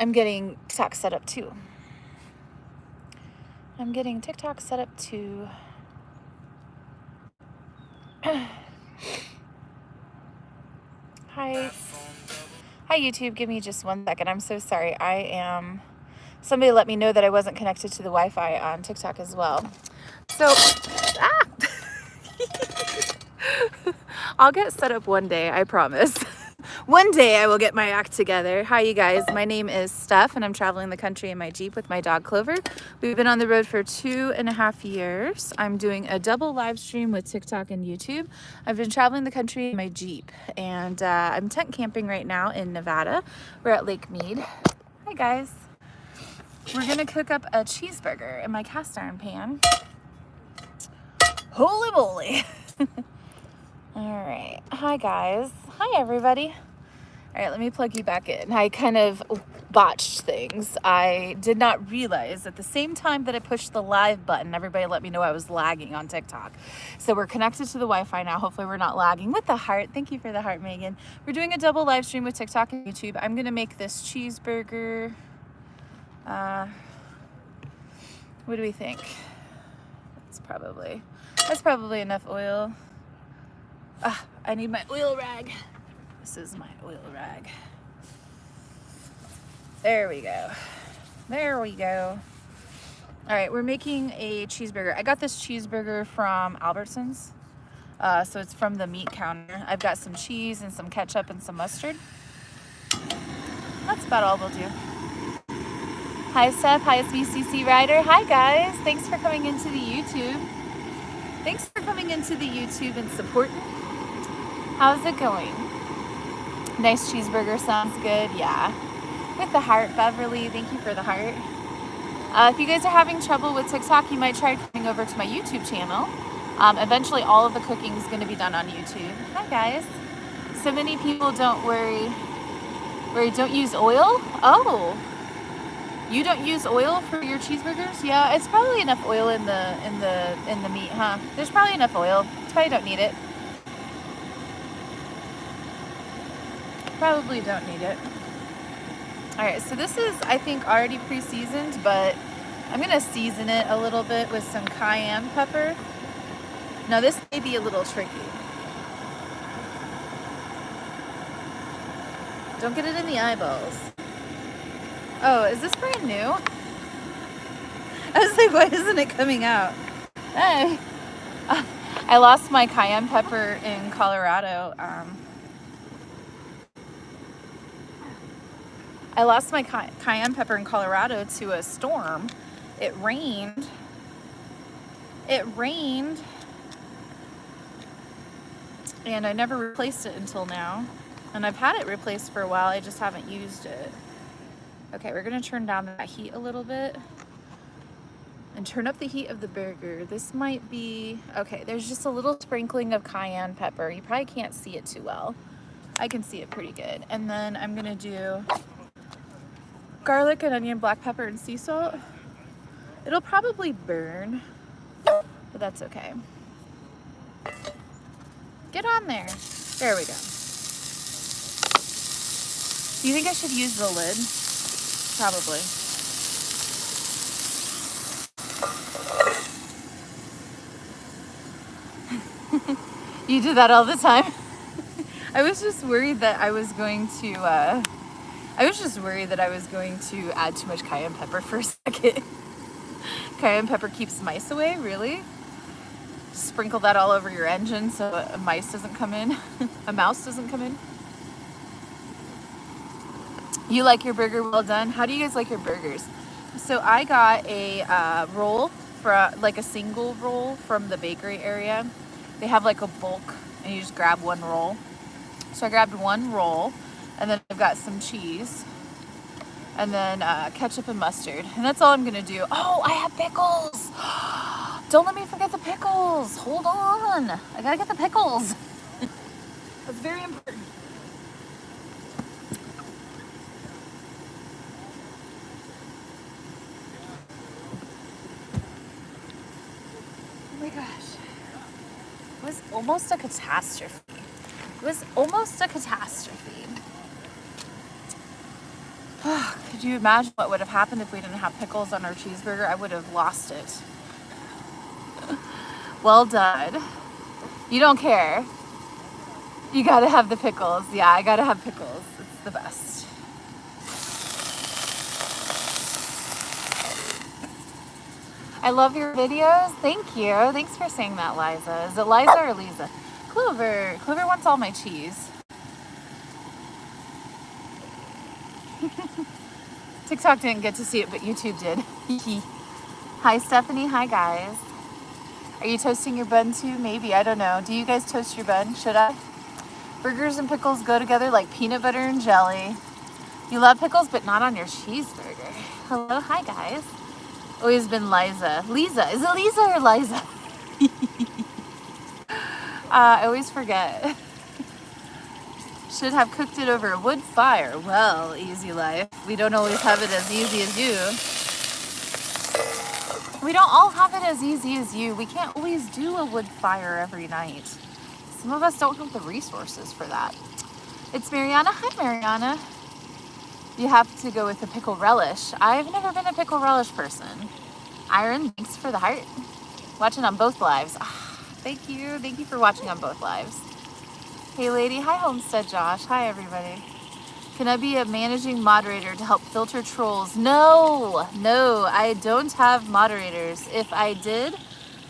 I'm getting TikTok set up too. I'm getting TikTok set up too. Hi. Hi, YouTube. Give me just 1 second. I'm so sorry. Somebody let me know that I wasn't connected to the Wi-Fi on TikTok as well. So, I'll get set up one day, I promise. One day I will get my act together. Hi, you guys. My name is Steph, and I'm traveling the country in my Jeep with my dog, Clover. We've been on the road for 2.5 years. I'm doing a double live stream with TikTok and YouTube. I've been traveling the country in my Jeep, and I'm tent camping right now in Nevada. We're at Lake Mead. Hi, guys. We're gonna cook up a cheeseburger in my cast iron pan. Holy moly. All right. Hi, guys. Hi, everybody. All right, let me plug you back in. I kind of botched things. I did not realize at the same time that I pushed the live button, everybody let me know I was lagging on TikTok. So we're connected to the Wi-Fi now. Hopefully we're not lagging. With the heart. Thank you for the heart, Megan. We're doing a double live stream with TikTok and YouTube. I'm going to make this cheeseburger. What do we think? That's probably enough oil. I need my oil rag. This is my oil rag. There we go. There we go. All right, we're making a cheeseburger. I got this cheeseburger from Albertsons. So it's from the meat counter. I've got some cheese and some ketchup and some mustard. That's about all we'll do. Hi, Steph. Hi, it's BCC Rider. Hi, guys. Thanks for coming into the YouTube. Thanks for coming into the YouTube and supporting. How's it going? Nice cheeseburger, sounds good. Yeah. With the heart, Beverly. Thank you for the heart. If you guys are having trouble with TikTok, you might try coming over to my YouTube channel. Eventually, all of the cooking is going to be done on YouTube. Hi, guys. So many people don't use oil. Oh, you don't use oil for your cheeseburgers? Yeah, it's probably enough oil in the meat, huh? There's probably enough oil. Probably don't need it. Probably don't need it. All right, so this is, I think, already pre-seasoned, but I'm gonna season it a little bit with some cayenne pepper. Now this may be a little tricky. Don't get it in the eyeballs. Oh, is this brand new? I was like, why isn't it coming out? Hey, I lost my cayenne pepper in Colorado. I lost my cayenne pepper in Colorado to a storm. It rained. And I never replaced it until now. And I've had it replaced for a while. I just haven't used it. Okay, we're gonna turn down that heat a little bit and turn up the heat of the burger. This might be, okay, there's just a little sprinkling of cayenne pepper. You probably can't see it too well. I can see it pretty good. And then I'm gonna do garlic and onion, black pepper, and sea salt. It'll probably burn, but that's okay. Get on there. There we go. Do you think I should use the lid? Probably. You do that all the time? I was just worried that I was going to add too much cayenne pepper for a second. Cayenne pepper keeps mice away, really? Sprinkle that all over your engine so a mouse doesn't come in. You like your burger well done? How do you guys like your burgers? So I got a roll, like a single roll from the bakery area. They have like a bulk and you just grab one roll. So I grabbed one roll, and then I've got some cheese, and then ketchup and mustard. And that's all I'm gonna do. Oh, I have pickles. Don't let me forget the pickles. Hold on. I gotta get the pickles. That's very important. Oh my gosh. It was almost a catastrophe. Could you imagine what would have happened if we didn't have pickles on our cheeseburger? I would have lost it. Well done. You don't care. You gotta have the pickles. Yeah, I gotta have pickles. It's the best. I love your videos. Thank you. Thanks for saying that, Liza. Is it Liza or Lisa? Clover. Clover wants all my cheese. TikTok didn't get to see it, but YouTube did. Hi, Stephanie. Hi, guys. Are you toasting your bun too? Maybe. I don't know. Do you guys toast your bun? Should I? Burgers and pickles go together like peanut butter and jelly. You love pickles, but not on your cheeseburger. Hello. Hi, guys. Always been Liza. Lisa. Is it Lisa or Liza? I always forget. Should have cooked it over a wood fire. Well, easy life. We don't always have it as easy as you. We don't all have it as easy as you. We can't always do a wood fire every night. Some of us don't have the resources for that. It's Mariana. Hi, Mariana. You have to go with the pickle relish. I've never been a pickle relish person. Iron, thanks for the heart. Watching on both lives. Thank you. Thank you for watching on both lives. Hey, lady. Hi, Homestead Josh. Hi, everybody. Can I be a managing moderator to help filter trolls? No, I don't have moderators. If I did,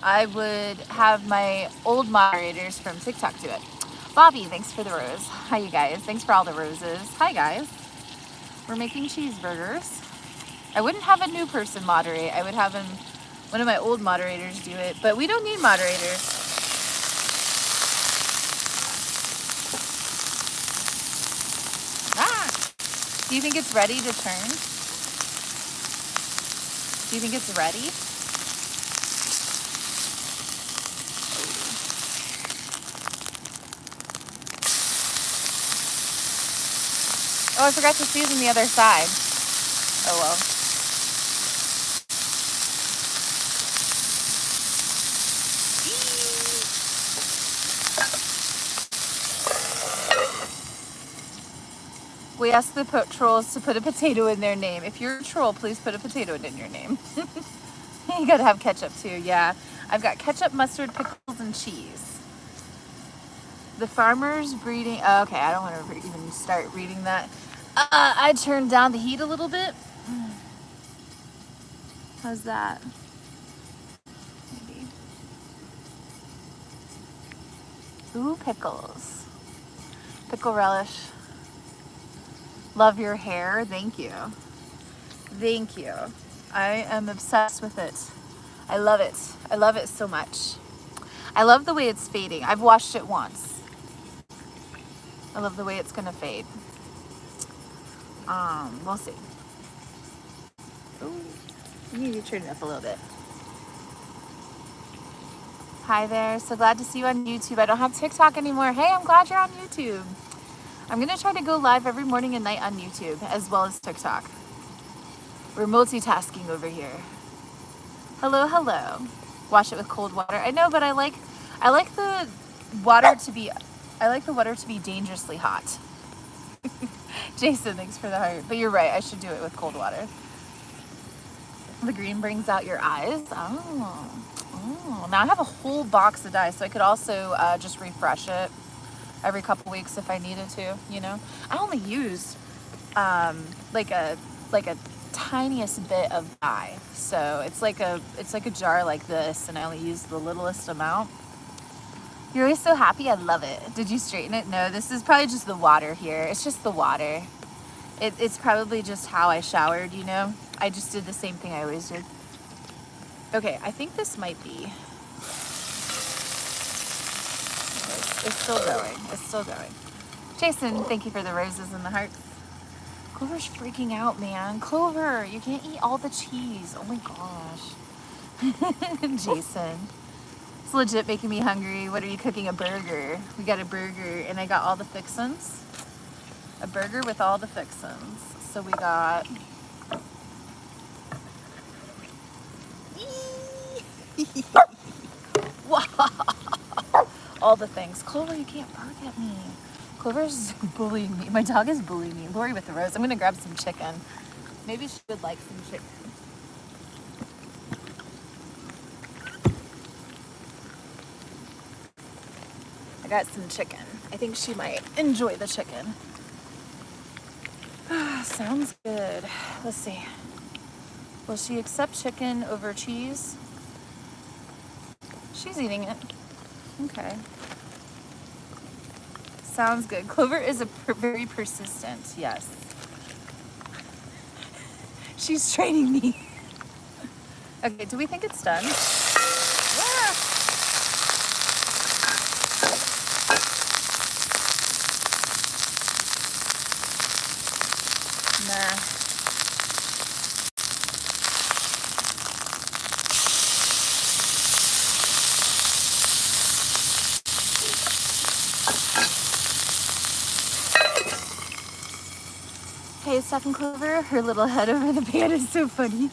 I would have my old moderators from TikTok do it. Bobby, thanks for the rose. Hi, you guys. Thanks for all the roses. Hi, guys. We're making cheeseburgers. I wouldn't have a new person moderate. I would have one of my old moderators do it, but we don't need moderators. Do you think it's ready to turn? Do you think it's ready? Oh, I forgot to season the other side. Oh well. We asked the trolls to put a potato in their name. If you're a troll, please put a potato in your name. You gotta have ketchup too, yeah. I've got ketchup, mustard, pickles, and cheese. The farmer's breeding. Oh, okay, I don't want to even start reading that. I turned down the heat a little bit. How's that? Maybe. Ooh, pickles. Pickle relish. Love your hair. Thank you. Thank you. I am obsessed with it. I love it. I love it so much. I love the way it's fading. I've washed it once. I love the way it's gonna fade. We'll see. Ooh, you need to turn it up a little bit. Hi there. So glad to see you on YouTube. I don't have TikTok anymore. Hey, I'm glad you're on YouTube. I'm gonna try to go live every morning and night on YouTube as well as TikTok. We're multitasking over here. Hello, hello. Wash it with cold water. I know, but I like the water to be dangerously hot. Jason, thanks for the heart. But you're right, I should do it with cold water. The green brings out your eyes. Oh. Now I have a whole box of dye, so I could also just refresh it every couple weeks if I needed to, you know. I only used like a tiniest bit of dye, so it's like a jar like this, and I only used the littlest amount. You're always so happy. I love it. Did you straighten it? No, this is probably just the water here. It's just the water. It's probably just how I showered, you know. I just did the same thing I always did. Okay, I think this might be. It's still going. It's still going. Jason, thank you for the roses and the hearts. Clover's freaking out, man. Clover, you can't eat all the cheese. Oh my gosh. Jason. It's legit making me hungry. What are you cooking? A burger. We got a burger, and I got all the fixins. A burger with all the fixins. So we got... Wow. All the things. Clover, you can't bark at me. Clover's bullying me. My dog is bullying me. Lori with the rose. I'm gonna grab some chicken. Maybe she would like some chicken. I got some chicken. I think she might enjoy the chicken. Sounds good. Let's see. Will she accept chicken over cheese? She's eating it. Okay. Sounds good. Clover is very persistent. Yes. She's training me. Okay, do we think it's done? Yeah. Nah. Hey, Steph and Clover, her little head over the pan is so funny.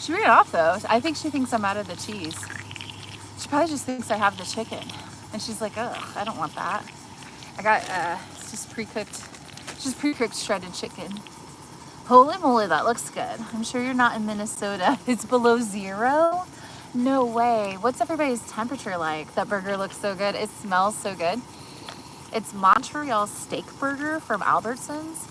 She ran off though. I think she thinks I'm out of the cheese. She probably just thinks I have the chicken. And she's like, ugh, I don't want that. I got it's just pre-cooked shredded chicken. Holy moly, that looks good. I'm sure you're not in Minnesota. It's below 0? No way. What's everybody's temperature like? That burger looks so good. It smells so good. It's Montreal steak burger from Albertsons.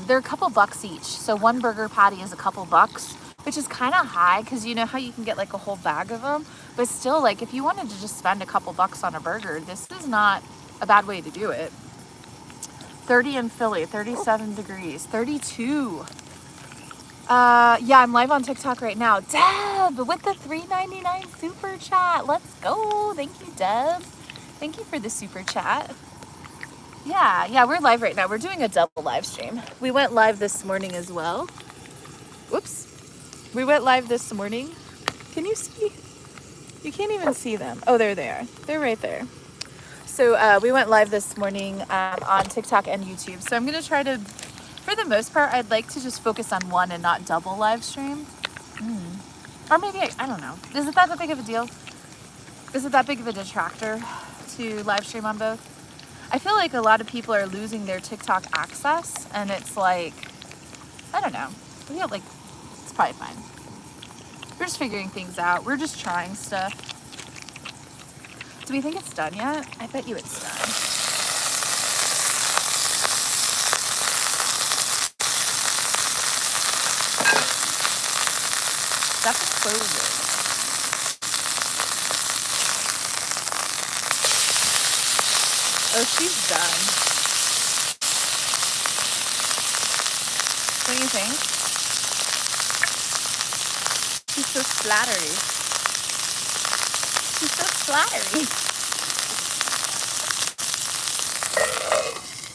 They're a couple bucks each. So one burger patty is a couple bucks, which is kind of high because you know how you can get like a whole bag of them. But still, like if you wanted to just spend a couple bucks on a burger, this is not a bad way to do it. 30 in Philly, 37 degrees, 32. Yeah, I'm live on TikTok right now. Deb with the $3.99 super chat. Let's go. Thank you, Deb. Thank you for the super chat. Yeah, we're live right now. We're doing a double live stream. We went live this morning as well. Whoops. We went live this morning. Can you see? You can't even see them. Oh, there they are. They're right there. So we went live this morning on TikTok and YouTube. So I'm going to try to, for the most part, I'd like to just focus on one and not double live stream. Or maybe, I don't know. Is it that big of a deal? Is it that big of a detractor to live stream on both? I feel like a lot of people are losing their TikTok access, and it's like, I don't know. I feel like it's probably fine. We're just figuring things out. We're just trying stuff. Do we think it's done yet? I bet you it's done. That's Clover. Oh, she's done. What do you think? She's so splattery. She's so splattery.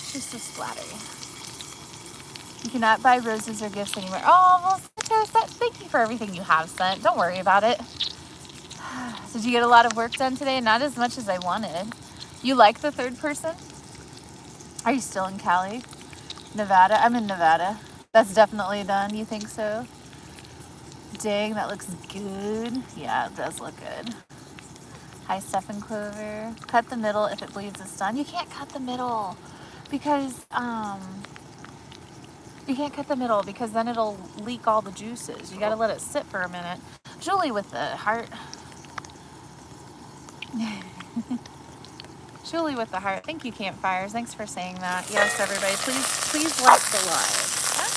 She's so splattery. You cannot buy roses or gifts anywhere. Oh, well, thank you for everything you have sent. Don't worry about it. Did you get a lot of work done today? Not as much as I wanted. You like the third person? Are you still in Cali? Nevada? I'm in Nevada. That's definitely done. You think so? Dang, that looks good. Yeah, it does look good. Hi, Steph and Clover. Cut the middle. If it bleeds, it's done. You can't cut the middle because you can't cut the middle because then it'll leak all the juices. You gotta let it sit for a minute. Julie with the heart. Julie with the heart. Thank you, Campfires. Thanks for saying that. Yes, everybody, please like the live. Huh?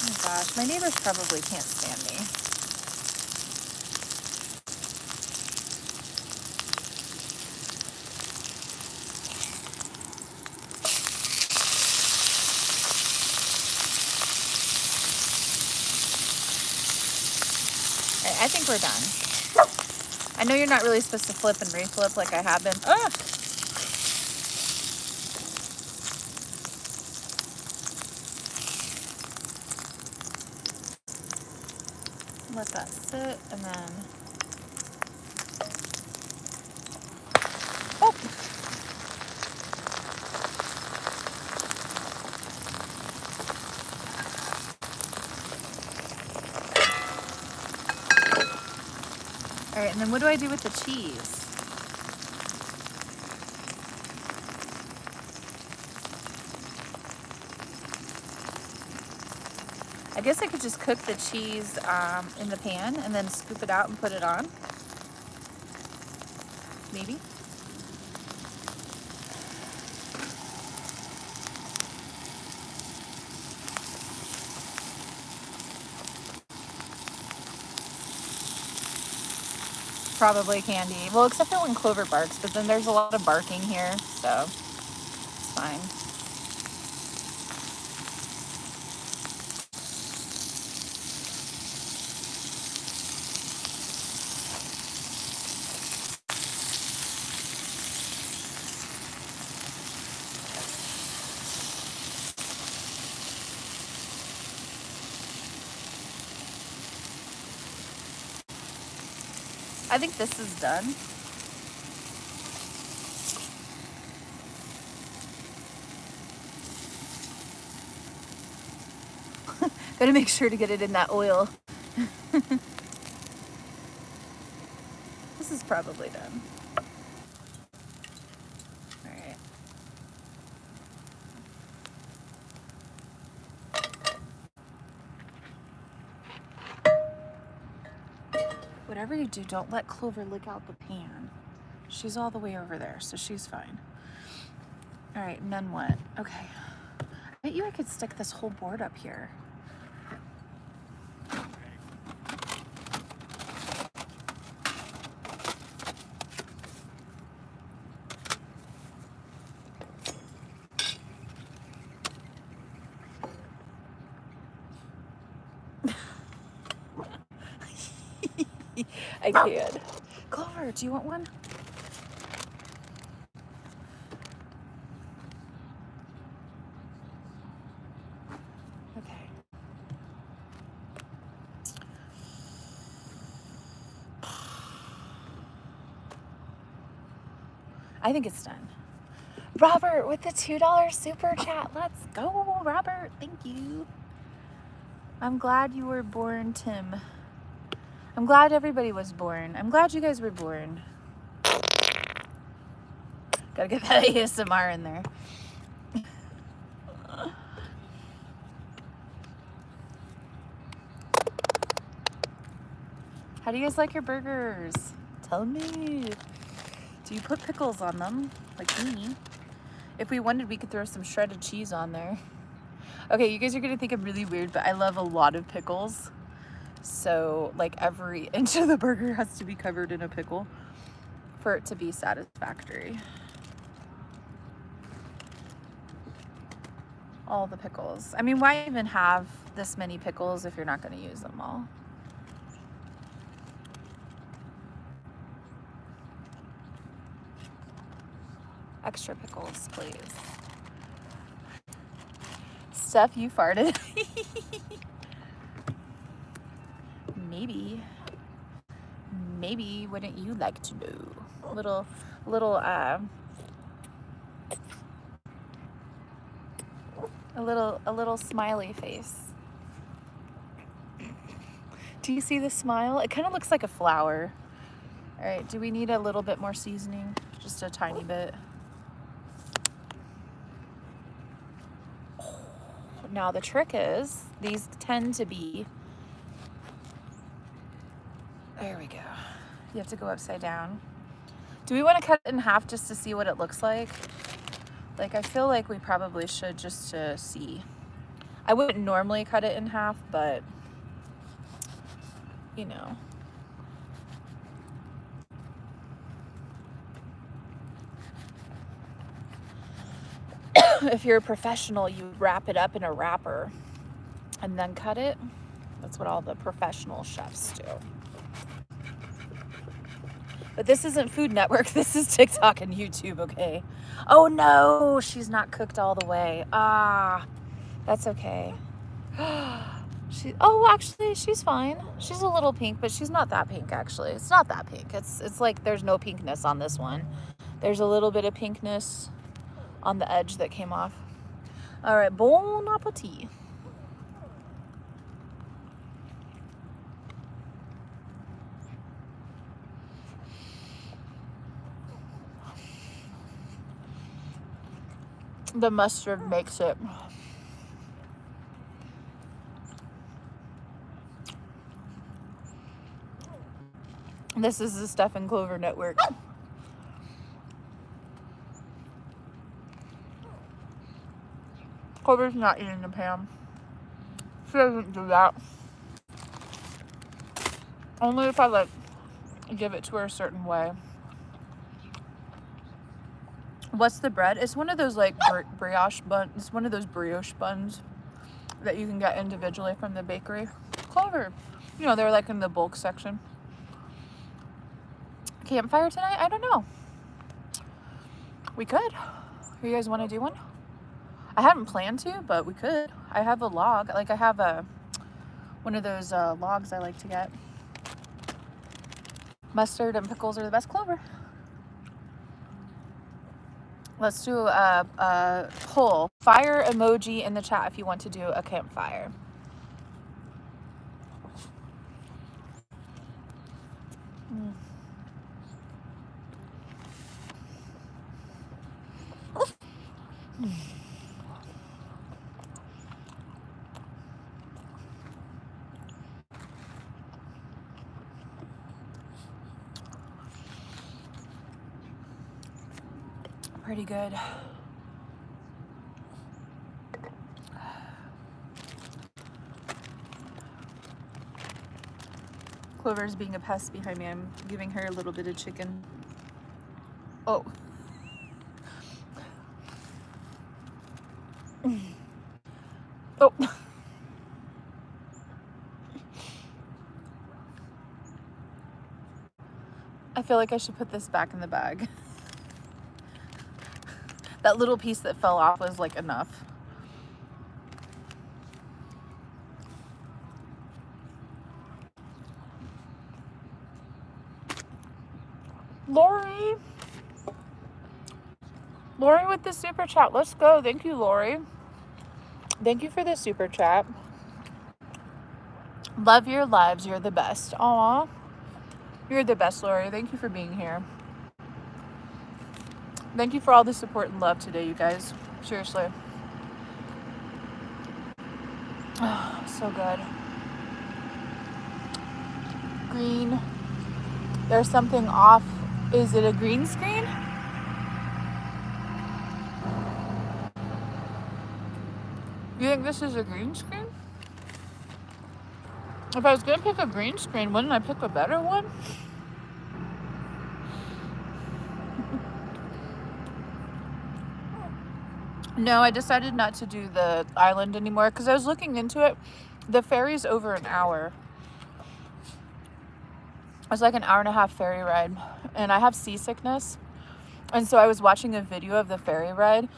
Oh my gosh, my neighbors probably can't stand me. I think we're done. I know you're not really supposed to flip and reflip like I have been. Ah! Let that sit and then... Oh! All right, and then what do I do with the cheese? I guess I could just cook the cheese in the pan and then scoop it out and put it on. Maybe. Probably candy. Well, except for when Clover barks, but then there's a lot of barking here, so it's fine. I think this is done. Gotta make sure to get it in that oil. This is probably done. All right. Whatever you do, don't let Clover lick out the pan. She's all the way over there, so she's fine. All right, and then what? Okay. I bet you I could stick this whole board up here. I can. Clover, do you want one? Okay. I think it's done. Robert with the $2 super chat. Let's go, Robert. Thank you. I'm glad you were born, Tim. I'm glad everybody was born. I'm glad you guys were born. Gotta get that ASMR in there. How do you guys like your burgers? Tell me. Do you put pickles on them, like me? If we wanted, we could throw some shredded cheese on there. Okay, you guys are gonna think I'm really weird, but I love a lot of pickles. So, like, every inch of the burger has to be covered in a pickle for it to be satisfactory. All the pickles. I mean, why even have this many pickles if you're not gonna use them all? Extra pickles, please. Steph, you farted. Maybe wouldn't you like to do a little smiley face? Do you see the smile? It kind of looks like a flower. All right, do we need a little bit more seasoning? Just a tiny bit. Now the trick is, these tend to be, there we go. You have to go upside down. Do we want to cut it in half just to see what it looks like? Like, I feel like we probably should, just to see. I wouldn't normally cut it in half, but, you know. If you're a professional, you wrap it up in a wrapper and then cut it. That's what all the professional chefs do. But this isn't Food Network. This is TikTok and YouTube, okay? Oh no, she's not cooked all the way. Ah, that's okay. Actually, she's fine. She's a little pink, but she's not that pink, actually. It's not that pink. It's like there's no pinkness on this one. There's a little bit of pinkness on the edge that came off. All right, bon appetit. The mustard makes it. This is the Steph and Clover network. Clover's not eating the Pam. She doesn't do that. Only if I like give it to her a certain way. What's the bread? It's one of those like brioche buns. It's one of those brioche buns that you can get individually from the bakery. Clover. You know, they're like in the bulk section. Campfire tonight? I don't know. We could. You guys want to do one? I hadn't planned to, but we could. I have a log. Like I have one of those logs I like to get. Mustard and pickles are the best. Clover. Let's do a poll. Fire emoji in the chat if you want to do a campfire. Pretty good. Clover's being a pest behind me. I'm giving her a little bit of chicken. Oh. Oh. I feel like I should put this back in the bag. That little piece that fell off was like enough. Lori with the super chat. Let's go. Thank you, Lori. Thank you for the super chat. Love your lives. You're the best. Aw. You're the best, Lori. Thank you for being here. Thank you for all the support and love today, you guys. Seriously. Oh, so good. Green. There's something off. Is it a green screen? You think this is a green screen? If I was going to pick a green screen, wouldn't I pick a better one? No, I decided not to do the island anymore because I was looking into it. The ferry's over an hour. It's like an hour and a half ferry ride. And I have seasickness. And so I was watching a video of the ferry ride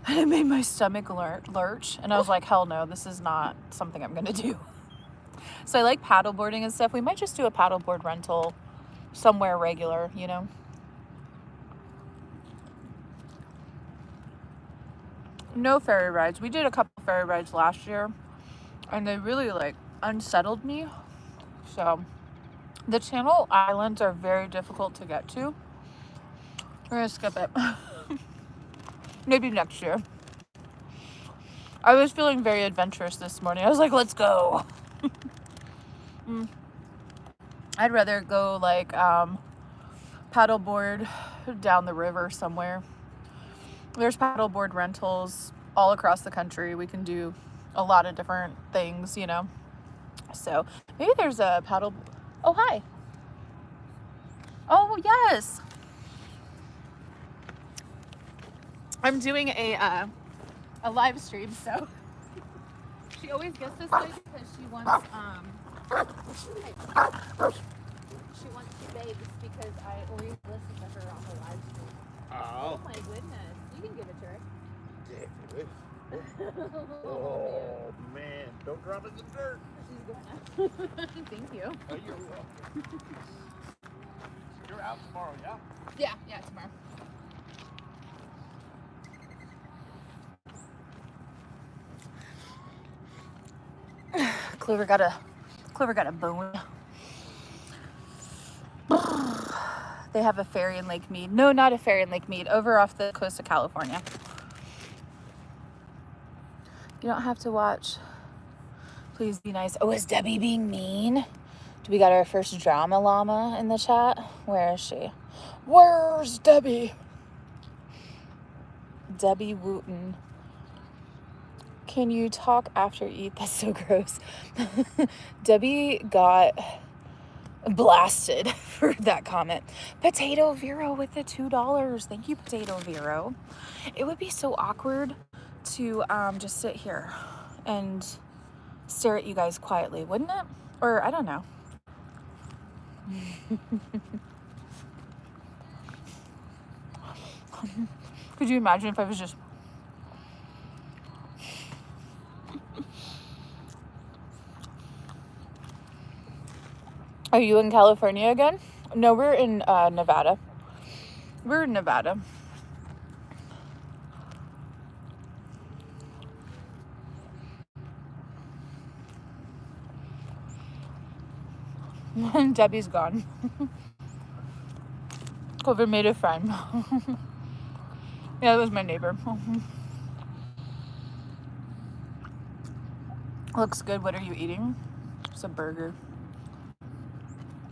and it made my stomach lurch. And I was like, hell no, this is not something I'm going to do. So I like paddleboarding and stuff. We might just do a paddleboard rental somewhere regular, you know? No ferry rides. We did a couple ferry rides last year and they really like unsettled me. So the Channel Islands are very difficult to get to. We're gonna skip it. Maybe next year. I was feeling very adventurous this morning. I was like, let's go. I'd rather go like paddleboard down the river somewhere. There's paddleboard rentals all across the country. We can do a lot of different things, you know. So maybe there's a paddle. Oh, hi. Oh, yes. I'm doing a live stream, so she always gets this way because she wants she wants to babes because I always listen to her on the live stream. Oh my goodness. You can give it to her. Oh man, don't drop it in the dirt. She's gonna. Thank you. Oh, you're welcome. You're out tomorrow, yeah? Yeah, tomorrow. Clover got a bone. They have a ferry in Lake Mead. No, not a ferry in Lake Mead. Over off the coast of California. You don't have to watch. Please be nice. Oh, is Debbie being mean? Do we got our first drama llama in the chat? Where is she? Where's Debbie? Debbie Wooten. Can you talk after eat? That's so gross. Debbie got blasted for that comment. Potato Vero with the $2. Thank you, Potato Vero. It would be so awkward to just sit here and stare at you guys quietly, wouldn't it? Or I don't know. Could you imagine if I was just... Are you in California again? No, we're in Nevada. We're in Nevada. Debbie's gone. Clover made a friend. Yeah, that was my neighbor. Looks good. What are you eating? It's a burger.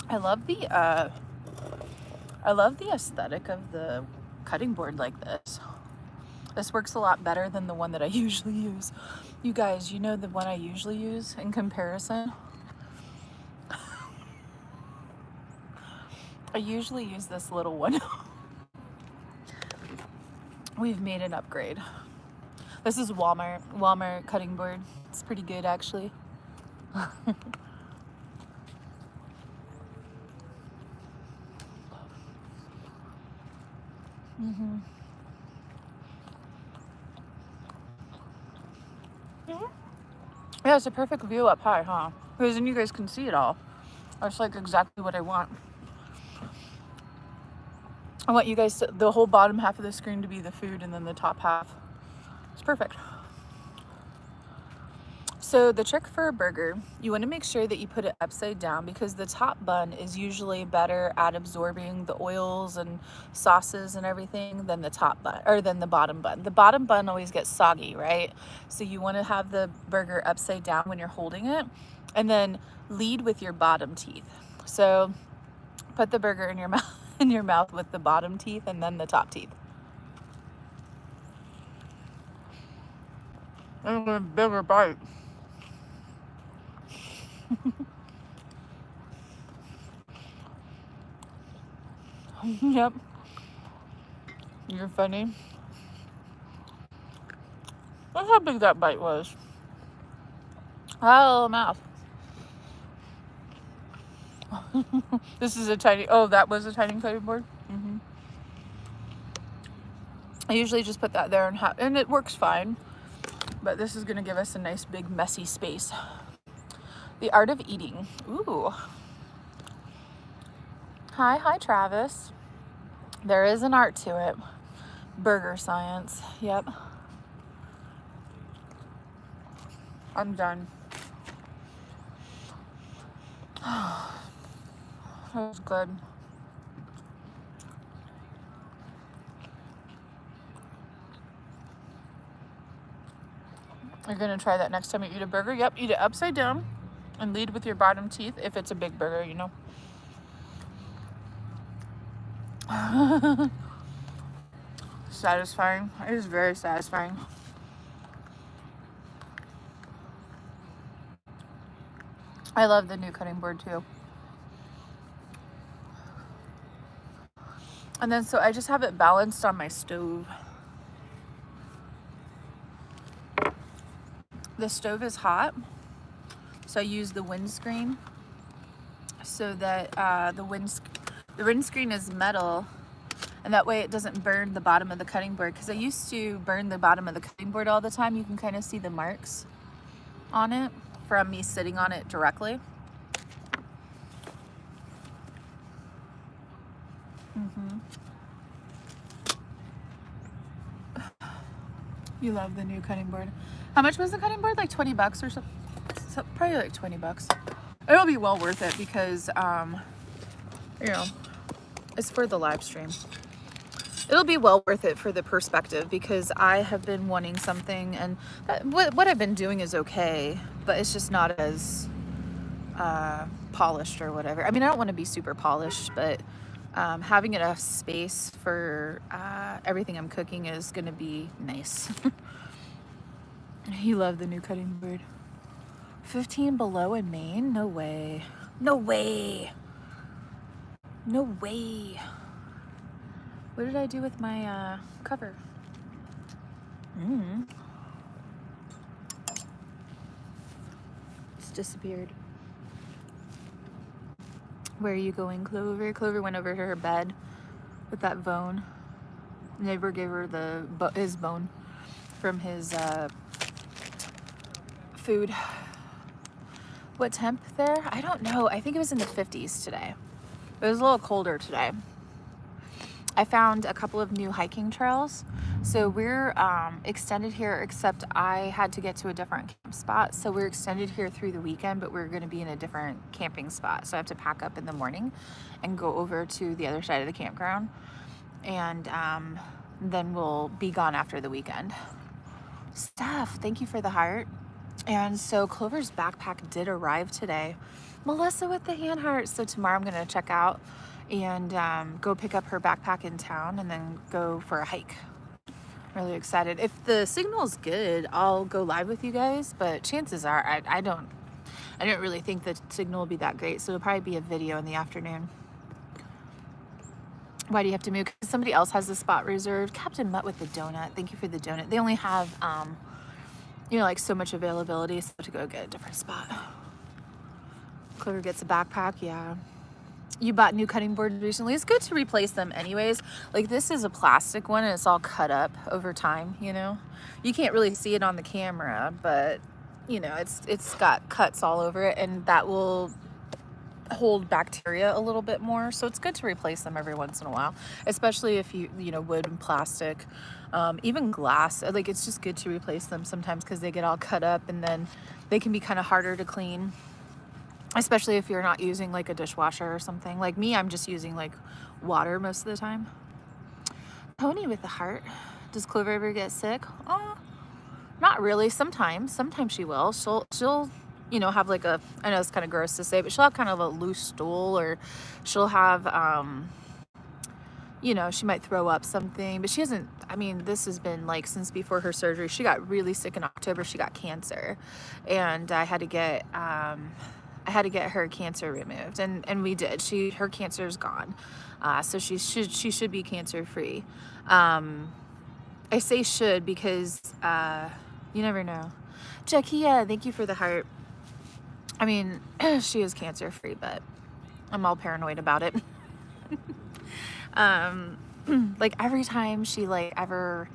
I love the aesthetic of the cutting board like this. This works a lot better than the one that I usually use. You guys, you know the one I usually use in comparison? I usually use this little one. We've made an upgrade. This is Walmart cutting board. It's pretty good actually. Mm-hmm. Yeah, it's a perfect view up high, huh? Because then you guys can see it all. That's like exactly what I want. I want you guys to, the whole bottom half of the screen to be the food and then the top half. It's perfect. So the trick for a burger, you want to make sure that you put it upside down because the top bun is usually better at absorbing the oils and sauces and everything than the top bun or than the bottom bun. The bottom bun always gets soggy, right? So you want to have the burger upside down when you're holding it and then lead with your bottom teeth. So put the burger in your mouth with the bottom teeth and then the top teeth. And a bigger bite. Yep. You're funny. Look how big that bite was. Oh, mouth. This is a tiny, oh, that was a tiny cutting board? Mm-hmm. I usually just put that there and it works fine. But this is gonna give us a nice big messy space. The art of eating. Ooh. Hi, Travis. There is an art to it. Burger science. Yep. I'm done. That was good. You're gonna try that next time you eat a burger? Yep, eat it upside down and lead with your bottom teeth if it's a big burger, you know. Satisfying. It is very satisfying. I love the new cutting board too. And then so I just have it balanced on my stove. The stove is hot, so I use the windscreen so that the windscreen is metal, and that way it doesn't burn the bottom of the cutting board, because I used to burn the bottom of the cutting board all the time. You can kind of see the marks on it from me sitting on it directly. Mm-hmm. You love the new cutting board. How much was the cutting board? Like 20 bucks or so? Probably like 20 bucks. It'll be well worth it because, you know, it's for the live stream. it'll be well worth it for the perspective, because I have been wanting something, and what I've been doing is okay, but it's just not as polished or whatever. I mean, I don't want to be super polished, but having enough space for everything I'm cooking is going to be nice. You love the new cutting board. 15 below in Maine? No way. No way. No way. What did I do with my cover? It's disappeared. Where are you going, Clover? Clover went over to her bed with that bone. Neighbor gave her his bone from his food. What temp there? I don't know. I think it was in the 50s today. It was a little colder today. I found a couple of new hiking trails. So we're extended here, except I had to get to a different camp spot. So we're extended here through the weekend, but we're going to be in a different camping spot. So I have to pack up in the morning and go over to the other side of the campground. And then we'll be gone after the weekend. Steph, thank you for the heart. And so Clover's backpack did arrive today. Melissa with the hand heart. So tomorrow I'm going to check out and go pick up her backpack in town and then go for a hike. Really excited. If the signal is good, I'll go live with you guys, but chances are I don't really think the signal will be that great, so it'll probably be a video in the afternoon. Why do you have to move? Because somebody else has the spot reserved. Captain Mutt with the donut. Thank you for the donut. They only have you know, like so much availability, so to go get a different spot. Clover gets a backpack. Yeah. You bought new cutting boards recently. It's good to replace them anyways. Like this is a plastic one and it's all cut up over time, you know. You can't really see it on the camera, but you know, it's got cuts all over it, and that will hold bacteria a little bit more. So it's good to replace them every once in a while, especially if you know, wood and plastic, even glass. Like it's just good to replace them sometimes because they get all cut up and then they can be kind of harder to clean. Especially if you're not using like a dishwasher or something. Like me, I'm just using like water most of the time. Pony with the heart. Does Clover ever get sick? Oh, not really. Sometimes she will. She'll, you know, have like a, I know it's kind of gross to say, but she'll have kind of a loose stool, or she'll have, you know, she might throw up something, but she hasn't, I mean, this has been like since before her surgery. She got really sick in October. She got cancer, and I had to get her cancer removed, and we did. Her cancer is gone, so she should be cancer free. I say should because you never know. Jackia, thank you for the heart. I mean, she is cancer free, but I'm all paranoid about it. Like every time she like ever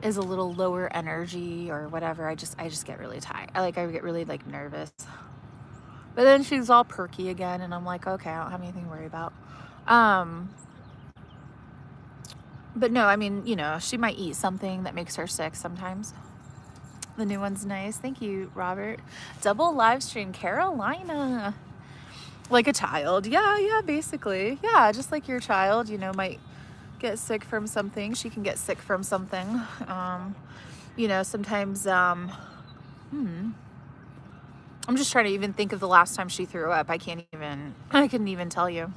is a little lower energy or whatever, I just get really tired. I get really like nervous. But then she's all perky again, and I'm like, okay, I don't have anything to worry about. But no, I mean, you know, she might eat something that makes her sick sometimes. The new one's nice. Thank you, Robert. Double live stream, Carolina. Like a child. Yeah, basically. Yeah, just like your child, you know, might get sick from something. She can get sick from something. You know, sometimes, I'm just trying to even think of the last time she threw up. I couldn't even tell you.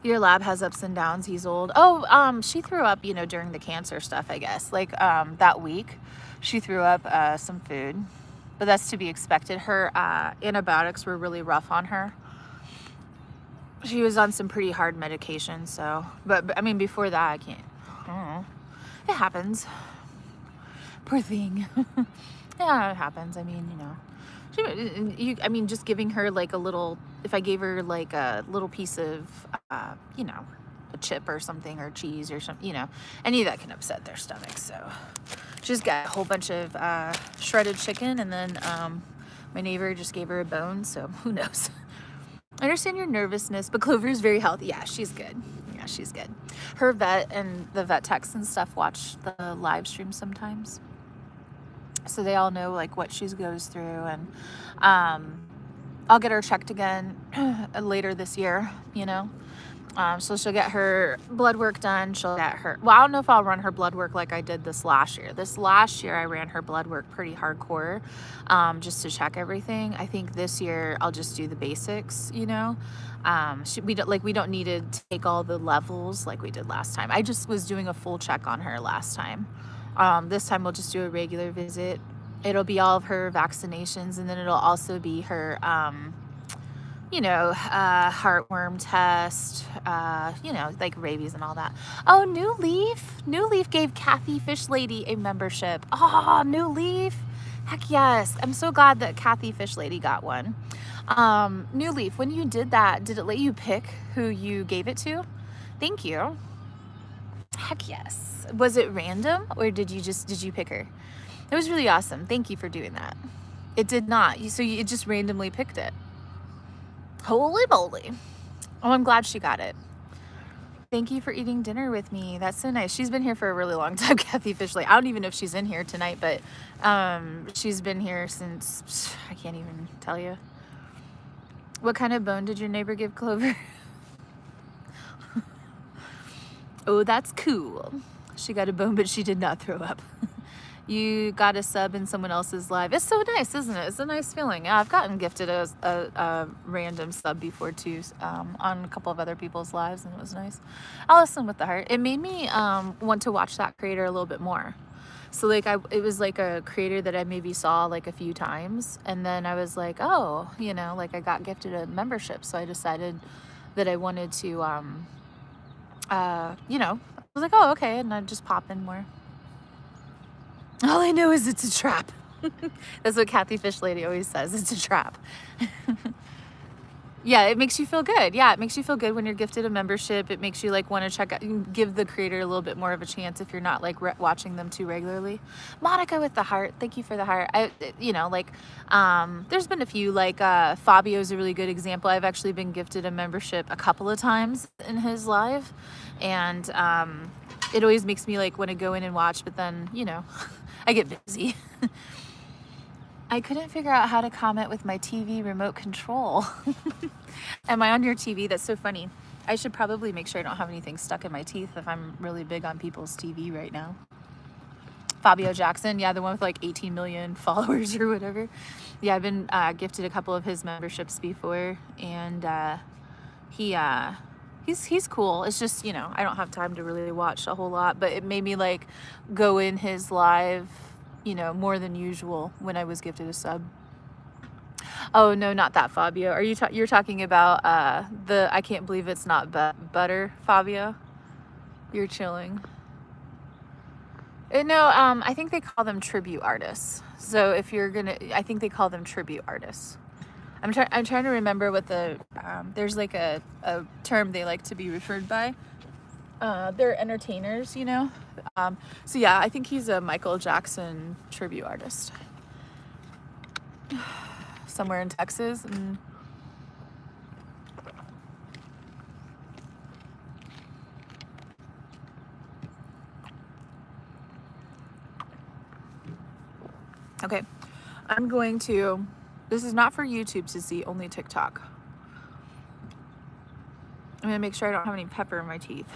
Your lab has ups and downs. He's old. Oh, she threw up, you know, during the cancer stuff, I guess. Like, that week, she threw up some food, but that's to be expected. Her antibiotics were really rough on her. She was on some pretty hard medication, so, but I mean, before that, I don't know. It happens. Poor thing. Yeah, it happens. I mean, you know. I mean, just giving her like a little, if I gave her like a little piece of, you know, a chip or something, or cheese or something, you know, any of that can upset their stomach. So she just got a whole bunch of shredded chicken, and then my neighbor just gave her a bone, so who knows. I understand your nervousness, but Clover is very healthy. Yeah, she's good. Yeah, she's good. Her vet and the vet techs and stuff watch the live stream sometimes, so they all know like what she goes through, and I'll get her checked again later this year, you know. So she'll get her blood work done. She'll get her, well, I don't know if I'll run her blood work like I did this last year. This last year I ran her blood work pretty hardcore, just to check everything. I think this year I'll just do the basics, you know. We don't need to take all the levels like we did last time. I just was doing a full check on her last time. This time we'll just do a regular visit. It'll be all of her vaccinations, and then it'll also be her, you know, heartworm test, you know, like rabies and all that. Oh, New Leaf gave Kathy Fish Lady a membership. Oh, New Leaf. Heck yes. I'm so glad that Kathy Fish Lady got one. New Leaf, when you did that, did it let you pick who you gave it to? Thank you. Heck yes. Was it random, or did you pick her? It was really awesome. Thank you for doing that. It did not. So you just randomly picked it. Holy moly. Oh, I'm glad she got it. Thank you for eating dinner with me. That's so nice. She's been here for a really long time, Kathy Fishley. I don't even know if she's in here tonight, but she's been here since, I can't even tell you. What kind of bone did your neighbor give Clover? Oh, that's cool. She got a bone, but she did not throw up. You got a sub in someone else's live. It's so nice, isn't it? It's a nice feeling. Yeah, I've gotten gifted a random sub before too, on a couple of other people's lives, and it was nice. I'll listen with the heart. It made me want to watch that creator a little bit more. So like it was like a creator that I maybe saw like a few times, and then I was like, oh, you know, like I got gifted a membership, so I decided that I wanted to, you know, I was like, oh, okay, and I'd just pop in more. All I know is it's a trap. That's what Kathy Fish Lady always says. It's a trap. Yeah, it makes you feel good. Yeah, it makes you feel good when you're gifted a membership. It makes you like want to check out, give the creator a little bit more of a chance if you're not like watching them too regularly. Monica with the heart. Thank you for the heart. You know, like, there's been a few, like, Fabio's a really good example. I've actually been gifted a membership a couple of times in his live, and it always makes me like want to go in and watch, but then, you know, I get busy. I couldn't figure out how to comment with my TV remote control. Am I on your TV? That's so funny. I should probably make sure I don't have anything stuck in my teeth if I'm really big on people's TV right now. Fabio Jackson, yeah, the one with like 18 million followers or whatever. Yeah, I've been gifted a couple of his memberships before, and he's cool. It's just, you know, I don't have time to really watch a whole lot, but it made me like go in his live, you know, more than usual when I was gifted a sub. Oh no, not that Fabio. Are you you're talking about the I can't believe it's not butter Fabio? You're chilling. No, I think they call them tribute artists. So if you're gonna, I think they call them tribute artists. I'm trying to remember what the there's like a term they like to be referred by. They're entertainers, you know. So yeah, I think he's a Michael Jackson tribute artist somewhere in Texas. And okay, I'm going to, this is not for YouTube to see, only TikTok. I'm gonna make sure I don't have any pepper in my teeth.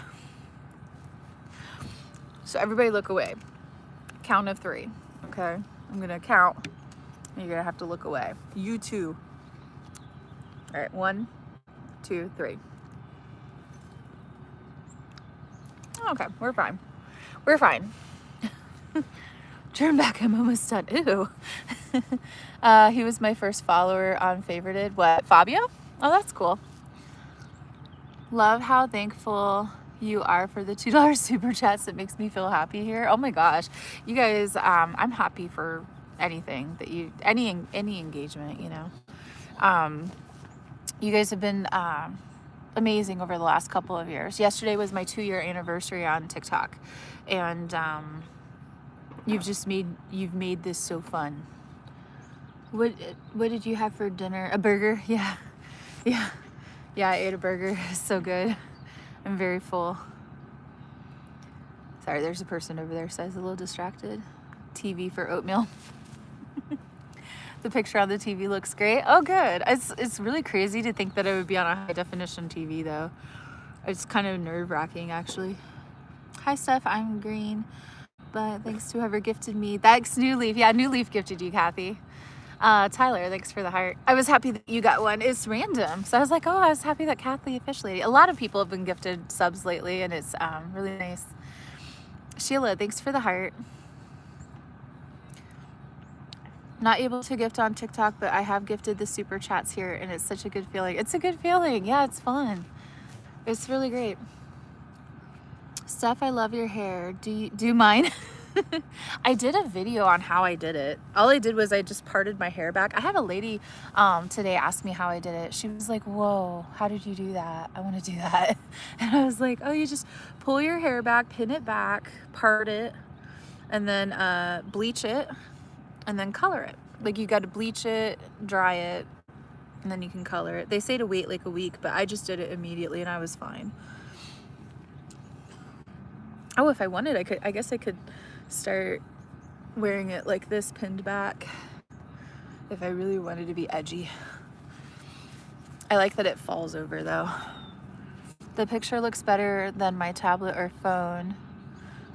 So everybody look away. Count of 3, okay? I'm gonna count, and you're gonna have to look away. You too. All right, 1, 2, 3. Okay, we're fine. We're fine. Turn back, I'm almost done. Ew. He was my first follower on Favorited. What, Fabio? Oh, that's cool. Love how thankful you are for the $2 super chats. It makes me feel happy here. Oh my gosh, you guys, I'm happy for anything that you, any engagement, you know. You guys have been amazing over the last couple of years. Yesterday was my 2-year anniversary on TikTok, and you've made this so fun. What did you have for dinner? A burger? Yeah. I ate a burger. It's so good. I'm very full. Sorry, there's a person over there, so I was a little distracted. TV for oatmeal. The picture on the TV looks great. Oh, good. It's really crazy to think that I would be on a high definition TV, though. It's kind of nerve-wracking, actually. Hi, Steph. I'm green, but thanks to whoever gifted me. Thanks, New Leaf. Yeah, New Leaf gifted you, Kathy. Tyler, thanks for the heart. I was happy that you got one. It's random. So I was like, oh, I was happy that Kathy officially. A lot of people have been gifted subs lately, and it's really nice. Sheila, thanks for the heart. Not able to gift on TikTok, but I have gifted the super chats here, and it's such a good feeling. It's a good feeling. Yeah, it's fun. It's really great. Steph, I love your hair. Do you do mine? I did a video on how I did it. All I did was I just parted my hair back. I had a lady today ask me how I did it. She was like, whoa, how did you do that? I want to do that. And I was like, oh, you just pull your hair back, pin it back, part it, and then bleach it, and then color it. Like, you got to bleach it, dry it, and then you can color it. They say to wait like a week, but I just did it immediately and I was fine. Oh, if I wanted, I guess I could start wearing it like this, pinned back, if I really wanted to be edgy. I like that it falls over though. The picture looks better than my tablet or phone.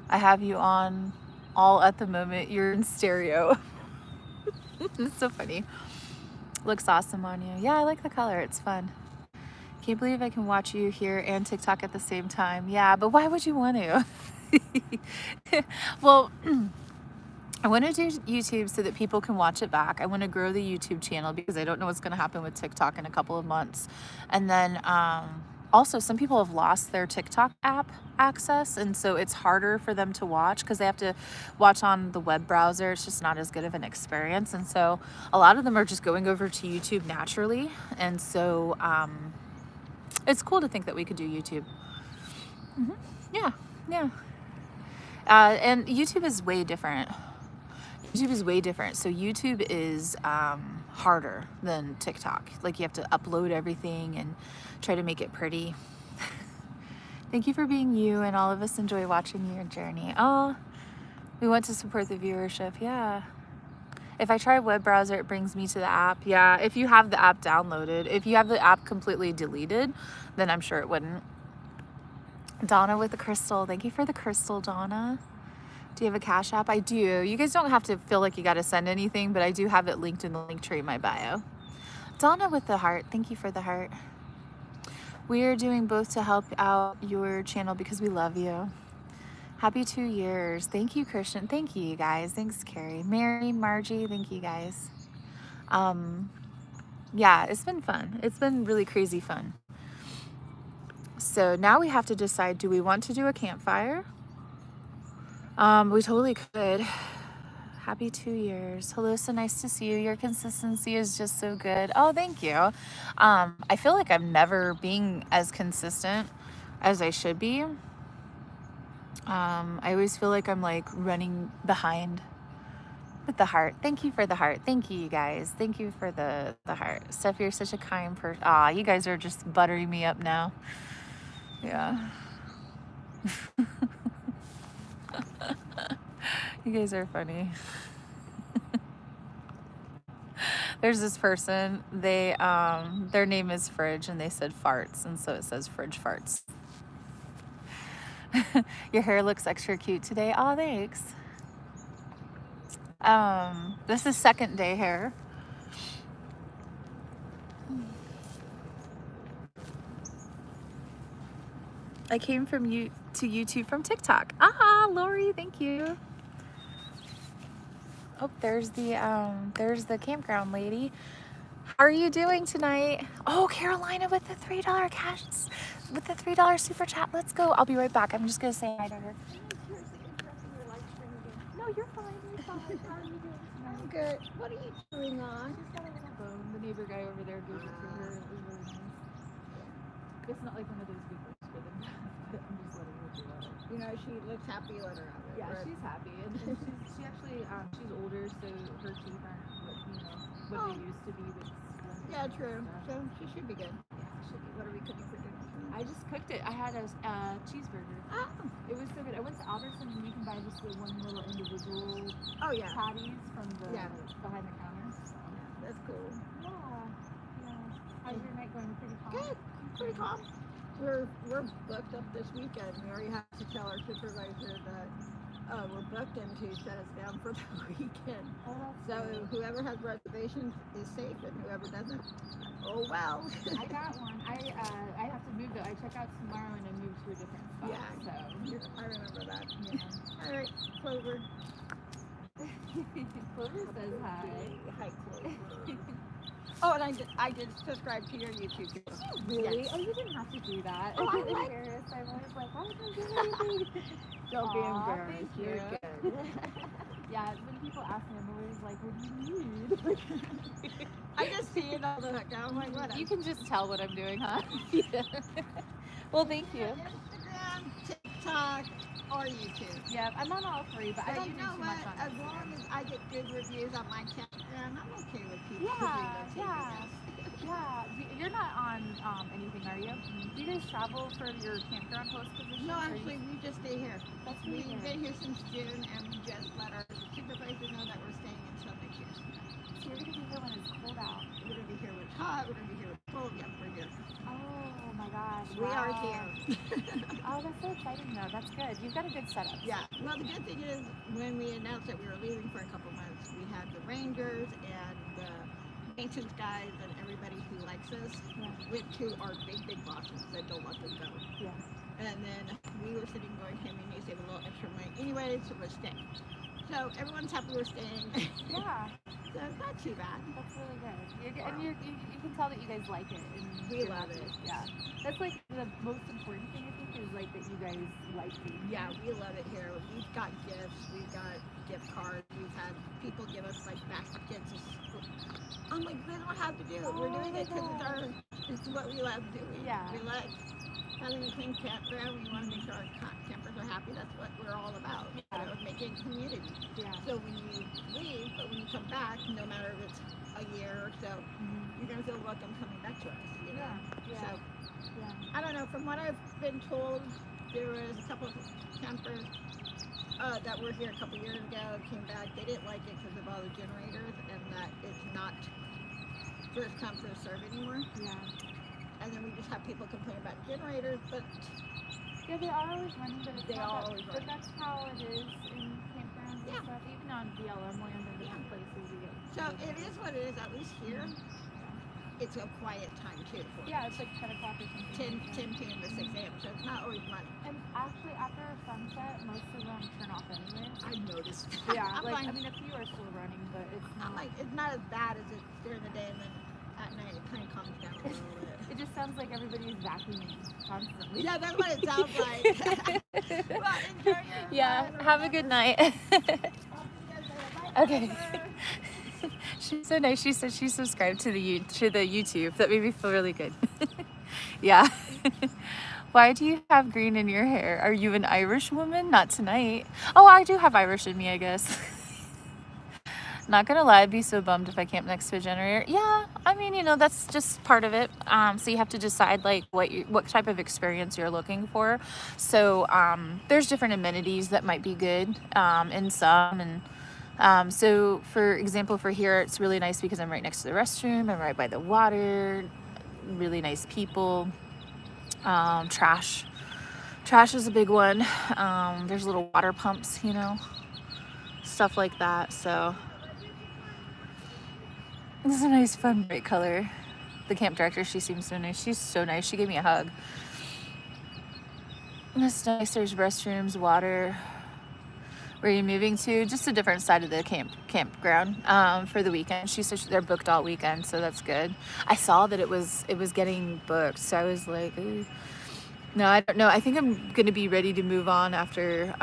I have you on all at the moment. You're in stereo. It's so funny. Looks awesome on you. Yeah, I like the color. It's fun. Can't believe I can watch you here and TikTok at the same time. Yeah, but why would you want to? Well, I want to do YouTube so that people can watch it back. I want to grow the YouTube channel because I don't know what's going to happen with TikTok in a couple of months. And then also, some people have lost their TikTok app access, and so it's harder for them to watch because they have to watch on the web browser. It's just not as good of an experience. And so a lot of them are just going over to YouTube naturally. And so it's cool to think that we could do YouTube. Yeah, yeah. And YouTube is way different. YouTube is way different. So YouTube is harder than TikTok. Like, you have to upload everything and try to make it pretty. Thank you for being you, and all of us enjoy watching your journey. Oh, we want to support the viewership. Yeah. If I try a web browser, it brings me to the app. Yeah, if you have the app downloaded. If you have the app completely deleted, then I'm sure it wouldn't. Donna with the crystal. Thank you for the crystal, Donna. Do you have a Cash App? I do. You guys don't have to feel like you got to send anything, but I do have it linked in the link tree in my bio. Donna with the heart. Thank you for the heart. We are doing both to help out your channel because we love you. Happy 2 years. Thank you, Christian. Thank you, you guys. Thanks, Carrie. Mary, Margie, thank you, guys. Yeah, it's been fun. It's been really crazy fun. So now we have to decide, do we want to do a campfire? We totally could. Happy 2 years. Hello, so nice to see you. Your consistency is just so good. Oh, thank you. I feel like I'm never being as consistent as I should be. I always feel like I'm like running behind. With the heart. Thank you for the heart. Thank you, you guys. Thank you for the heart. Steph, you're such a kind person. Ah, you guys are just buttering me up now. Yeah. You guys are funny. There's this person, they their name is Fridge, and they said farts, and so it says Fridge Farts. Your hair looks extra cute today. Oh, thanks. This is second day hair. I came from you to YouTube from TikTok. Ah, Lori, thank you. Oh, there's the campground lady. How are you doing tonight? Oh, Carolina with the $3 cash, with the $3 super chat. Let's go. I'll be right back. I'm just gonna say hi to her. No, you're fine. You're fine. How are you doing? I'm good. What are you doing on? Just got a little bone. The neighbor guy over there gave it to her. It was really nice. It's not like one of those big ones for them. I'm just letting her do that. You know, she looks happy. Let her have it. Yeah, right? she's happy, and she actually she's older, so her teeth aren't what they used to be. With Yeah, true. So she should be good. Yeah, should be. What are we cooking for dinner? I just cooked it. I had a cheeseburger. Oh. It was so good. I went to Albertsons, and you can buy just the one little individual Oh yeah. patties from the behind the counter. That's cool. Yeah. How's your night going? Pretty calm? Good. Pretty calm. we're booked up this weekend. We already have to tell our supervisor that we're booked and to shut us down for the weekend. Oh, So that's good. whoever has reservations is safe, and whoever doesn't, oh well. I got one. I have to move though. I check out tomorrow and I move to a different spot. Yeah. So I remember that. yeah. All right, Clover. Clover says hi. Hi, Clover. Oh, and I did subscribe to your YouTube channel. Really? Yes. Oh, you didn't have to do that. Oh, I like- Embarrassed. I'm always like, why would I do anything? Don't be Aw, embarrassed. thank You're you. good. Yeah, when people ask me, I'm always like, what do you need? I just see it all the time. I'm like, whatever. You can just tell what I'm doing, huh? Yeah. Well, thank you. Instagram, TikTok, or YouTube. Yeah, I'm on all three, but I But don't you do know too what? much on As long as I get good reviews on my campground, I'm okay with people. Yeah, taking yeah. this. Yeah, you're not on anything, are you? Do you guys travel for your campground host position? No, or you- actually, we just stay here. That's really We've good. been here since June, and we just let our supervisor know that we're staying until next year. So you're gonna be here when it's cold out. We're gonna be here with hot. We're gonna be here with cold. Yep, we're here. Oh my gosh. We are wow. here. Oh, that's so exciting though. That's good. You've got a good setup. Yeah. Well, the good thing is, when we announced that we were leaving for a couple months, we had the rangers and the maintenance guys and everybody who likes us Yeah. went to our big bosses and said, don't let them go. Yeah. And then we were sitting going, hey, we need to save a little extra money anyway, so we're staying. So everyone's happy we're staying. Yeah, So it's not too bad. that's really good. And you can tell that you guys like it. And We you're love happy. it. Yeah. That's like the most important thing I think is like that you guys like being Yeah, here. we love it here. We've got gifts, we've got gift cards, we've had people give us like baskets of I'm like, we don't have to do it. We're Oh doing my it because it's what we love doing. Yeah. We like having a clean campground. We want to make sure our campers are happy. That's what we're all about. Yeah. You know, making community. Yeah. So when you leave, but when you come back, no matter if it's a year or so, you're gonna feel welcome coming back to us. You know. Yeah. So Yeah. I don't know. From what I've been told, there was a couple of campers that were here a couple years ago, came back. They didn't like it because of all the generators and that it's not first come first serve anymore. Yeah. And then we just have people complain about generators, but Yeah, they are always running, but it's They not are that- always But running. that's how it is in campgrounds Yeah. and stuff. Even on BLM land and different places you get. so it is what it is. At least here, it's a quiet time too. For Yeah, it's like 10 o'clock or something. 10 p.m. to 6 a.m. So it's not always money. And actually, after sunset, most of them turn off anyways. I noticed. Yeah, I'm like, like, I mean, a few are still running, but it's not. I'm like, it's not as bad as it's during the day, and then at night it kind of calms down a little bit. It just sounds like everybody's vacuuming constantly. Yeah, that's what it sounds like. Well, enjoy your Yeah, ride. have a good night. I'll see you guys later. Bye, Okay. Clover. She's so nice. She said she subscribed to the YouTube. That made me feel really good. Yeah. Why do you have green in your hair? Are you an Irish woman? Not tonight. Oh, I do have Irish in me, I guess. Not gonna lie, I'd be so bummed if I camp next to a generator. Yeah, I mean, you know, that's just part of it. So you have to decide like what type of experience you're looking for. So there's different amenities that might be good in some, and so for example, for here, it's really nice because I'm right next to the restroom. I'm right by the water. Really nice people. Trash is a big one. There's little water pumps, you know, stuff like that. So this is a nice, fun, bright color. The camp director, she seems so nice. She's so nice. She gave me a hug. It's nice. There's restrooms, water. Where are you moving to? Just a different side of the campground for the weekend. She said they're booked all weekend, so that's good. I saw that it was getting booked, so I was like, ooh. No, I don't know. I think I'm gonna be ready to move on after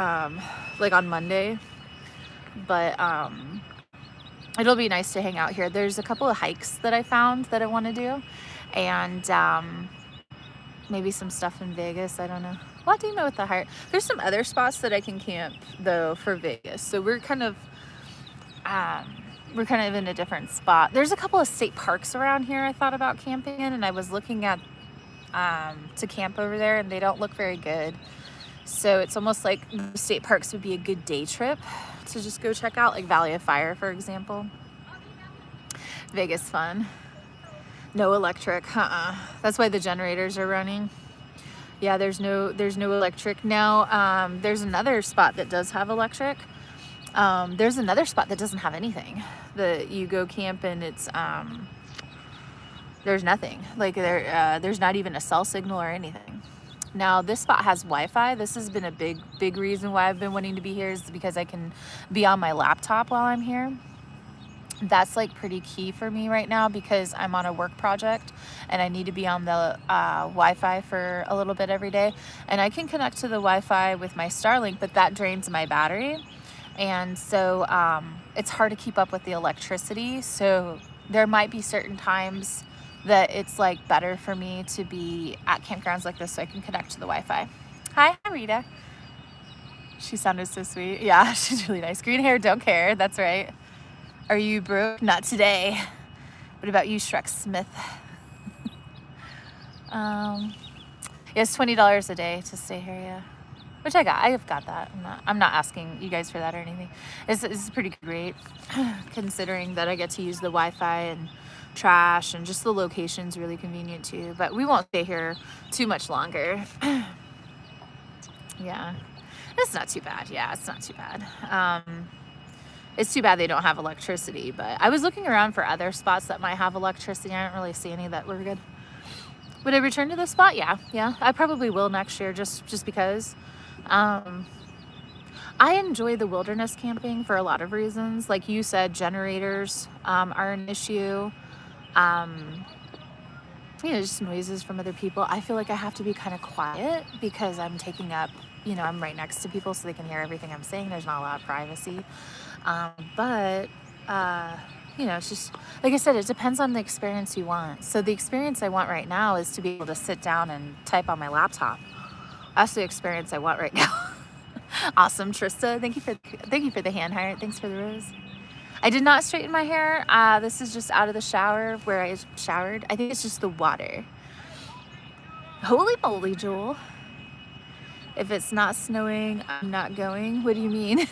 like on Monday, but it'll be nice to hang out here. There's a couple of hikes that I found that I want to do, and maybe some stuff in Vegas. I don't know. We'll have to email with the heart. There's some other spots that I can camp though for Vegas. So we're kind of in a different spot. There's a couple of state parks around here I thought about camping in, and I was looking at to camp over there, and they don't look very good. So it's almost like the state parks would be a good day trip to just go check out, like Valley of Fire, for example. Vegas fun. No electric, That's why the generators are running. Yeah, there's no electric. Now, there's another spot that does have electric. There's another spot that doesn't have anything. You go camp and it's, there's nothing. Like there's not even a cell signal or anything. Now this spot has Wi-Fi. This has been a big reason why I've been wanting to be here, is because I can be on my laptop while I'm here. That's like pretty key for me right now, because I'm on a work project and I need to be on the Wi-Fi for a little bit every day. And I can connect to the Wi-Fi with my Starlink, but that drains my battery. And so it's hard to keep up with the electricity. So there might be certain times that it's like better for me to be at campgrounds like this so I can connect to the Wi-Fi. Hi, Rita. She sounded so sweet. Yeah, she's really nice. Green hair, don't care. That's right. Are you broke? Not today. What about you, Shrek Smith? Yeah, it's $20 a day to stay here, yeah. Which I have got that. I'm not asking you guys for that or anything. It's a pretty good rate, considering that I get to use the Wi-Fi and trash, and just the location's really convenient too. But we won't stay here too much longer. Yeah, it's not too bad. Yeah, it's not too bad. It's too bad they don't have electricity, but I was looking around for other spots that might have electricity. I didn't really see any that were good. Would I return to this spot? Yeah, I probably will next year, just because. I enjoy the wilderness camping for a lot of reasons. Like you said, generators are an issue. Just noises from other people. I feel like I have to be kind of quiet because I'm taking up, I'm right next to people so they can hear everything I'm saying. There's not a lot of privacy. It's just, like I said, it depends on the experience you want. So the experience I want right now is to be able to sit down and type on my laptop. That's the experience I want right now. Awesome, Trista. Thank you for the hand heart. Thanks for the rose. I did not straighten my hair. This is just out of the shower where I showered. I think it's just the water. Holy moly, Joel. If it's not snowing, I'm not going. What do you mean?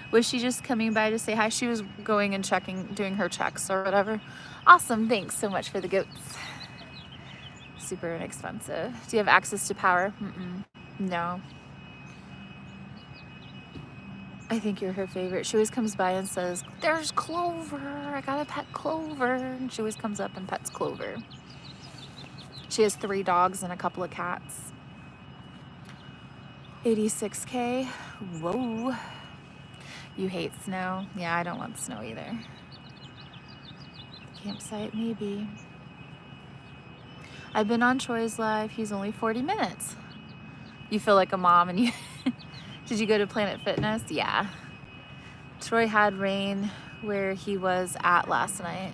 Was she just coming by to say hi? She was going and doing her checks or whatever. Awesome. Thanks so much for the goats. Super inexpensive. Do you have access to power? No. I think you're her favorite. She always comes by and says, there's Clover. I got to pet Clover. And she always comes up and pets Clover. She has 3 dogs and a couple of cats. 86K. Whoa. You hate snow? Yeah, I don't want snow either. Campsite, maybe. I've been on Troy's live. He's only 40 minutes. You feel like a mom and you... Did you go to Planet Fitness? Yeah. Troy had rain where he was at last night.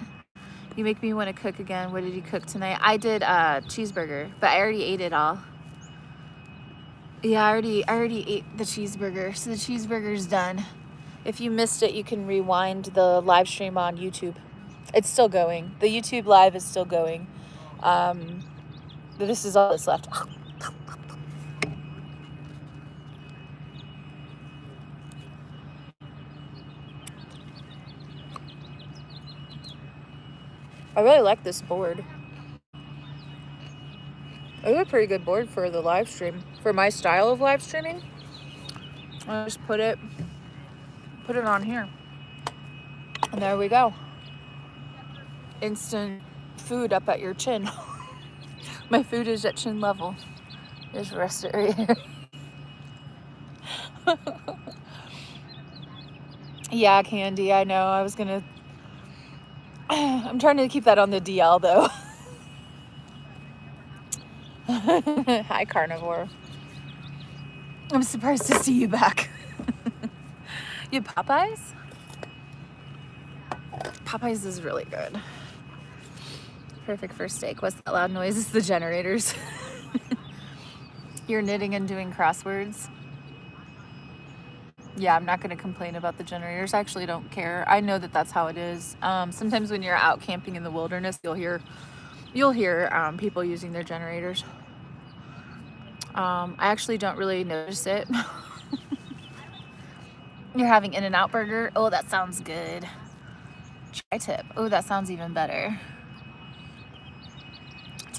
You make me want to cook again. What did you cook tonight? I did a cheeseburger, but I already ate it all. Yeah, I already ate the cheeseburger. So the cheeseburger's done. If you missed it, you can rewind the live stream on YouTube. It's still going. The YouTube live is still going. But this is all that's left. I really like this board. It's a pretty good board for the live stream. For my style of live streaming, I just put it on here. And there we go. Instant food up at your chin. My food is at chin level. There's the rest of it right here. Yeah, Candy, I know. I'm trying to keep that on the DL though. Hi, carnivore. I'm surprised to see you back. You have Popeyes? Popeyes is really good. Perfect for steak. What's that loud noise? It's the generators. You're knitting and doing crosswords. Yeah, I'm not going to complain about the generators. I actually don't care. I know that that's how it is. Sometimes when you're out camping in the wilderness, you'll hear people using their generators. I actually don't really notice it. You're having In-N-Out burger. Oh, that sounds good. Tri-tip. Oh, that sounds even better.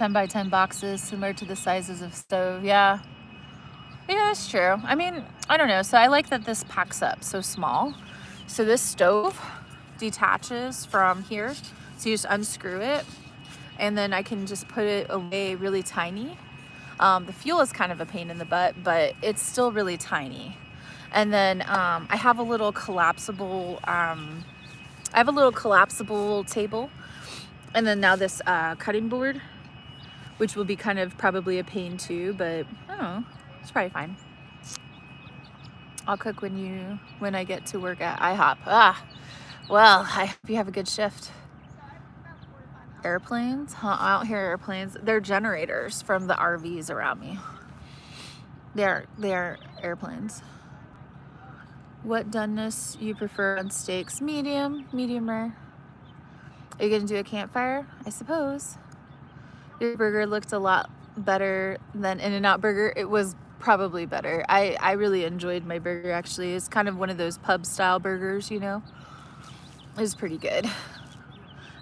10 by 10 boxes, similar to the sizes of stove. Yeah. Yeah, that's true. I mean, I don't know. So I like that this packs up so small. So this stove detaches from here. So you just unscrew it, and then I can just put it away really tiny. The fuel is kind of a pain in the butt, but it's still really tiny. And then I have a little collapsible, table. And then now this cutting board, which will be kind of probably a pain too, but I don't know, it's probably fine. I'll cook when I get to work at IHOP. Well, I hope you have a good shift. Airplanes? Huh, I don't hear airplanes. They're generators from the RVs around me. They're airplanes. What doneness you prefer on steaks? Medium rare. Are you gonna do a campfire? I suppose. Your burger looked a lot better than In-N-Out Burger. It was probably better. I really enjoyed my burger, actually. It's kind of one of those pub style burgers, you know. It was pretty good.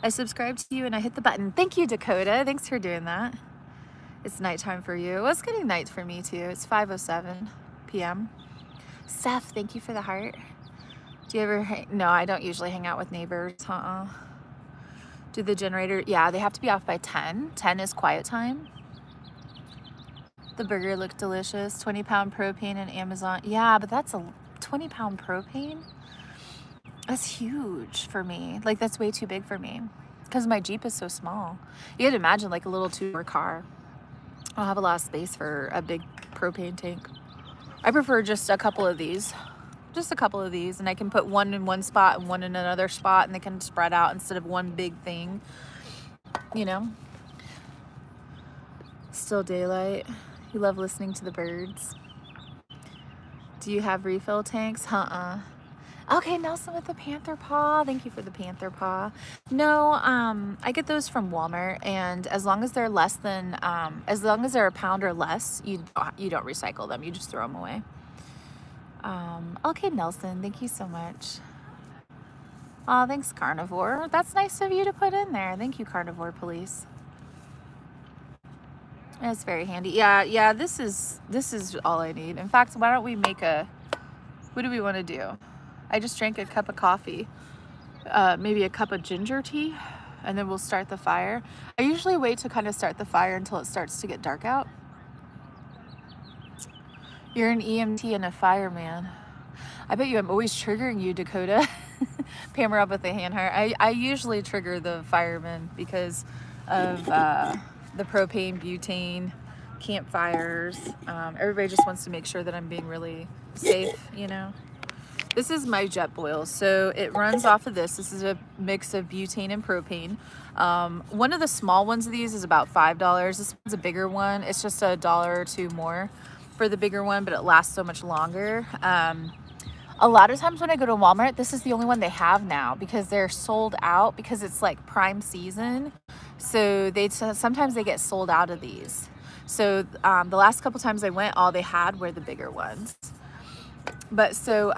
I subscribed to you and I hit the button. Thank you, Dakota. Thanks for doing that. It's nighttime for you. Well, it's getting night for me too. It's 5:07 p.m. Seth, thank you for the heart. Do you ever no, I don't usually hang out with neighbors. Do the generator, yeah, they have to be off by 10. 10 is quiet time. The burger looked delicious. 20-pound propane and Amazon. Yeah, but that's a 20-pound propane. That's huge for me. Like, that's way too big for me because my Jeep is so small. You could imagine like a little 2-door car. I don't have a lot of space for a big propane tank. I prefer just a couple of these. Just a couple of these, and I can put one in one spot and one in another spot, and they can spread out instead of one big thing, you know. Still daylight. You love listening to the birds. Do you have refill tanks? Okay, Nelson with the panther paw. Thank you for the panther paw. No, I get those from Walmart, and as long as they're less than, as long as they're a pound or less, you don't recycle them. You just throw them away. Okay, Nelson, thank you so much. Oh, thanks, Carnivore. That's nice of you to put in there. Thank you, Carnivore Police. It's very handy. Yeah, this is all I need. In fact, why don't we make what do we want to do? I just drank a cup of coffee, maybe a cup of ginger tea, and then we'll start the fire. I usually wait to kind of start the fire until it starts to get dark out. You're an EMT and a fireman. I bet you I'm always triggering you, Dakota. Pam her up with a hand heart. I usually trigger the firemen because of the propane, butane, campfires. Everybody just wants to make sure that I'm being really safe, you know. This is my Jetboil, so it runs off of this. This is a mix of butane and propane. One of the small ones of these is about $5. This one's a bigger one. It's just $1 or $2 more for the bigger one, but it lasts so much longer. A lot of times when I go to Walmart, this is the only one they have now because they're sold out because it's like prime season. So sometimes they get sold out of these. So the last couple times I went, all they had were the bigger ones. But so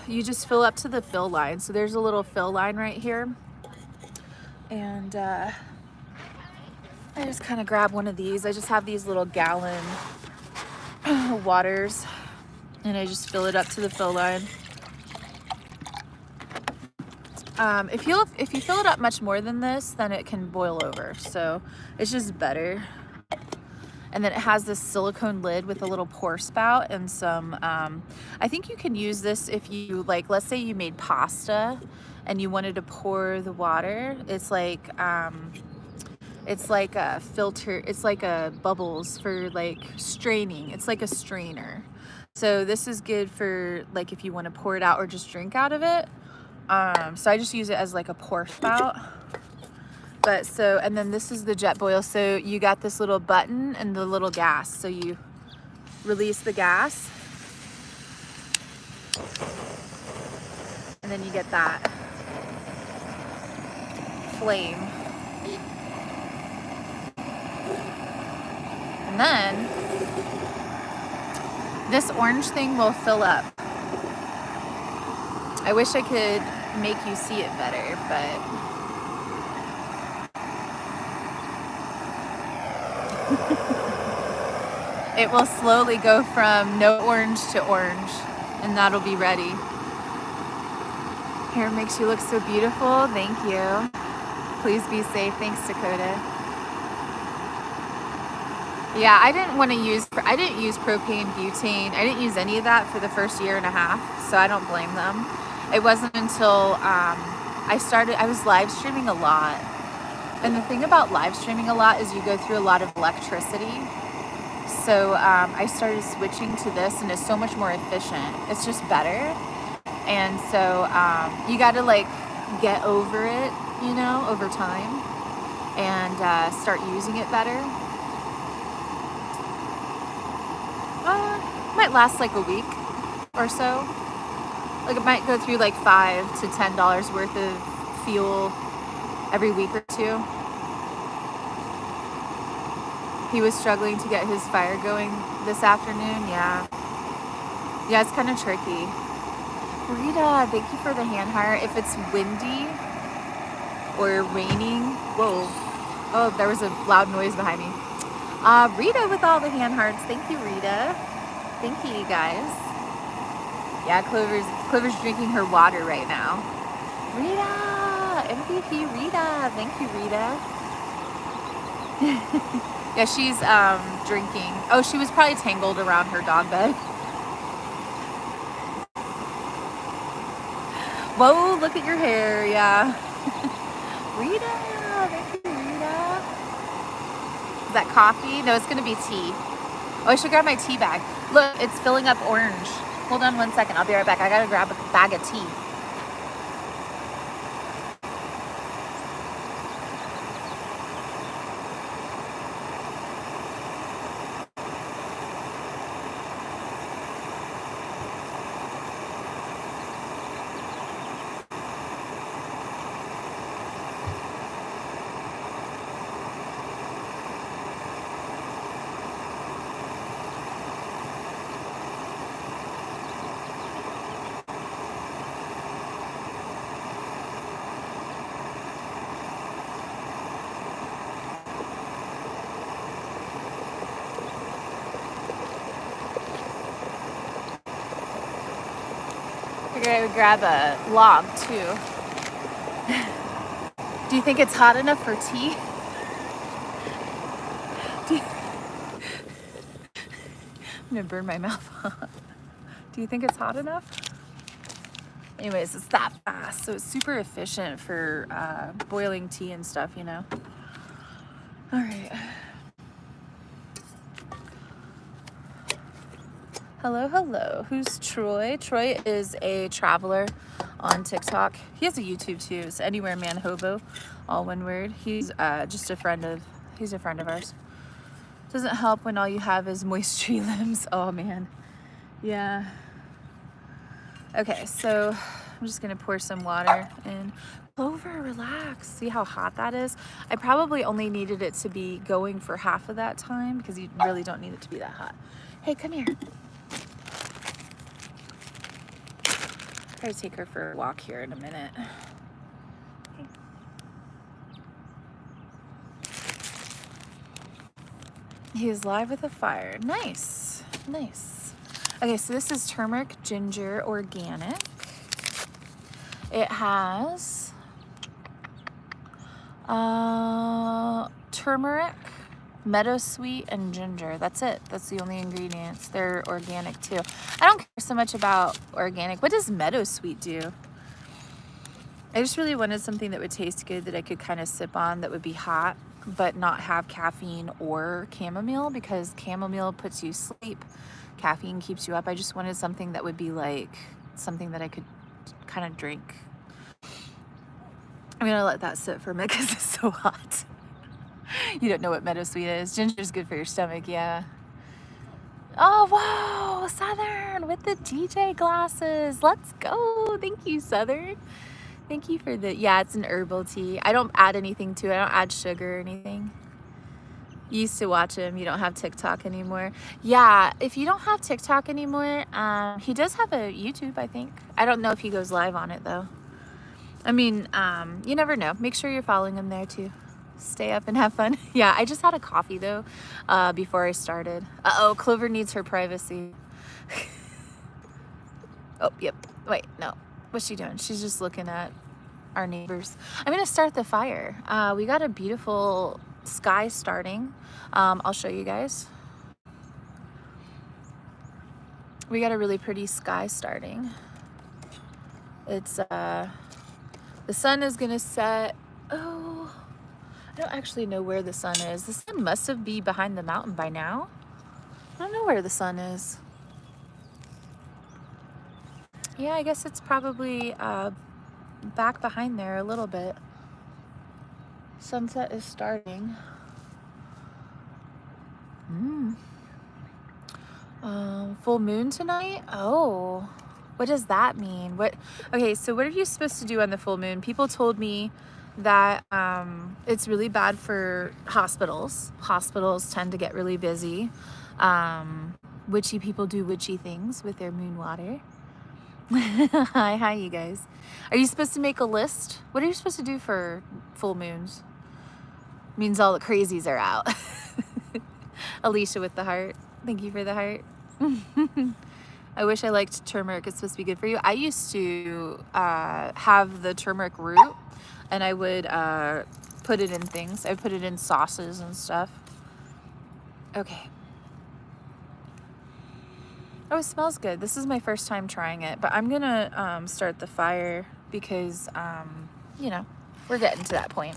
you just fill up to the fill line. So there's a little fill line right here. And I just kind of grab one of these. I just have these little gallon waters, and I just fill it up to the fill line. If you fill it up much more than this, then it can boil over. So it's just better. And then it has this silicone lid with a little pour spout and some, I think you can use this if you, like, let's say you made pasta and you wanted to pour the water. It's like a filter, it's like a bubbles for like straining. It's like a strainer. So this is good for like if you want to pour it out or just drink out of it. So I just use it as like a pour spout. But so, and then this is the Jetboil. So you got this little button and the little gas. So you release the gas, and then you get that flame. And then this orange thing will fill up. I wish I could make you see it better, but It will slowly go from no orange to orange, and that'll be ready. Hair makes you look so beautiful. Thank you. Please be safe. Thanks, Dakota. Yeah, I didn't use propane, butane. I didn't use any of that for the first year and a half, so I don't blame them. It wasn't until I was live streaming a lot. And the thing about live streaming a lot is you go through a lot of electricity. So I started switching to this, and it's so much more efficient. It's just better. And so you got to like get over it, you know, over time, and start using it better. Might last like a week or so. Like it might go through like $5 to $10 worth of fuel every week or two. He was struggling to get his fire going this afternoon. Yeah, it's kind of tricky. Rita, thank you for the hand hire. If it's windy or raining, whoa, oh, there was a loud noise behind me. Rita with all the hand hearts. Thank you, Rita. Thank you, you guys. Yeah, Clover's drinking her water right now. Rita, MVP Rita. Thank you, Rita. Yeah, she's drinking. Oh, she was probably tangled around her dog bed. Whoa, look at your hair, yeah. Rita, thank you, Rita. Is that coffee? No, it's gonna be tea. Oh, I should grab my tea bag. Look, it's filling up orange. Hold on 1 second, I'll be right back. I gotta grab a bag of tea. I would grab a log too. Do you think it's hot enough for tea? I'm gonna burn my mouth off. Do you think it's hot enough? Anyways, it's that fast, so it's super efficient for boiling tea and stuff, you know. All right. Hello, hello. Who's Troy? Troy is a traveler on TikTok. He has a YouTube too. It's Anywhere Man Hobo, all one word. He's just a friend of ours. Doesn't help when all you have is moist tree limbs. Oh man. Yeah. Okay, so I'm just gonna pour some water in. Clover, relax. See how hot that is? I probably only needed it to be going for half of that time because you really don't need it to be that hot. Hey, come here. I'm gonna take her for a walk here in a minute. Okay. He is live with a fire. Nice, nice. Okay, so this is turmeric ginger organic. It has turmeric, meadowsweet, and ginger. That's it. That's the only ingredients. They're organic too. I don't care so much about organic. What does meadowsweet do? I just really wanted something that would taste good that I could kind of sip on, that would be hot but not have caffeine or chamomile, because chamomile puts you to sleep, caffeine keeps you up. I just wanted something that would be like something that I could kind of drink. I'm gonna let that sit for a minute because it's so hot. You don't know what meadowsweet is. Ginger is good for your stomach, yeah. Oh, whoa, Southern with the DJ glasses. Let's go. Thank you, Southern. Thank you for the, yeah, it's an herbal tea. I don't add anything to it. I don't add sugar or anything. You used to watch him. You don't have TikTok anymore. Yeah, if you don't have TikTok anymore, he does have a YouTube, I think. I don't know if he goes live on it, though. I mean, you never know. Make sure you're following him there, too. Stay up and have fun. Yeah, I just had a coffee though before I started. Uh-oh, Clover needs her privacy. Oh, yep. Wait, no. What's she doing? She's just looking at our neighbors. I'm gonna start the fire. We got a beautiful sky starting. I'll show you guys. We got a really pretty sky starting. It's the sun is gonna set. Oh, I don't actually know where the sun is. The sun must have been behind the mountain by now. I don't know where the sun is. Yeah, I guess it's probably back behind there a little bit. Sunset is starting. Full moon tonight? Oh, what does that mean? Okay, so what are you supposed to do on the full moon? People told me that it's really bad for hospitals. Hospitals tend to get really busy. Witchy people do witchy things with their moon water. Hi, you guys. Are you supposed to make a list? What are you supposed to do for full moons? Means all the crazies are out. Alicia with the heart. Thank you for the heart. I wish I liked turmeric. It's supposed to be good for you. I used to have the turmeric root, and I would put it in things. I put it in sauces and stuff. Okay. Oh, it smells good. This is my first time trying it, but I'm gonna start the fire because, you know, we're getting to that point.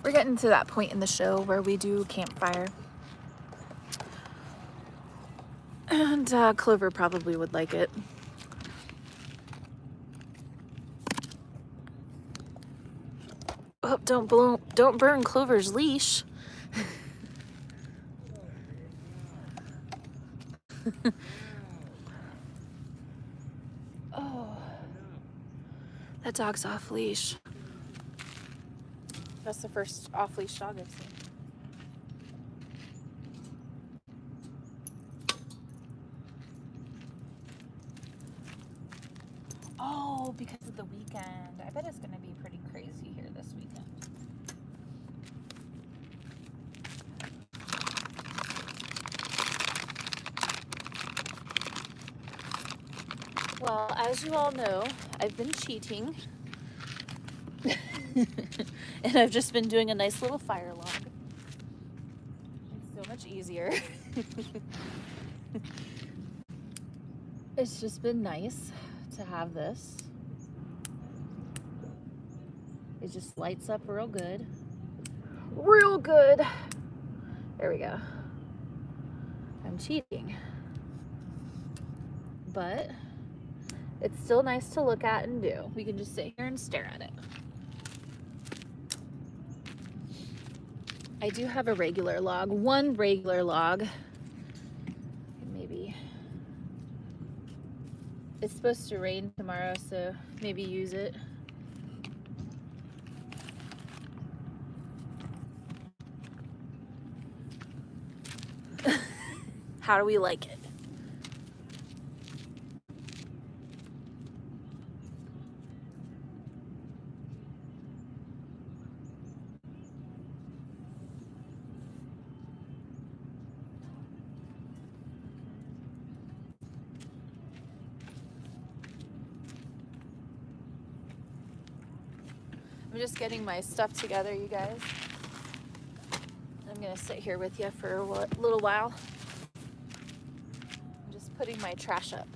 We're getting to that point in the show where we do campfire. And Clover probably would like it. Oh, don't burn Clover's leash. Oh, that dog's off leash. That's the first off leash dog I've seen. Oh, because of the weekend. I bet it's going to be pretty crazy here this weekend. Well, as you all know, I've been cheating. And I've just been doing a nice little fire log. It's so much easier. It's just been nice to have this. It just lights up real good. Real good. There we go. I'm cheating. But it's still nice to look at and do. We can just sit here and stare at it. I do have a regular log, one regular log. Maybe. It's supposed to rain tomorrow, so maybe use it. How do we like it? I'm just getting my stuff together, you guys. I'm gonna sit here with you for a little while. I'm just putting my trash up.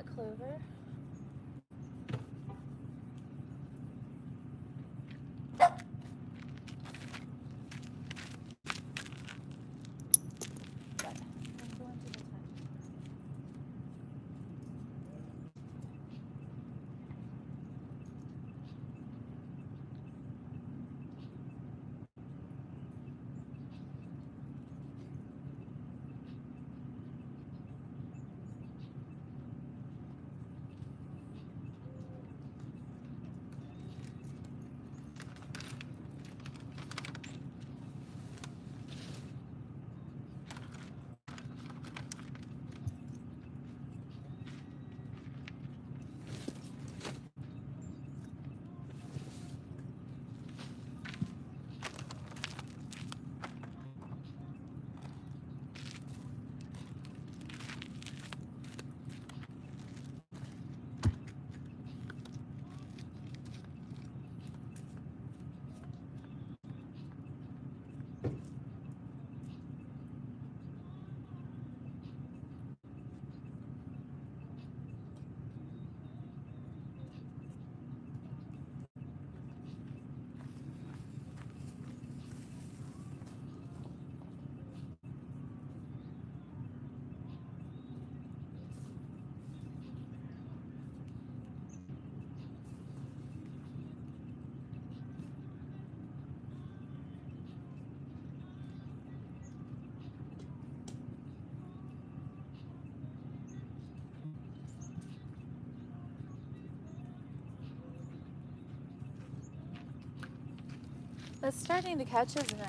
that, Clover. But I'm going to the tent. It's starting to catch, isn't it?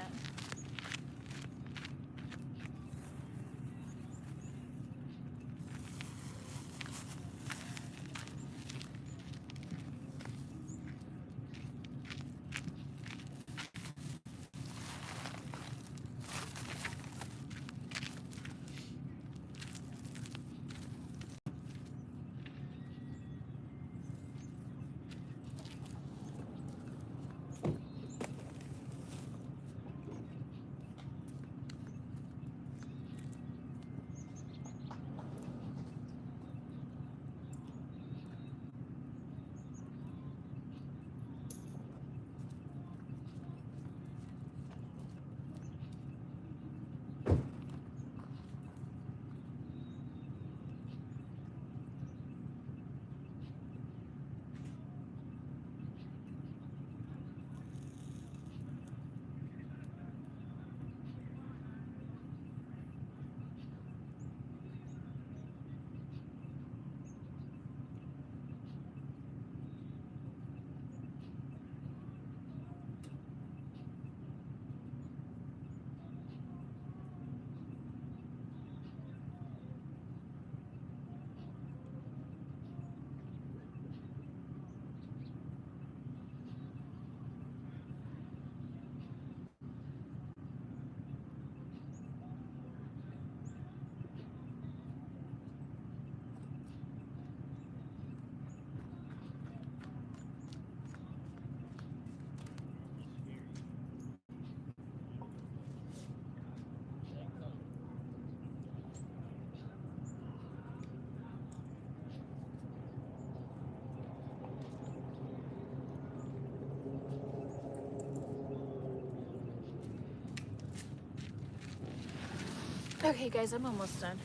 Okay, guys, I'm almost done.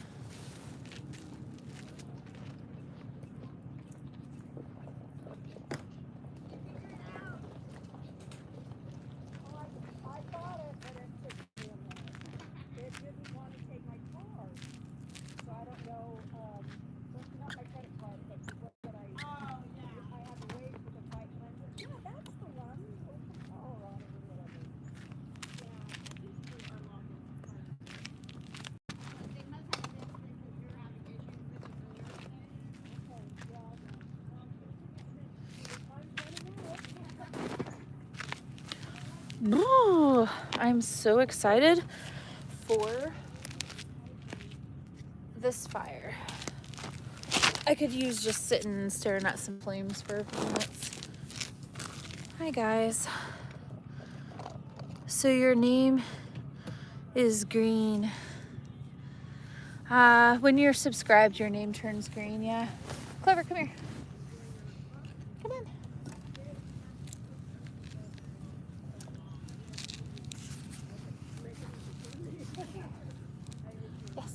I bought it, but it took me a minute. It didn't want to take my card. So I don't know, that's not my credit card, but what did I? Oh, yeah. I had to wait for the right lender. Yeah, that's the one. Oh, on it or whatever. Yeah, it's to unlock it. They must have this because you're having issues with it earlier today. Okay, yeah. Ooh, I'm so excited for this fire. I could use just sitting and staring at some flames for a few minutes. Hi guys. So your name is green. When you're subscribed, your name turns green, yeah? Clover, come here. Come on. Yes.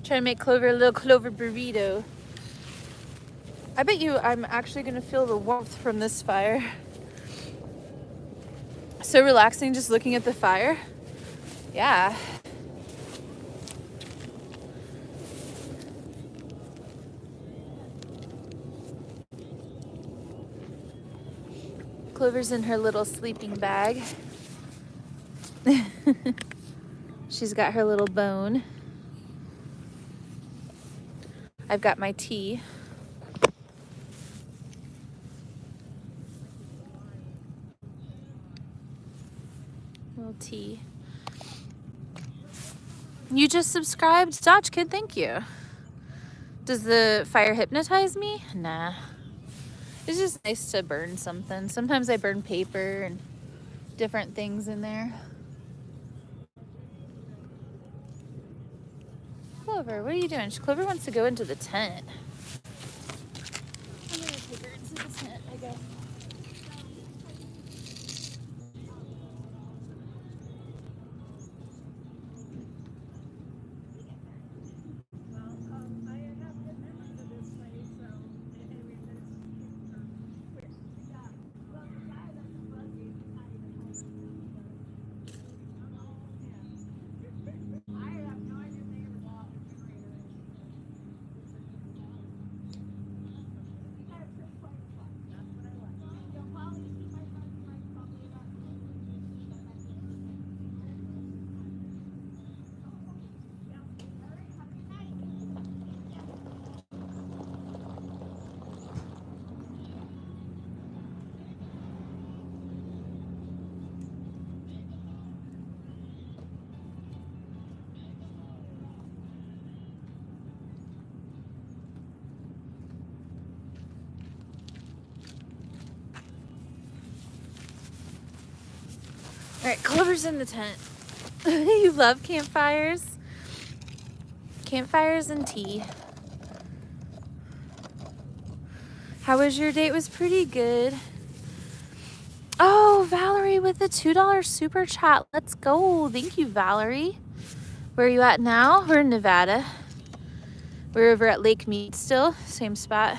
Trying to make Clover a little Clover burrito. I bet you I'm actually gonna feel the warmth from this fire. So relaxing just looking at the fire. Yeah. Clover's in her little sleeping bag. She's got her little bone. I've got my tea. Little tea. You just subscribed? Dodge Kid, thank you. Does the fire hypnotize me? Nah. It's just nice to burn something. Sometimes I burn paper and different things in there. Clover, what are you doing? Clover wants to go into the tent. I'm gonna take her into the tent, I guess. All right, Clover's in the tent. You love campfires? Campfires and tea. How was your date? It was pretty good. Oh, Valerie with the $2 super chat. Let's go. Thank you, Valerie. Where are you at now? We're in Nevada. We're over at Lake Mead still. Same spot.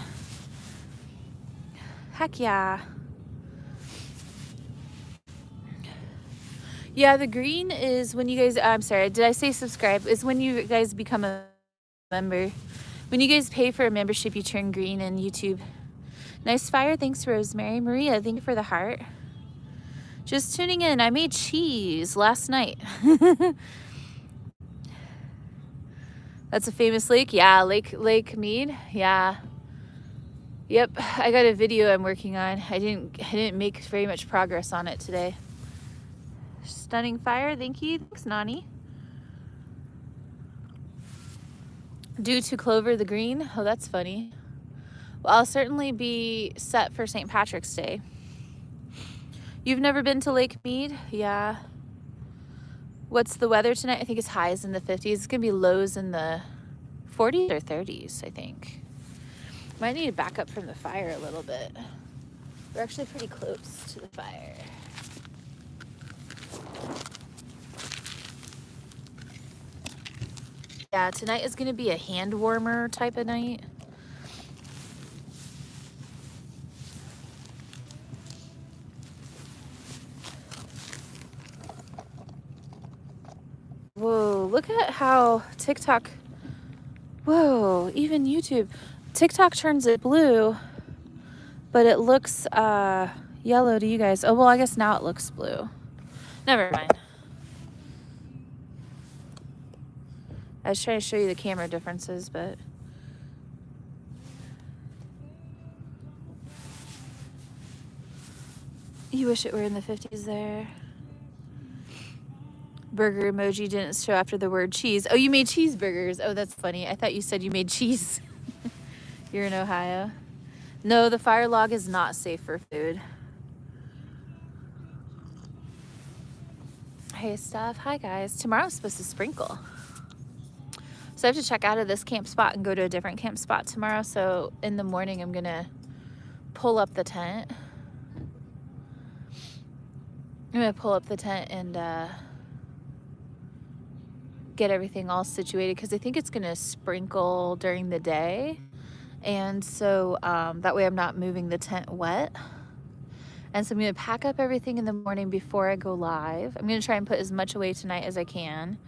Heck yeah. Yeah, the green is when you guys, I'm sorry, did I say subscribe? Is when you guys become a member. When you guys pay for a membership, you turn green in YouTube. Nice fire. Thanks, Rosemary. Maria, thank you for the heart. Just tuning in. I made cheese last night. That's a famous lake. Yeah, Lake Mead. Yeah. Yep. I got a video I'm working on. I didn't make very much progress on it today. Stunning fire. Thank you. Thanks, Nani. Due to Clover the green. Oh, that's funny. Well, I'll certainly be set for St. Patrick's Day. You've never been to Lake Mead? Yeah. What's the weather tonight? I think it's highs in the 50s. It's going to be lows in the 40s or 30s, I think. Might need to back up from the fire a little bit. We're actually pretty close to the fire. Yeah, tonight is going to be a hand warmer type of night. Whoa, look at how TikTok, whoa, even YouTube. TikTok turns it blue, but it looks yellow to you guys. Oh, well, I guess now it looks blue. Never mind. I was trying to show you the camera differences, but you wish it were in the 50s there. Burger emoji didn't show after the word cheese. Oh, you made cheeseburgers. Oh, that's funny. I thought you said you made cheese. You're in Ohio? No, the fire log is not safe for food. Hey, Steph. Hi, guys. Tomorrow's supposed to sprinkle. So I have to check out of this camp spot and go to a different camp spot tomorrow. So in the morning, I'm going to pull up the tent. I'm going to pull up the tent and get everything all situated because I think it's going to sprinkle during the day. And so that way I'm not moving the tent wet. And so I'm going to pack up everything in the morning before I go live. I'm going to try and put as much away tonight as I can.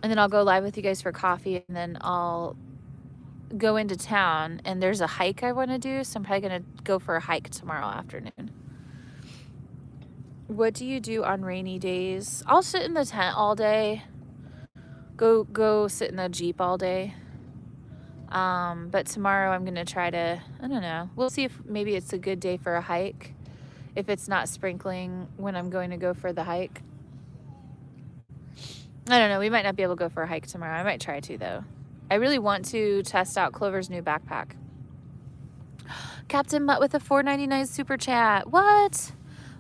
And then I'll go live with you guys for coffee. And then I'll go into town. And there's a hike I want to do. So I'm probably going to go for a hike tomorrow afternoon. What do you do on rainy days? I'll sit in the tent all day. Go sit in the Jeep all day. But tomorrow I'm going to try to, I don't know. We'll see if maybe it's a good day for a hike. If it's not sprinkling when I'm going to go for the hike. I don't know. We might not be able to go for a hike tomorrow. I might try to, though. I really want to test out Clover's new backpack. Captain Mutt with a $4.99 super chat. What?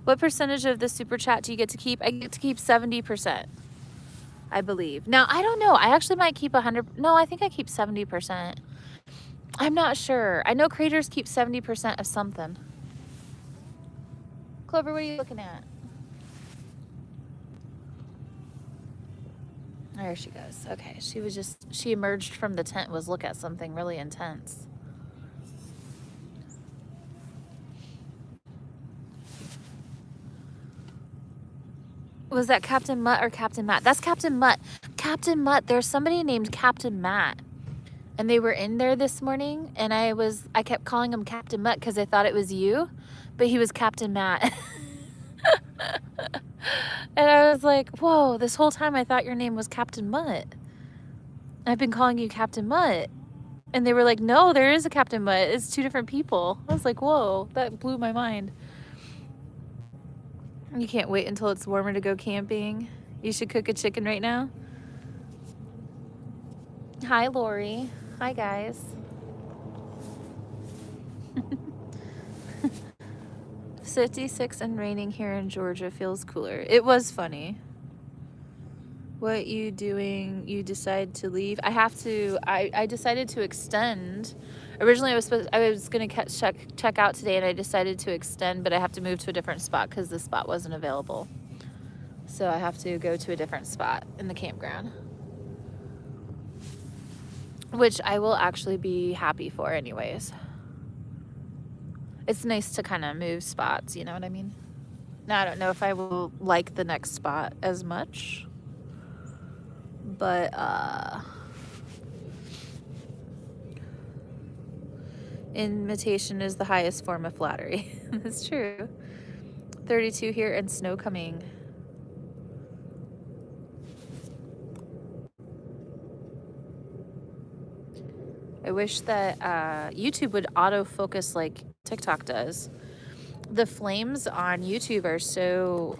What percentage of the super chat do you get to keep? I get to keep 70%, I believe. Now, I don't know. I actually might keep 100. No, I think I keep 70%. I'm not sure. I know creators keep 70% of something. Clover, what are you looking at? There she goes. Okay, she emerged from the tent, was look at something really intense. Was that Captain Mutt or Captain Matt? That's Captain Mutt. Captain Mutt, there's somebody named Captain Matt. And they were in there this morning, and I kept calling him Captain Mutt because I thought it was you, but he was Captain Matt. And I was like, whoa, this whole time I thought your name was Captain Mutt. I've been calling you Captain Mutt. And they were like, no, there is a Captain Mutt. It's two different people. I was like, whoa, that blew my mind. You can't wait until it's warmer to go camping. You should cook a chicken right now. Hi, Lori. Hi, guys. 56 and raining here in Georgia feels cooler. It was funny. What you doing? You decide to leave? I have to. I decided to extend. Originally, I was gonna check out today, and I decided to extend, but I have to move to a different spot because the spot wasn't available. So I have to go to a different spot in the campground, which I will actually be happy for, anyways. It's nice to kind of move spots, you know what I mean? Now, I don't know if I will like the next spot as much, but imitation is the highest form of flattery. That's true. 32 here and snow coming. I wish that YouTube would autofocus like TikTok does. The flames on YouTube are so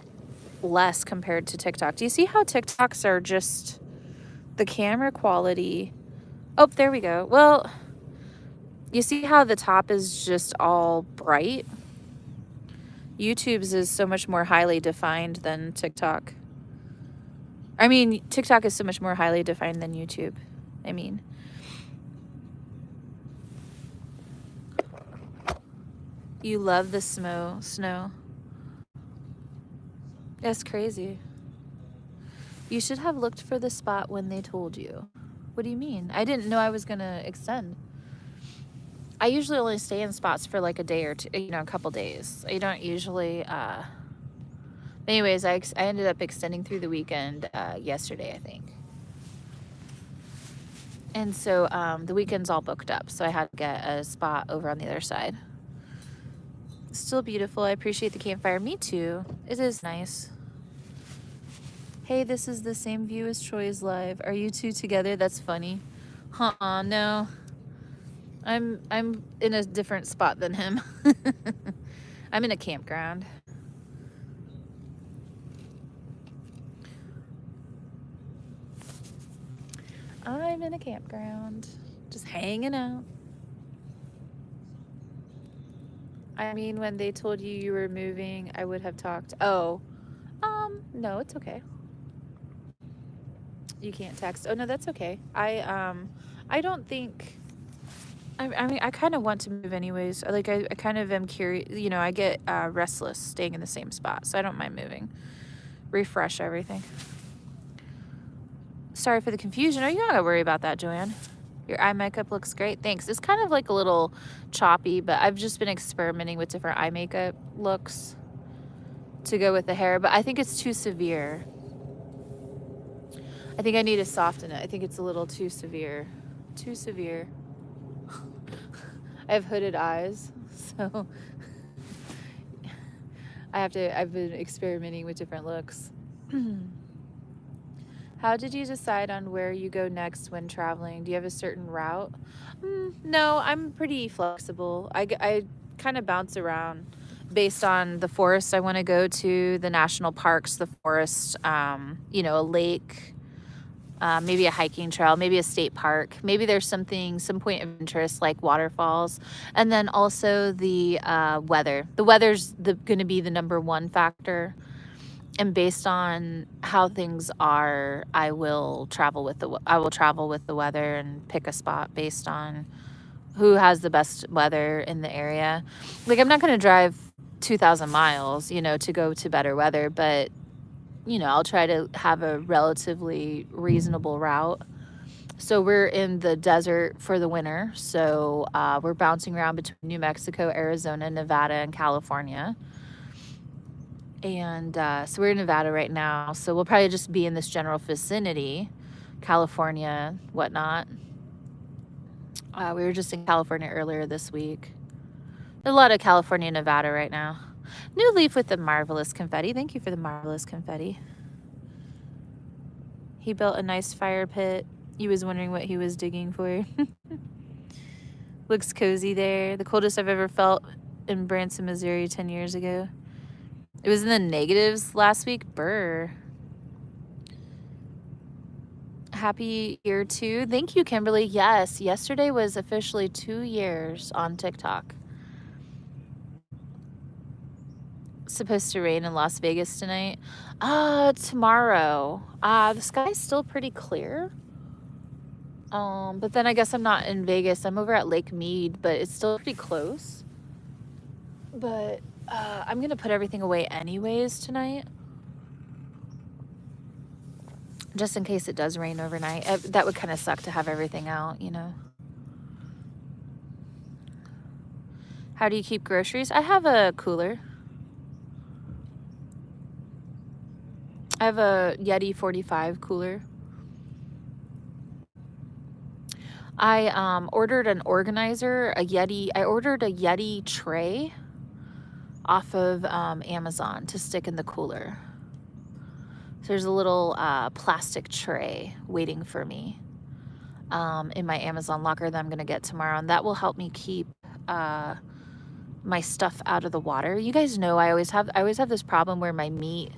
less compared to TikTok. Do you see how TikToks are just the camera quality? Oh, there we go. Well, you see how the top is just all bright? YouTube's is so much more highly defined than TikTok. I mean, TikTok is so much more highly defined than YouTube. I mean, you love the snow. That's crazy. You should have looked for the spot when they told you. What do you mean? I didn't know I was gonna extend. I usually only stay in spots for like a day or two, a couple days. I don't usually, anyways, I ended up extending through the weekend yesterday, I think. And so the weekend's all booked up, so I had to get a spot over on the other side. Still beautiful. I appreciate the campfire. Me too. It is nice. Hey, this is the same view as Troy's live. Are you two together? That's funny. No. I'm in a different spot than him. I'm in a campground. I'm in a campground. Just hanging out. I mean, when they told you you were moving, I would have talked. Oh, no, it's okay. You can't text. Oh no, that's okay. I don't think. I mean, I kind of want to move anyways. Like, I kind of am curious. You know, I get restless staying in the same spot, so I don't mind moving. Refresh everything. Sorry for the confusion. Oh, you don't gotta worry about that, Joanne. Your eye makeup looks great. Thanks. It's kind of like a little choppy, but I've just been experimenting with different eye makeup looks to go with the hair, but I think it's too severe. I think I need to soften it. I think it's a little too severe. Too severe. I have hooded eyes, so I've been experimenting with different looks. How did you decide on where you go next when traveling? Do you have a certain route? No, I'm pretty flexible. I kind of bounce around based on the forest I want to go to, the national parks, the forest, you know, a lake, maybe a hiking trail, maybe a state park. Maybe there's some point of interest like waterfalls. And then also the weather. The weather's going to be the number one factor. And based on how things are, I will travel with the weather and pick a spot based on who has the best weather in the area. Like, I'm not going to drive 2,000 miles, you know, to go to better weather, but you know, I'll try to have a relatively reasonable route. So we're in the desert for the winter. So we're bouncing around between New Mexico, Arizona, Nevada, and California. And so we're in Nevada right now. So we'll probably just be in this general vicinity, California, whatnot. We were just in California earlier this week. There's a lot of California and Nevada right now. New leaf with the marvelous confetti. Thank you for the marvelous confetti. He built a nice fire pit. He was wondering what he was digging for. Looks cozy there. The coldest I've ever felt in Branson, Missouri 10 years ago. It was in the negatives last week. Brr. Happy year 2. Thank you, Kimberly. Yes, yesterday was officially 2 years on TikTok. Supposed to rain in Las Vegas tonight. Tomorrow. The sky's still pretty clear. But then I guess I'm not in Vegas. I'm over at Lake Mead, but it's still pretty close. But I'm gonna put everything away anyways tonight, just in case it does rain overnight. That would kind of suck to have everything out, you know. How do you keep groceries? I have a cooler. I have a Yeti 45 cooler. I ordered an organizer, I ordered a Yeti tray off of Amazon to stick in the cooler. So there's a little plastic tray waiting for me in my Amazon locker that I'm gonna get tomorrow, and that will help me keep my stuff out of the water. You guys know I always have this problem where my meat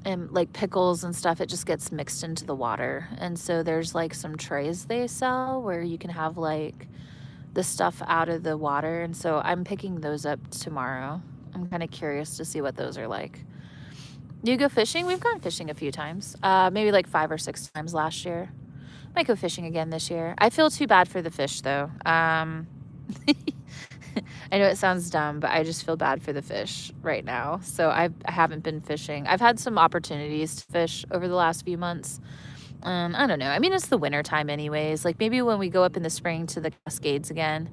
and like pickles and stuff, it just gets mixed into the water. And so there's like some trays they sell where you can have like the stuff out of the water, and so I'm picking those up tomorrow. I'm kind of curious to see what those are like. Do you go fishing? We've gone fishing a few times, maybe like 5 or 6 times last year. Might go fishing again this year. I feel too bad for the fish though. I know it sounds dumb, but I just feel bad for the fish right now. So I haven't been fishing. I've had some opportunities to fish over the last few months. I don't know. I mean, it's the winter time anyways. Like maybe when we go up in the spring to the Cascades again,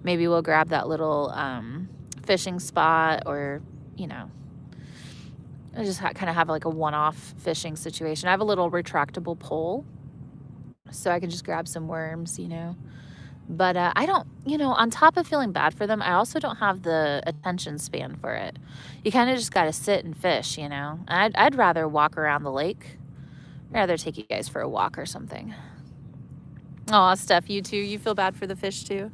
maybe we'll grab that little fishing spot, or, you know, I just kind of have like a one-off fishing situation. I have a little retractable pole, so I can just grab some worms, you know. But I don't, you know, on top of feeling bad for them, I also don't have the attention span for it. You kind of just got to sit and fish, you know. I'd rather walk around the lake. I'd rather take you guys for a walk or something. Aw, Steph, you too. You feel bad for the fish too.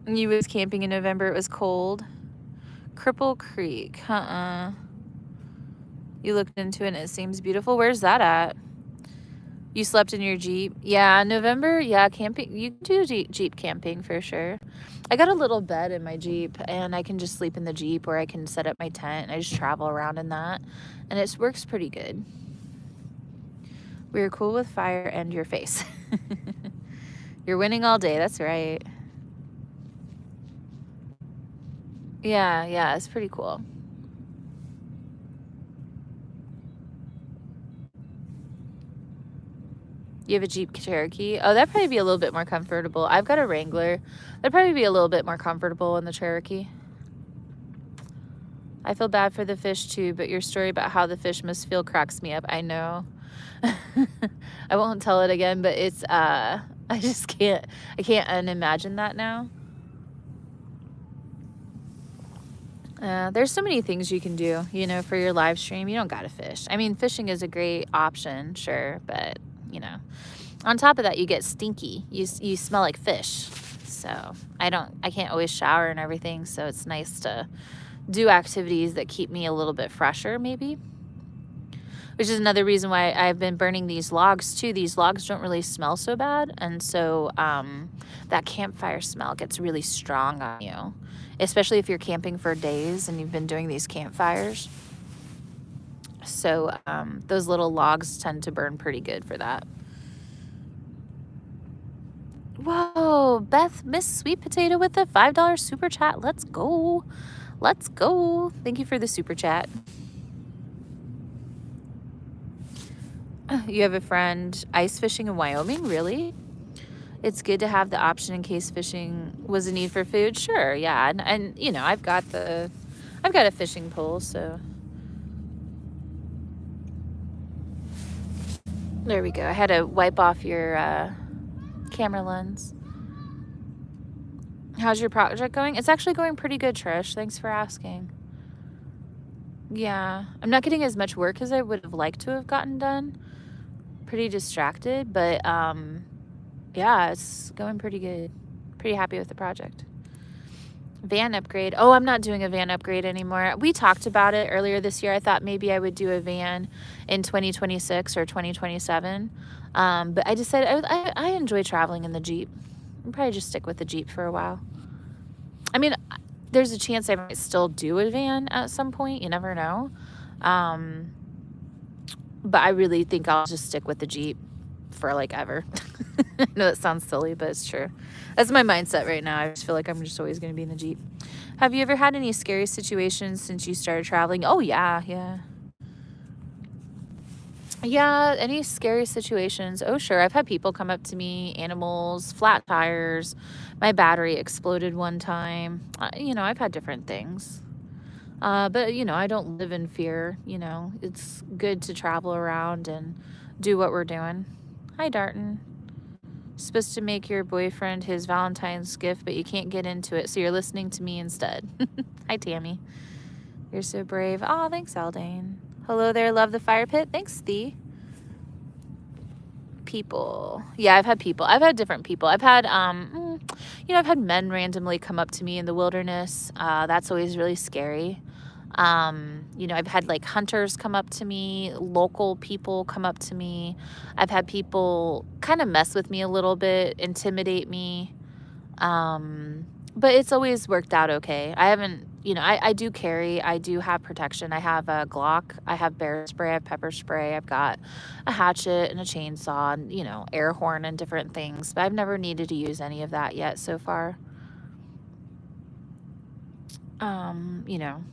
You was camping in November. It was cold. Cripple Creek. You looked into it and it seems beautiful. Where's that at? You slept in your Jeep? Yeah, November. Yeah, camping. You do Jeep camping for sure. I got a little bed in my Jeep, and I can just sleep in the Jeep, or I can set up my tent and I just travel around in that, and it works pretty good. We're cool with fire and your face. You're winning all day, that's right. Yeah, it's pretty cool. You have a Jeep Cherokee? Oh, that'd probably be a little bit more comfortable. I've got a Wrangler. That'd probably be a little bit more comfortable in the Cherokee. I feel bad for the fish too, but your story about how the fish must feel cracks me up. I know. I won't tell it again, but it's I just can't unimagine that now. There's so many things you can do, you know, for your live stream. You don't gotta fish. I mean, fishing is a great option, sure, but you know, on top of that, you get stinky. You smell like fish. So I can't always shower and everything. So it's nice to do activities that keep me a little bit fresher, maybe. Which is another reason why I've been burning these logs too. These logs don't really smell so bad, and so that campfire smell gets really strong on you, especially if you're camping for days and you've been doing these campfires. So those little logs tend to burn pretty good for that. Whoa, Beth, Miss Sweet Potato with a $5 super chat. Let's go. Let's go. Thank you for the super chat. You have a friend ice fishing in Wyoming? Really? It's good to have the option in case fishing was a need for food. Sure, yeah. And you know, I've got a fishing pole, so there we go. I had to wipe off your camera lens. How's your project going? It's actually going pretty good, Trish. Thanks for asking. Yeah, I'm not getting as much work as I would have liked to have gotten done. Pretty distracted, but yeah, it's going pretty good. Pretty happy with the project. Van upgrade. Oh, I'm not doing a van upgrade anymore. We talked about it earlier this year. I thought maybe I would do a van in 2026 or 2027. But I decided I enjoy traveling in the Jeep. I'll probably just stick with the Jeep for a while. I mean, there's a chance I might still do a van at some point. You never know. But I really think I'll just stick with the Jeep for like ever. I know that sounds silly, but it's true. That's my mindset right now. I just feel like I'm just always going to be in the Jeep. Have you ever had any scary situations since you started traveling? Oh, yeah. Yeah, any scary situations? Oh, sure. I've had people come up to me, animals, flat tires. My battery exploded one time. You know, I've had different things. But, you know, I don't live in fear. You know, it's good to travel around and do what we're doing. Hi, Darton. Supposed to make your boyfriend his Valentine's gift, but you can't get into it, so you're listening to me instead. Hi, Tammy. You're so brave. Oh, thanks, Aldane. Hello there, love the fire pit. Thanks, Thee. People. Yeah, I've had people. I've had different people. I've had, you know, I've had men randomly come up to me in the wilderness. That's always really scary. You know, I've had like hunters come up to me, local people come up to me. I've had people kind of mess with me a little bit, intimidate me. But it's always worked out okay. I haven't, you know, I do have protection. I have a Glock, I have bear spray, I have pepper spray, I've got a hatchet and a chainsaw and, you know, air horn and different things. But I've never needed to use any of that yet so far. You know,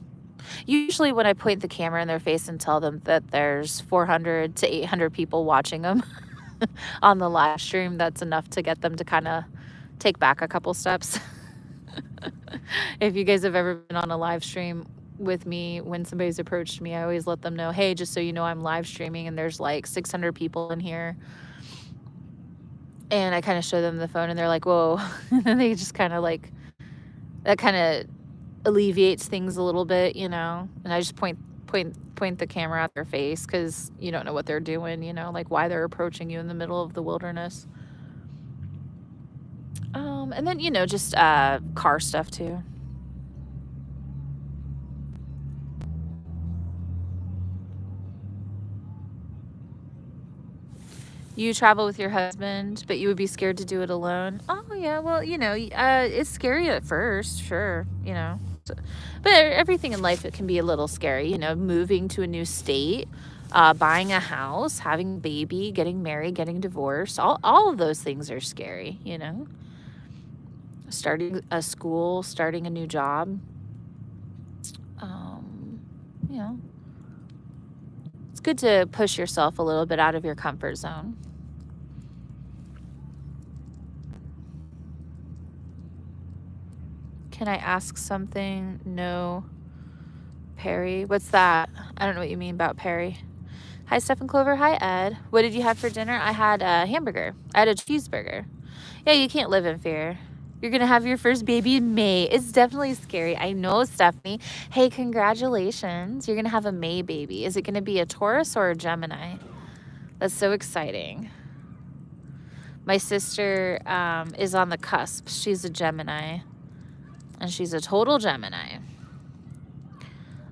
usually when I point the camera in their face and tell them that there's 400 to 800 people watching them on the live stream, that's enough to get them to kind of take back a couple steps. If you guys have ever been on a live stream with me, when somebody's approached me, I always let them know, hey, just so you know, I'm live streaming and there's like 600 people in here. And I kind of show them the phone and they're like, whoa. And then they just kind of like, that kind of alleviates things a little bit, you know. And I just point the camera at their face because you don't know what they're doing, you know, like why they're approaching you in the middle of the wilderness. And then, you know, just car stuff too. You travel with your husband, but you would be scared to do it alone. Oh yeah, well, you know, it's scary at first, sure, you know. But everything in life, it can be a little scary, you know, moving to a new state, buying a house, having a baby, getting married, getting divorced. All of those things are scary, you know. Starting a school, starting a new job. You know, it's good to push yourself a little bit out of your comfort zone. Can I ask something? No. Perry. What's that? I don't know what you mean about Perry. Hi, Steph and Clover. Hi, Ed. What did you have for dinner? I had a hamburger. I had a cheeseburger. Yeah, you can't live in fear. You're going to have your first baby in May. It's definitely scary. I know, Stephanie. Hey, congratulations. You're going to have a May baby. Is it going to be a Taurus or a Gemini? That's so exciting. My sister is on the cusp. She's a Gemini. And she's a total Gemini.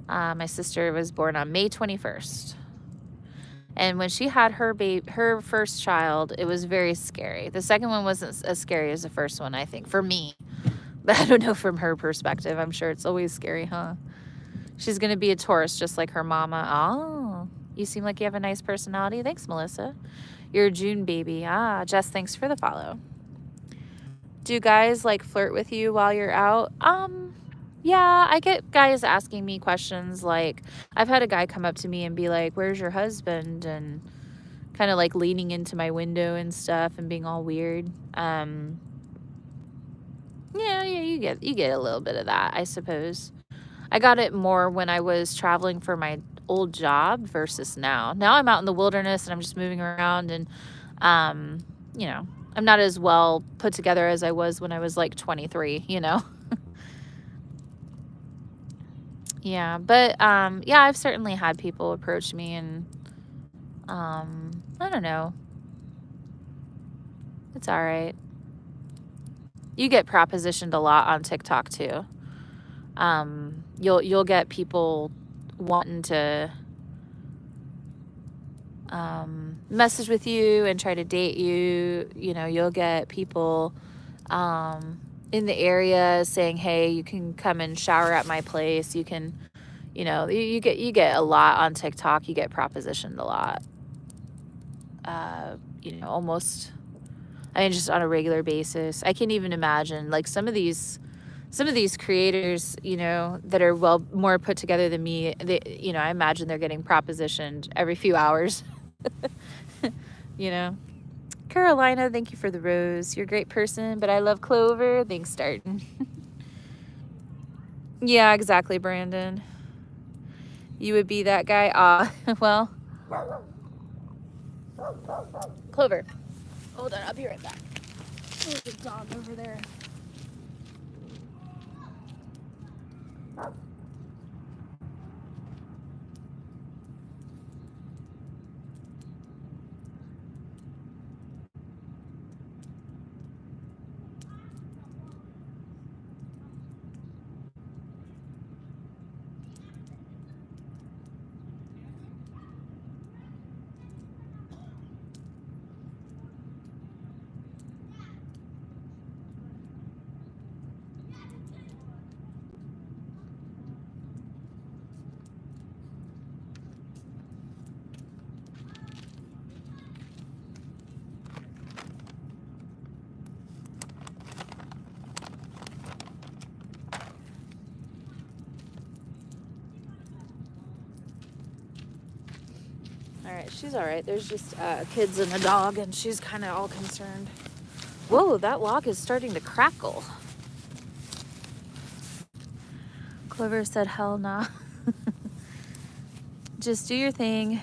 My sister was born on May 21st. And when she had her first child, it was very scary. The second one wasn't as scary as the first one, I think, for me. But I don't know from her perspective. I'm sure it's always scary, huh? She's going to be a Taurus just like her mama. Oh, you seem like you have a nice personality. Thanks, Melissa. You're a June baby. Ah, Jess, thanks for the follow. Do guys like flirt with you while you're out? Yeah, I get guys asking me questions like, I've had a guy come up to me and be like, where's your husband? And kind of like leaning into my window and stuff and being all weird. Yeah, you get a little bit of that, I suppose. I got it more when I was traveling for my old job versus now. Now I'm out in the wilderness and I'm just moving around and, you know, I'm not as well put together as I was when I was like 23, you know? Yeah, but yeah, I've certainly had people approach me and I don't know. It's all right. You get propositioned a lot on TikTok too. You'll get people wanting to message with you and try to date you. You know, you'll get people in the area saying, hey, you can come and shower at my place. You can, you know, you get a lot on TikTok. You get propositioned a lot. You know, almost, I mean, just on a regular basis. I can't even imagine like some of these creators, you know, that are more put together than me. They, you know, I imagine they're getting propositioned every few hours. You know. Carolina, thank you for the rose. You're a great person, but I love Clover. Thanks, Starton. Yeah, exactly, Brandon. You would be that guy. Well, Clover. Hold on, I'll be right back. There's a dog over there. She's all right. There's just kids and a dog, and she's kind of all concerned. Whoa, that log is starting to crackle. Clover said, hell nah. Just do your thing.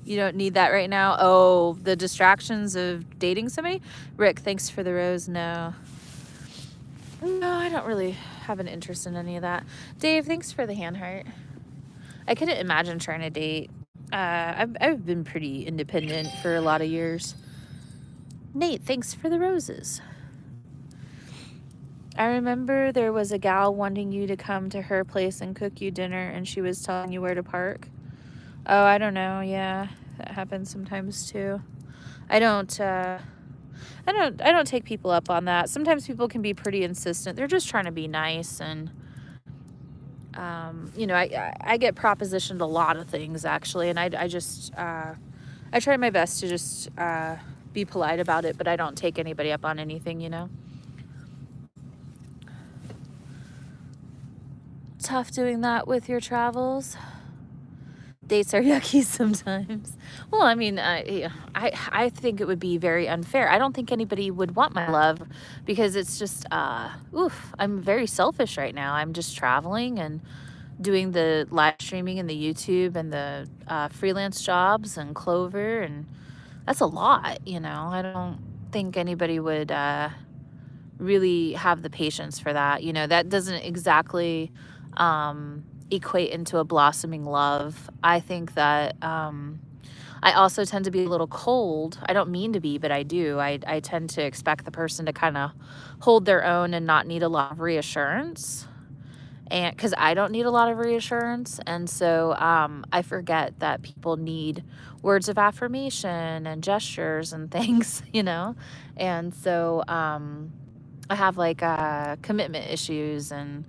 You don't need that right now. Oh, the distractions of dating somebody? Rick, thanks for the rose. No, I don't really have an interest in any of that. Dave, thanks for the hand heart. I couldn't imagine trying to date. I've been pretty independent for a lot of years. Nate, thanks for the roses. I remember there was a gal wanting you to come to her place and cook you dinner, and she was telling you where to park. Oh, I don't know. Yeah, that happens sometimes too. I don't I don't take people up on that. Sometimes people can be pretty insistent. They're just trying to be nice, and you know, I get propositioned a lot of things actually, and I just I try my best to just be polite about it, but I don't take anybody up on anything, you know. Tough doing that with your travels. Dates are yucky sometimes. Well, I mean, I think it would be very unfair. I don't think anybody would want my love because it's just, oof, I'm very selfish right now. I'm just traveling and doing the live streaming and the YouTube and the freelance jobs and Clover, and that's a lot, you know. I don't think anybody would really have the patience for that. You know, that doesn't exactly equate into a blossoming love. I think that I also tend to be a little cold. I don't mean to be, but I do. I tend to expect the person to kind of hold their own and not need a lot of reassurance. And because I don't need a lot of reassurance. And so I forget that people need words of affirmation and gestures and things, you know? And so I have like commitment issues, and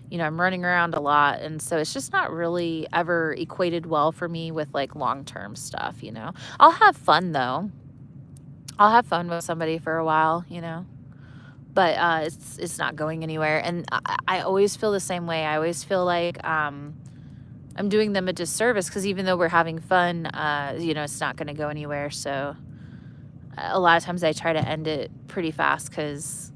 you know, I'm running around a lot, and so it's just not really ever equated well for me with like long-term stuff, you know. I'll have fun though. I'll have fun with somebody for a while, you know, but it's not going anywhere. And I always feel the same way. I always feel like I'm doing them a disservice because even though we're having fun, you know, it's not going to go anywhere. So a lot of times I try to end it pretty fast because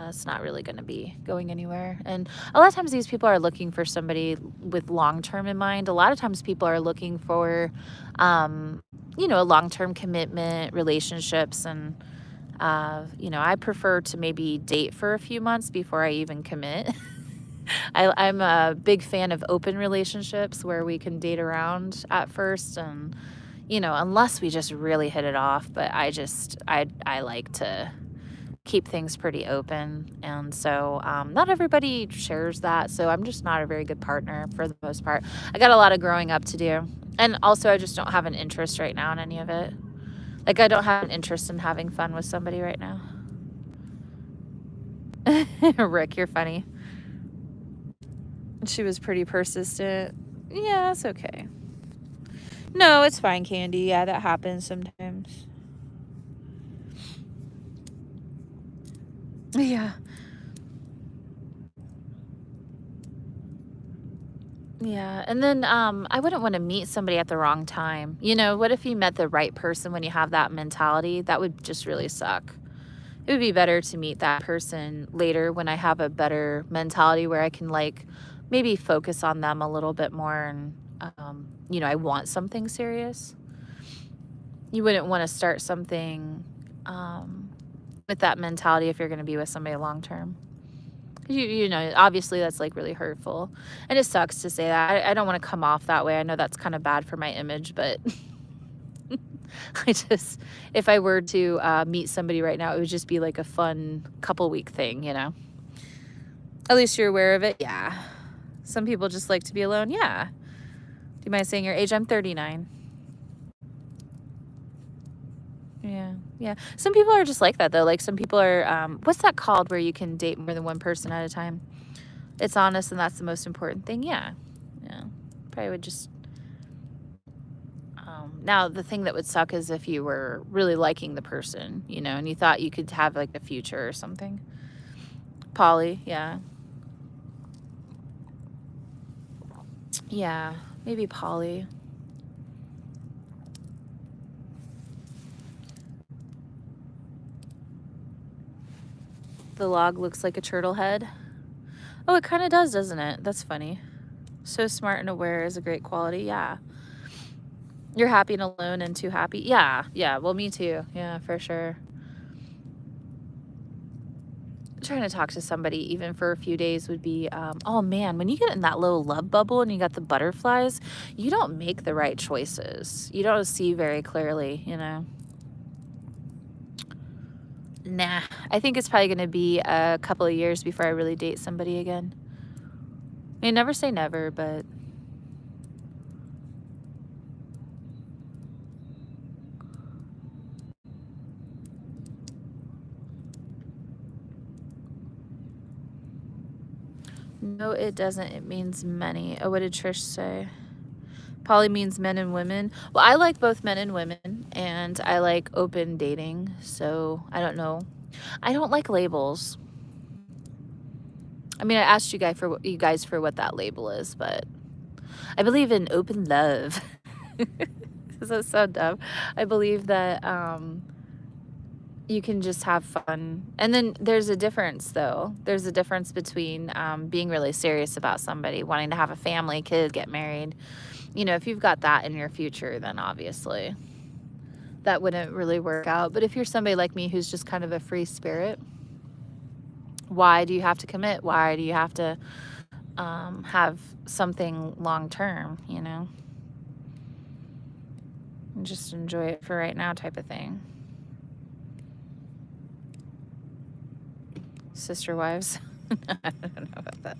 it's not really going to be going anywhere. And a lot of times these people are looking for somebody with long-term in mind. A lot of times people are looking for, you know, a long-term commitment, relationships. And, you know, I prefer to maybe date for a few months before I even commit. I'm a big fan of open relationships where we can date around at first, and, you know, unless we just really hit it off. But I like to keep things pretty open, and so not everybody shares that, so I'm just not a very good partner for the most part. I got a lot of growing up to do, and also I just don't have an interest right now in any of it. Like, I don't have an interest in having fun with somebody right now. Rick, you're funny. She was pretty persistent. Yeah, that's okay. No, it's fine, Candy. Yeah, that happens sometimes. Yeah. Yeah, and then I wouldn't want to meet somebody at the wrong time. You know, what if you met the right person when you have that mentality? That would just really suck. It would be better to meet that person later when I have a better mentality where I can like maybe focus on them a little bit more, and you know, I want something serious. You wouldn't want to start something with that mentality if you're going to be with somebody long term. You know, obviously that's like really hurtful, and it sucks to say that. I don't want to come off that way. I know that's kind of bad for my image, but if I were to meet somebody right now, it would just be like a fun couple week thing, you know. At least you're aware of it. Yeah. Some people just like to be alone. Yeah. Do you mind saying your age? I'm 39. Yeah. Yeah. Some people are just like that though. Like some people are, what's that called where you can date more than one person at a time? It's honest, and that's the most important thing. Yeah. Yeah. Probably would just, now the thing that would suck is if you were really liking the person, you know, and you thought you could have like a future or something. Polly. Yeah. Yeah. Maybe Polly. The log looks like a turtle head. Oh, it kind of does, doesn't it? That's funny. So smart and aware is a great quality. Yeah. You're happy and alone and too happy. Yeah. Yeah. Well, me too. Yeah, for sure. Trying to talk to somebody even for a few days would be, oh man, when you get in that little love bubble and you got the butterflies, you don't make the right choices. You don't see very clearly, you know. Nah, I think it's probably going to be a couple of years before I really date somebody again. I mean, never say never, but No, it doesn't. It means many. Oh, what did Trish say? Poly means men and women. Well, I like both men and women, and I like open dating. So I don't know. I don't like labels. I mean, I asked you guys for what that label is, but I believe in open love. Does that sound dumb? I believe that you can just have fun. And then there's a difference, though. There's a difference between being really serious about somebody, wanting to have a family, kid, get married. You know, if you've got that in your future, then obviously that wouldn't really work out. But if you're somebody like me who's just kind of a free spirit, why do you have to commit? Why do you have to have something long term, you know? And just enjoy it for right now type of thing. Sister wives. I don't know about that.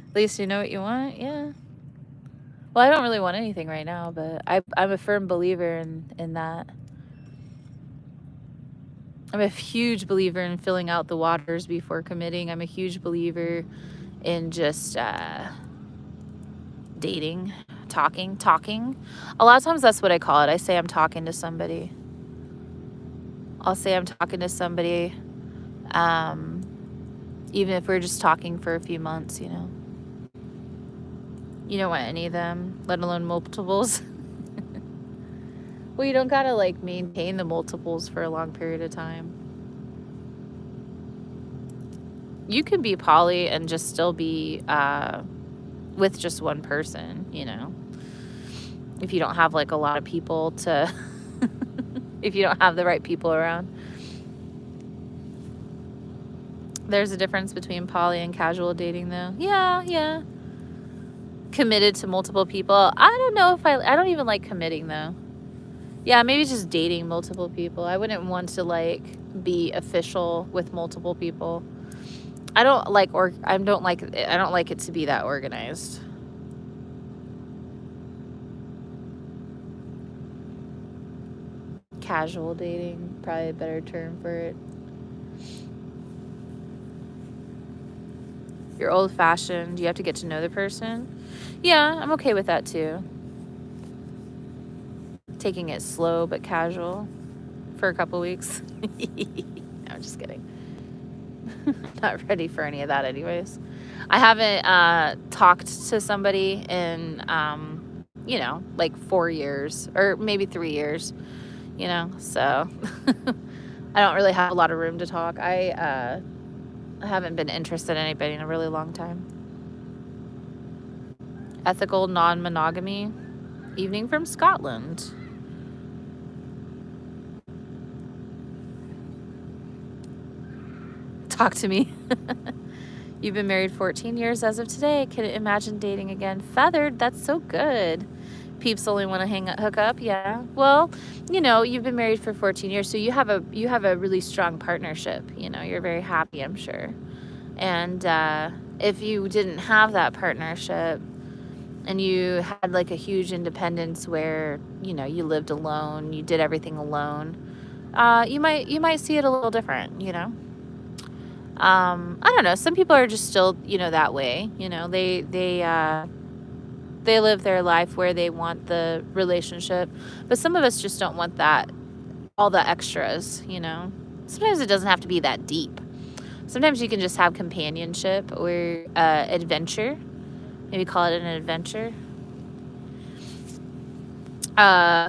At least you know what you want, yeah. Well, I don't really want anything right now, but I'm a firm believer in that. I'm a huge believer in filling out the waters before committing. I'm a huge believer in just dating, talking. A lot of times that's what I call it. I say I'm talking to somebody. I'll say I'm talking to somebody, even if we're just talking for a few months, you know. You don't want any of them, let alone multiples. Well, you don't gotta like maintain the multiples for a long period of time. You can be poly and just still be with just one person, you know. If you don't have like a lot of people to, if you don't have the right people around. There's a difference between poly and casual dating though. Yeah. Committed to multiple people. I don't know if I don't even like committing though. Yeah, maybe just dating multiple people. I wouldn't want to like be official with multiple people. I don't like it to be that organized. Casual dating, probably a better term for it. You're old-fashioned. You have to get to know the person. Yeah, I'm okay with that too. Taking it slow but casual for a couple weeks. No, I'm just kidding. Not ready for any of that anyways. I haven't talked to somebody in, you know, like 4 years or maybe 3 years, you know, so I don't really have a lot of room to talk. I haven't been interested in anybody in a really long time. Ethical non-monogamy. Evening from Scotland. Talk to me. You've been married 14 years as of today. Can imagine dating again. Feathered, that's so good. Peeps only want to hook up, yeah. Well, you know, you've been married for 14 years, so you have a really strong partnership. You know, you're very happy, I'm sure. And if you didn't have that partnership and you had like a huge independence where, you know, you lived alone, you did everything alone, you might see it a little different, you know. I don't know. Some people are just still, you know, that way. You know, they live their life where they want the relationship, but some of us just don't want that, all the extras. You know, sometimes it doesn't have to be that deep. Sometimes you can just have companionship or adventure. Maybe call it an adventure.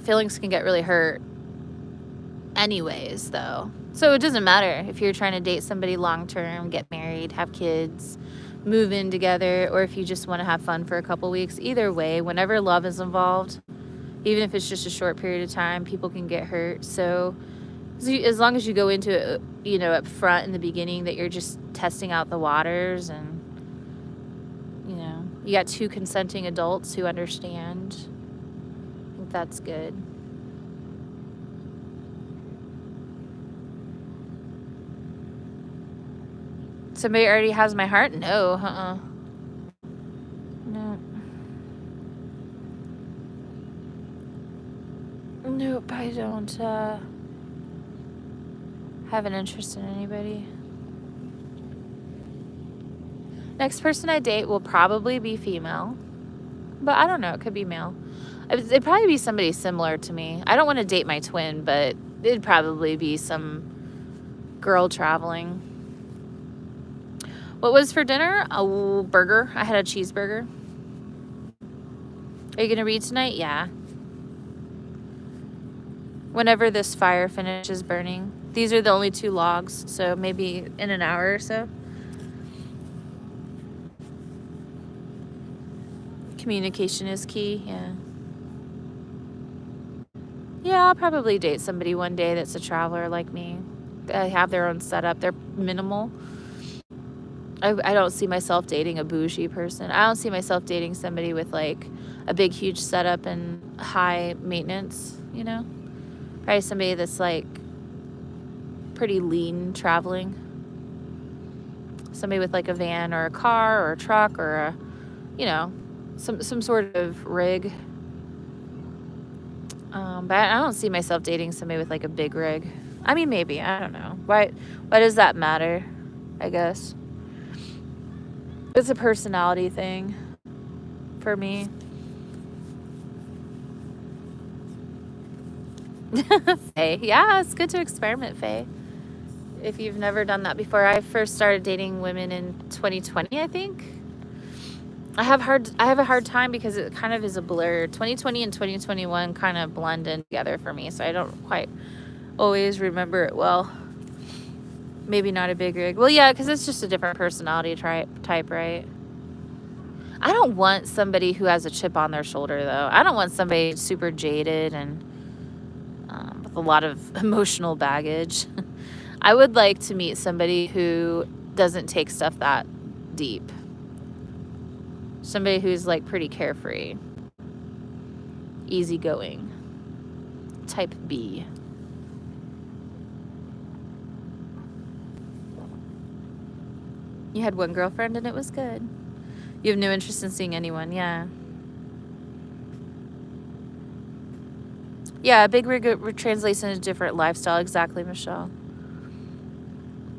Feelings can get really hurt anyways, though. So it doesn't matter if you're trying to date somebody long term, get married, have kids, move in together, or if you just want to have fun for a couple weeks. Either way, whenever love is involved, even if it's just a short period of time, people can get hurt. So as long as you go into it, you know, up front in the beginning that you're just testing out the waters and, you know, you got 2 consenting adults who understand, I think that's good. Somebody already has my heart? No, No. Nope, I don't have an interest in anybody. Next person I date will probably be female, but I don't know. It could be male. It'd probably be somebody similar to me. I don't want to date my twin, but it'd probably be some girl traveling. What was for dinner? A burger. I had a cheeseburger. Are you going to read tonight? Yeah. Whenever this fire finishes burning. These are the only 2 logs, so maybe in an hour or so. Communication is key, yeah. Yeah, I'll probably date somebody one day that's a traveler like me. They have their own setup. They're minimal. I don't see myself dating a bougie person. I don't see myself dating somebody with like a big, huge setup and high maintenance, you know? Probably somebody that's like pretty lean traveling. Somebody with like a van or a car or a truck or a, you know, some sort of rig. But I don't see myself dating somebody with like a big rig. I mean, maybe, I don't know. Why does that matter? I guess it's a personality thing for me. Faye. Yeah, it's good to experiment, Faye. If you've never done that before. I first started dating women in 2020, I think. I have a hard time because it kind of is a blur. 2020 and 2021 kind of blend in together for me, so I don't quite always remember it well. Maybe not a big rig. Well, yeah, because it's just a different personality type, right? I don't want somebody who has a chip on their shoulder, though. I don't want somebody super jaded and with a lot of emotional baggage. I would like to meet somebody who doesn't take stuff that deep. Somebody who's like pretty carefree, easygoing, type B. You had one girlfriend and it was good. You have no interest in seeing anyone, yeah. Yeah, a big rig translates into a different lifestyle. Exactly, Michelle.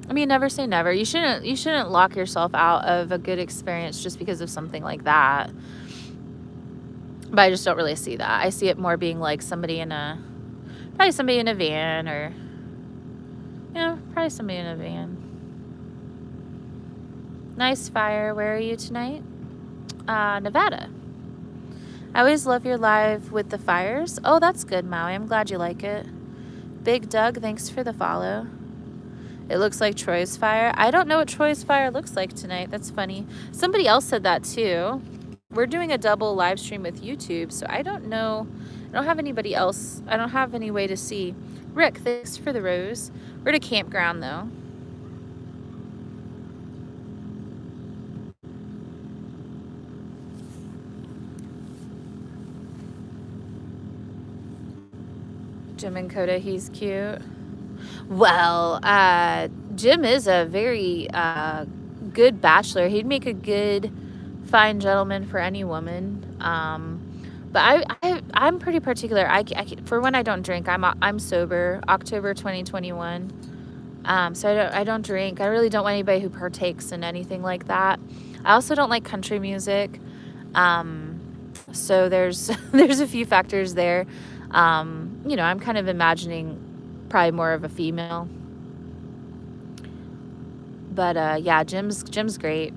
I mean, never say never. You shouldn't lock yourself out of a good experience just because of something like that. But I just don't really see that. I see it more being like probably somebody in a van or, probably somebody in a van. Nice fire. Where are you tonight? Nevada. I always love your live with the fires. Oh, that's good, Maui. I'm glad you like it. Big Doug, thanks for the follow. It looks like Troy's fire. I don't know what Troy's fire looks like tonight. That's funny. Somebody else said that too. We're doing a double live stream with YouTube, so I don't know. I don't have anybody else. I don't have any way to see. Rick, thanks for the rose. We're at a campground though. Jim and Coda, he's cute. Well, Jim is a very good bachelor. He'd make a good, fine gentleman for any woman. But I'm pretty particular. For when I don't drink, I'm sober. October 2021. So I don't drink. I really don't want anybody who partakes in anything like that. I also don't like country music. So there's a few factors there. I'm kind of imagining probably more of a female. But yeah, Jim's great.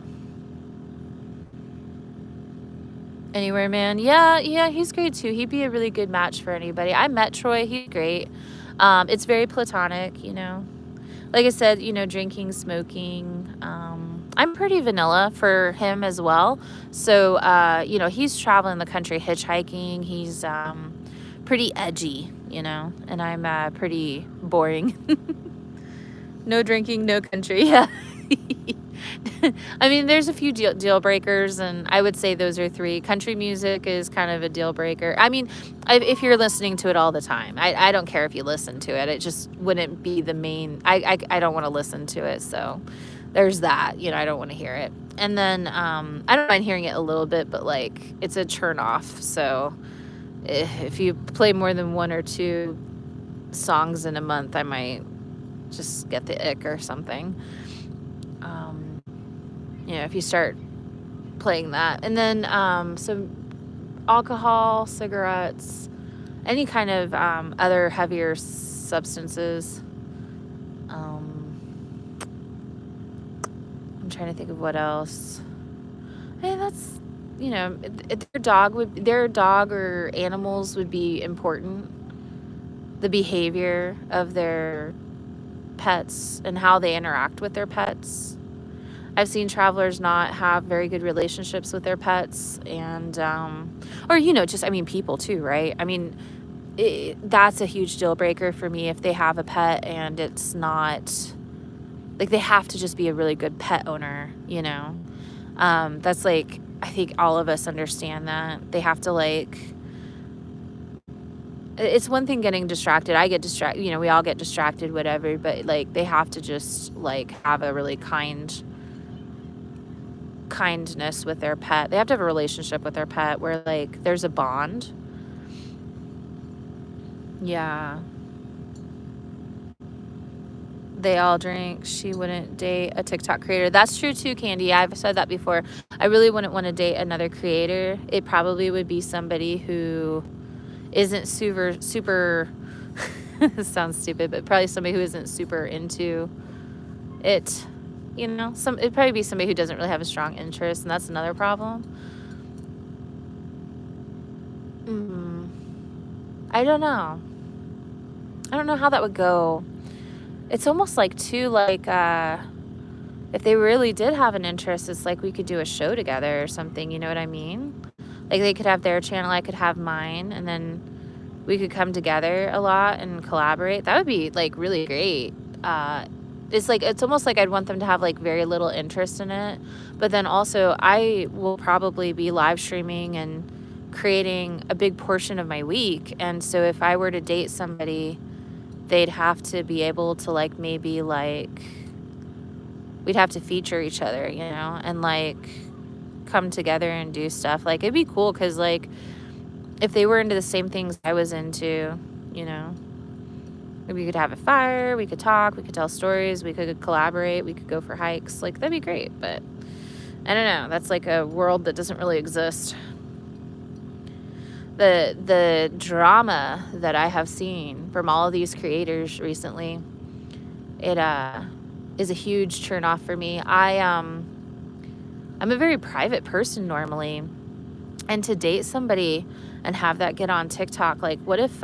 Anywhere, man. Yeah, he's great too. He'd be a really good match for anybody. I met Troy. He's great. It's very platonic, Like I said, drinking, smoking. I'm pretty vanilla for him as well. So, he's traveling the country hitchhiking. He's pretty edgy, and I'm pretty boring. No drinking, no country. Yeah. I mean, there's a few deal breakers, and I would say those are 3. Country music is kind of a deal breaker. I mean, if you're listening to it all the time, I don't care if you listen to it. It just wouldn't be the main. I don't want to listen to it, so there's that. I don't want to hear it. And then I don't mind hearing it a little bit, but like it's a turn off. So if you play more than 1 or 2 songs in a month, I might just get the ick or something. you know, if you start playing that. And then some alcohol, cigarettes, any kind of other heavier substances. I'm trying to think of what else. And that's, you know, their dog or animals would be important. The behavior of their pets and how they interact with their pets. I've seen travelers not have very good relationships with their pets, and or, you know, just, I mean, people too, right? I mean, that's a huge deal breaker for me if they have a pet and it's not, like, they have to just be a really good pet owner, you know? That's like, I think all of us understand that. They have to, like, it's one thing getting distracted. I get distracted, you know, we all get distracted, whatever, but, like, they have to just, like, have a really kindness with their pet. They have to have a relationship with their pet where, like, there's a bond. Yeah. They all drink. She wouldn't date a TikTok creator. That's true too, Candy. I've said that before. I really wouldn't want to date another creator. It probably would be somebody who isn't super this sounds stupid, but probably somebody who isn't super into it. You know, it'd probably be somebody who doesn't really have a strong interest, and that's another problem. I don't know. I don't know how that would go. It's almost like, too, like, if they really did have an interest, it's like we could do a show together or something, you know what I mean? Like, they could have their channel, I could have mine, and then we could come together a lot and collaborate. That would be, like, really great. It's almost like I'd want them to have, like, very little interest in it. But then also, I will probably be live streaming and creating a big portion of my week. And so if I were to date somebody, they'd have to be able to, like, maybe, like, we'd have to feature each other, you know, and, like, come together and do stuff. Like, it'd be cool because, like, if they were into the same things I was into, you know, we could have a fire, we could talk, we could tell stories, we could collaborate, we could go for hikes. Like, that'd be great. But I don't know. That's like a world that doesn't really exist. The drama that I have seen from all of these creators recently, it is a huge turn off for me. I'm a very private person normally, and to date somebody and have that get on TikTok, like, what if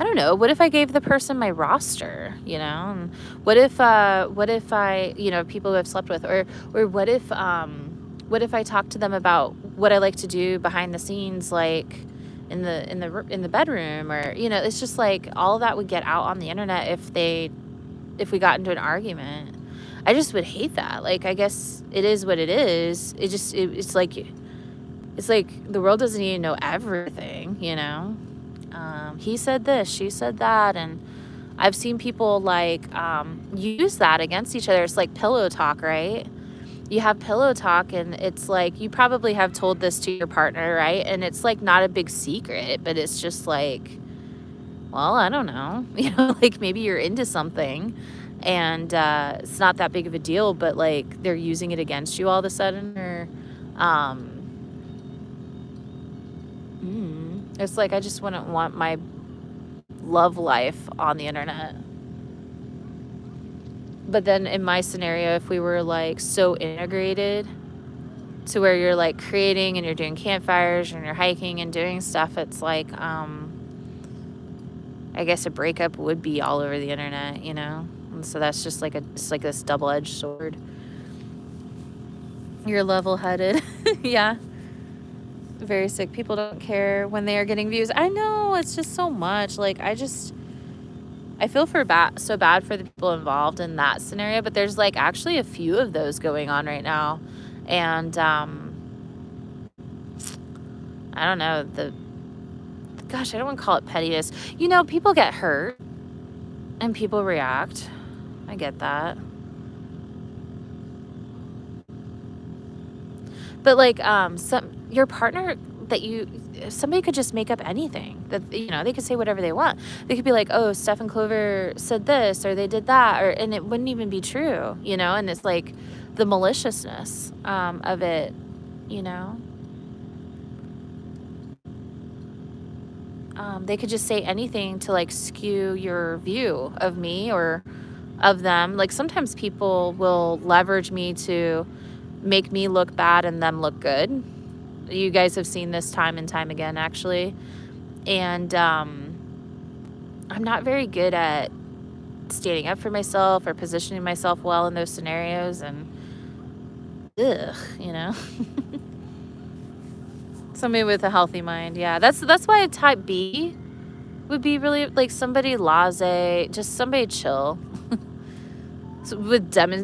I don't know, what if I gave the person my roster, you know? And what if I, you know, people who I've slept with, or what if I talk to them about what I like to do behind the scenes, like in the bedroom, or, you know, it's just like all of that would get out on the internet if we got into an argument. I just would hate that. Like, I guess it is what it is. It's like the world doesn't even know everything, you know? He said this, she said that, and I've seen people, like, use that against each other. It's like pillow talk, right? You have pillow talk, and it's like, you probably have told this to your partner, right? And it's, like, not a big secret, but it's just like, well, I don't know. You know, like, maybe you're into something, and it's not that big of a deal, but, like, they're using it against you all of a sudden, or it's like, I just wouldn't want my love life on the internet. But then in my scenario, if we were, like, so integrated to where you're, like, creating and you're doing campfires and you're hiking and doing stuff, it's like, I guess a breakup would be all over the internet, you know? And so that's just like it's like this double-edged sword. You're level-headed. Yeah. Very sick. People don't care when they are getting views. I know, it's just so much. Like, I feel so bad for the people involved in that scenario, but there's, like, actually a few of those going on right now. And I don't know, gosh, I don't want to call it pettiness. You know, people get hurt and people react. I get that. But, like, your partner somebody could just make up anything that, you know, they could say whatever they want. They could be like, oh, Steph and Clover said this, or they did that, and it wouldn't even be true, you know? And it's like, the maliciousness of it, you know. They could just say anything to like skew your view of me or of them. Like sometimes people will leverage me to make me look bad and them look good. You guys have seen this time and time again, actually. And I'm not very good at standing up for myself or positioning myself well in those scenarios. And ugh, you know. Somebody with a healthy mind, yeah. That's why a type B would be really like somebody laissez, just somebody chill. So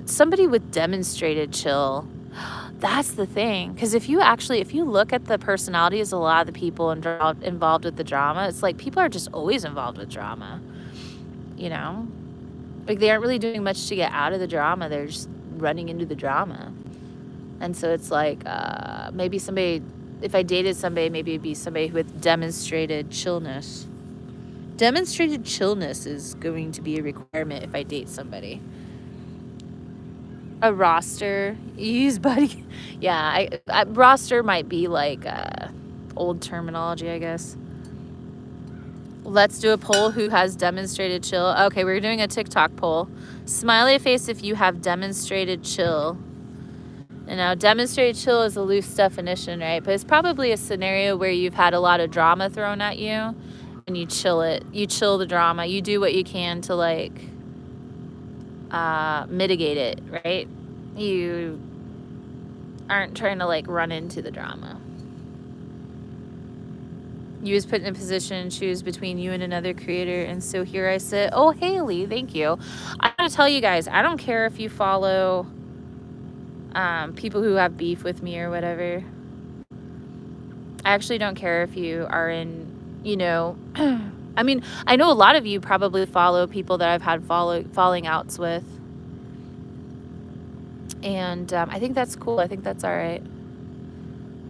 somebody with demonstrated chill. That's the thing. Because if you look at the personalities of a lot of the people involved with the drama, it's like people are just always involved with drama. You know? Like they aren't really doing much to get out of the drama. They're just running into the drama. And so it's like maybe somebody, if I dated somebody, maybe it'd be somebody with demonstrated chillness. Demonstrated chillness is going to be a requirement if I date somebody. A roster, you use buddy. Yeah, roster might be like old terminology, I guess. Let's do a poll. Who has demonstrated chill? Okay, we're doing a TikTok poll. Smiley face if you have demonstrated chill. And now demonstrated chill is a loose definition, right? But it's probably a scenario where you've had a lot of drama thrown at you and you chill it. You chill the drama. You do what you can to like mitigate it, right? You aren't trying to like run into the drama. You was put in a position to choose between you and another creator, and so here I sit. Oh, Haley, thank you. I gotta tell you guys, I don't care if you follow people who have beef with me or whatever. I actually don't care if you are in, you know, I mean, I know a lot of you probably follow people that I've had falling outs with. And I think that's cool. I think that's all right.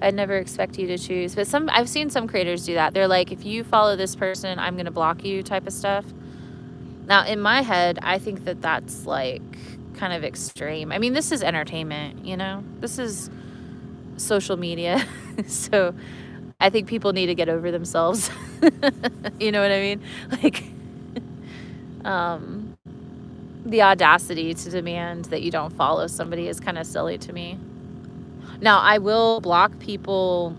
I'd never expect you to choose. But I've seen some creators do that. They're like, if you follow this person, I'm going to block you type of stuff. Now, in my head, I think that that's like kind of extreme. I mean, this is entertainment, you know? This is social media. So I think people need to get over themselves. You know what I mean? Like, the audacity to demand that you don't follow somebody is kind of silly to me. Now, I will block people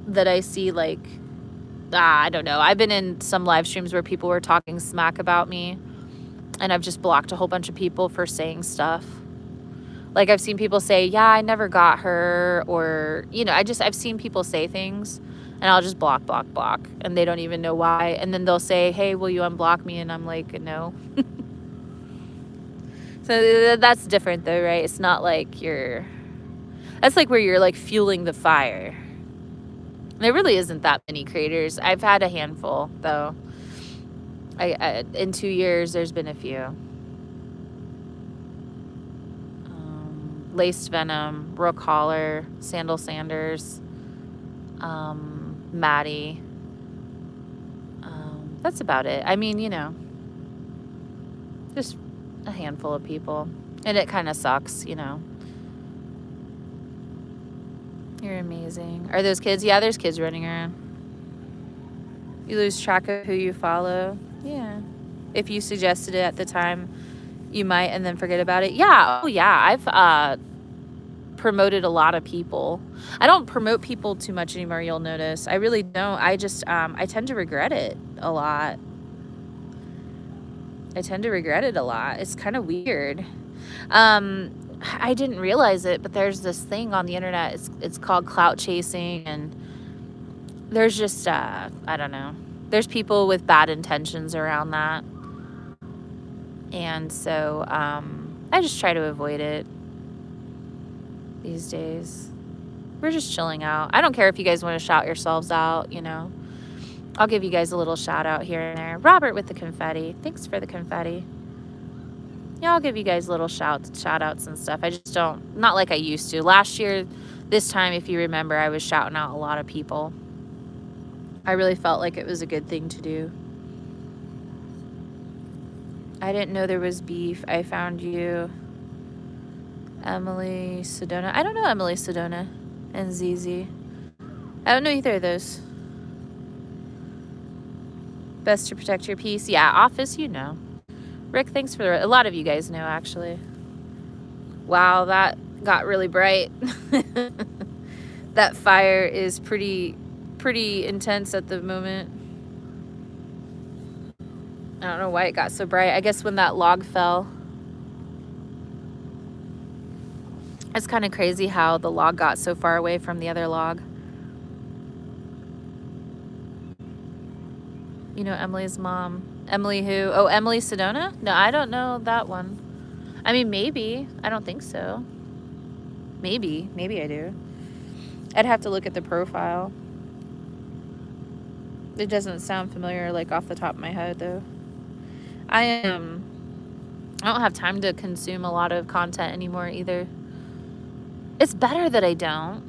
that I see like, I don't know. I've been in some live streams where people were talking smack about me, and I've just blocked a whole bunch of people for saying stuff. Like I've seen people say, yeah, I never got her, or, you know, I've seen people say things, and I'll just block, and they don't even know why. And then they'll say, hey, will you unblock me? And I'm like, no. So that's different though, right? It's not like that's like where you're like fueling the fire. There really isn't that many creators. I've had a handful though. In 2 years, there's been a few. Laced Venom, Rook Holler, Sandal Sanders, Maddie. That's about it. I mean, you know, just a handful of people. And it kind of sucks, you know. You're amazing. Are those kids? Yeah, there's kids running around. You lose track of who you follow. Yeah. If you suggested it at the time, you might, and then forget about it. Yeah. Oh, yeah. I've promoted a lot of people. I don't promote people too much anymore, you'll notice. I really don't. I just, I tend to regret it a lot. It's kind of weird. I didn't realize it, but there's this thing on the internet. It's called clout chasing, and there's just, I don't know. There's people with bad intentions around that. And so I just try to avoid it these days. We're just chilling out. I don't care if you guys want to shout yourselves out, you know. I'll give you guys a little shout out here and there. Robert with the confetti. Thanks for the confetti. Yeah, I'll give you guys little shout outs and stuff. I just don't, not like I used to. Last year, this time, if you remember, I was shouting out a lot of people. I really felt like it was a good thing to do. I didn't know there was beef. I found you Emily Sedona. I don't know Emily Sedona and ZZ. I don't know either of those. Best to protect your peace. Yeah, Office, you know. Rick, thanks for a lot of you guys know, actually. Wow, that got really bright. That fire is pretty intense at the moment. I don't know why it got so bright. I guess when that log fell. It's kind of crazy how the log got so far away from the other log. You know Emily's mom. Emily who? Oh, Emily Sedona? No, I don't know that one. I mean, maybe. I don't think so. Maybe. Maybe I do. I'd have to look at the profile. It doesn't sound familiar, like, off the top of my head, though. I don't have time to consume a lot of content anymore, either. It's better that I don't,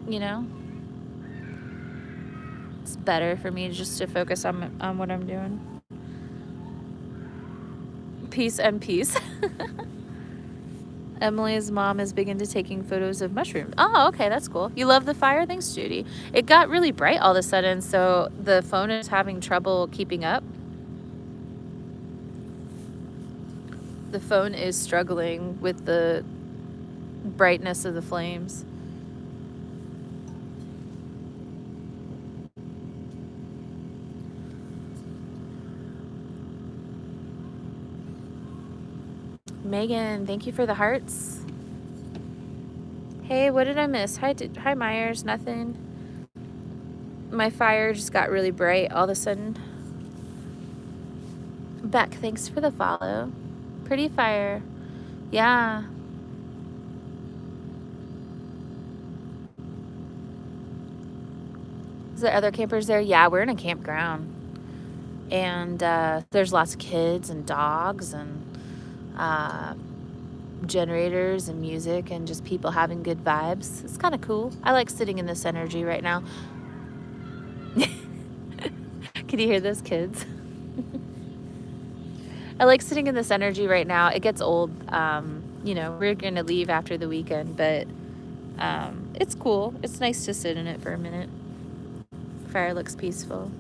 you know? It's better for me just to focus on what I'm doing. Peace and peace. Emily's mom is big into taking photos of mushrooms. Oh, okay, that's cool. You love the fire? Thanks, Judy. It got really bright all of a sudden, so the phone is having trouble keeping up. The phone is struggling with the brightness of the flames. Megan, thank you for the hearts. Hey, what did I miss? Hi Myers, nothing. My fire just got really bright all of a sudden. Beck, thanks for the follow. Pretty fire. Yeah. Is there other campers there? Yeah, we're in a campground. And there's lots of kids and dogs and generators and music and just people having good vibes. It's kind of cool. I like sitting in this energy right now. Can you hear those kids? I like sitting in this energy right now. It gets old. You know, we're going to leave after the weekend, but it's cool. It's nice to sit in it for a minute. Fire looks peaceful.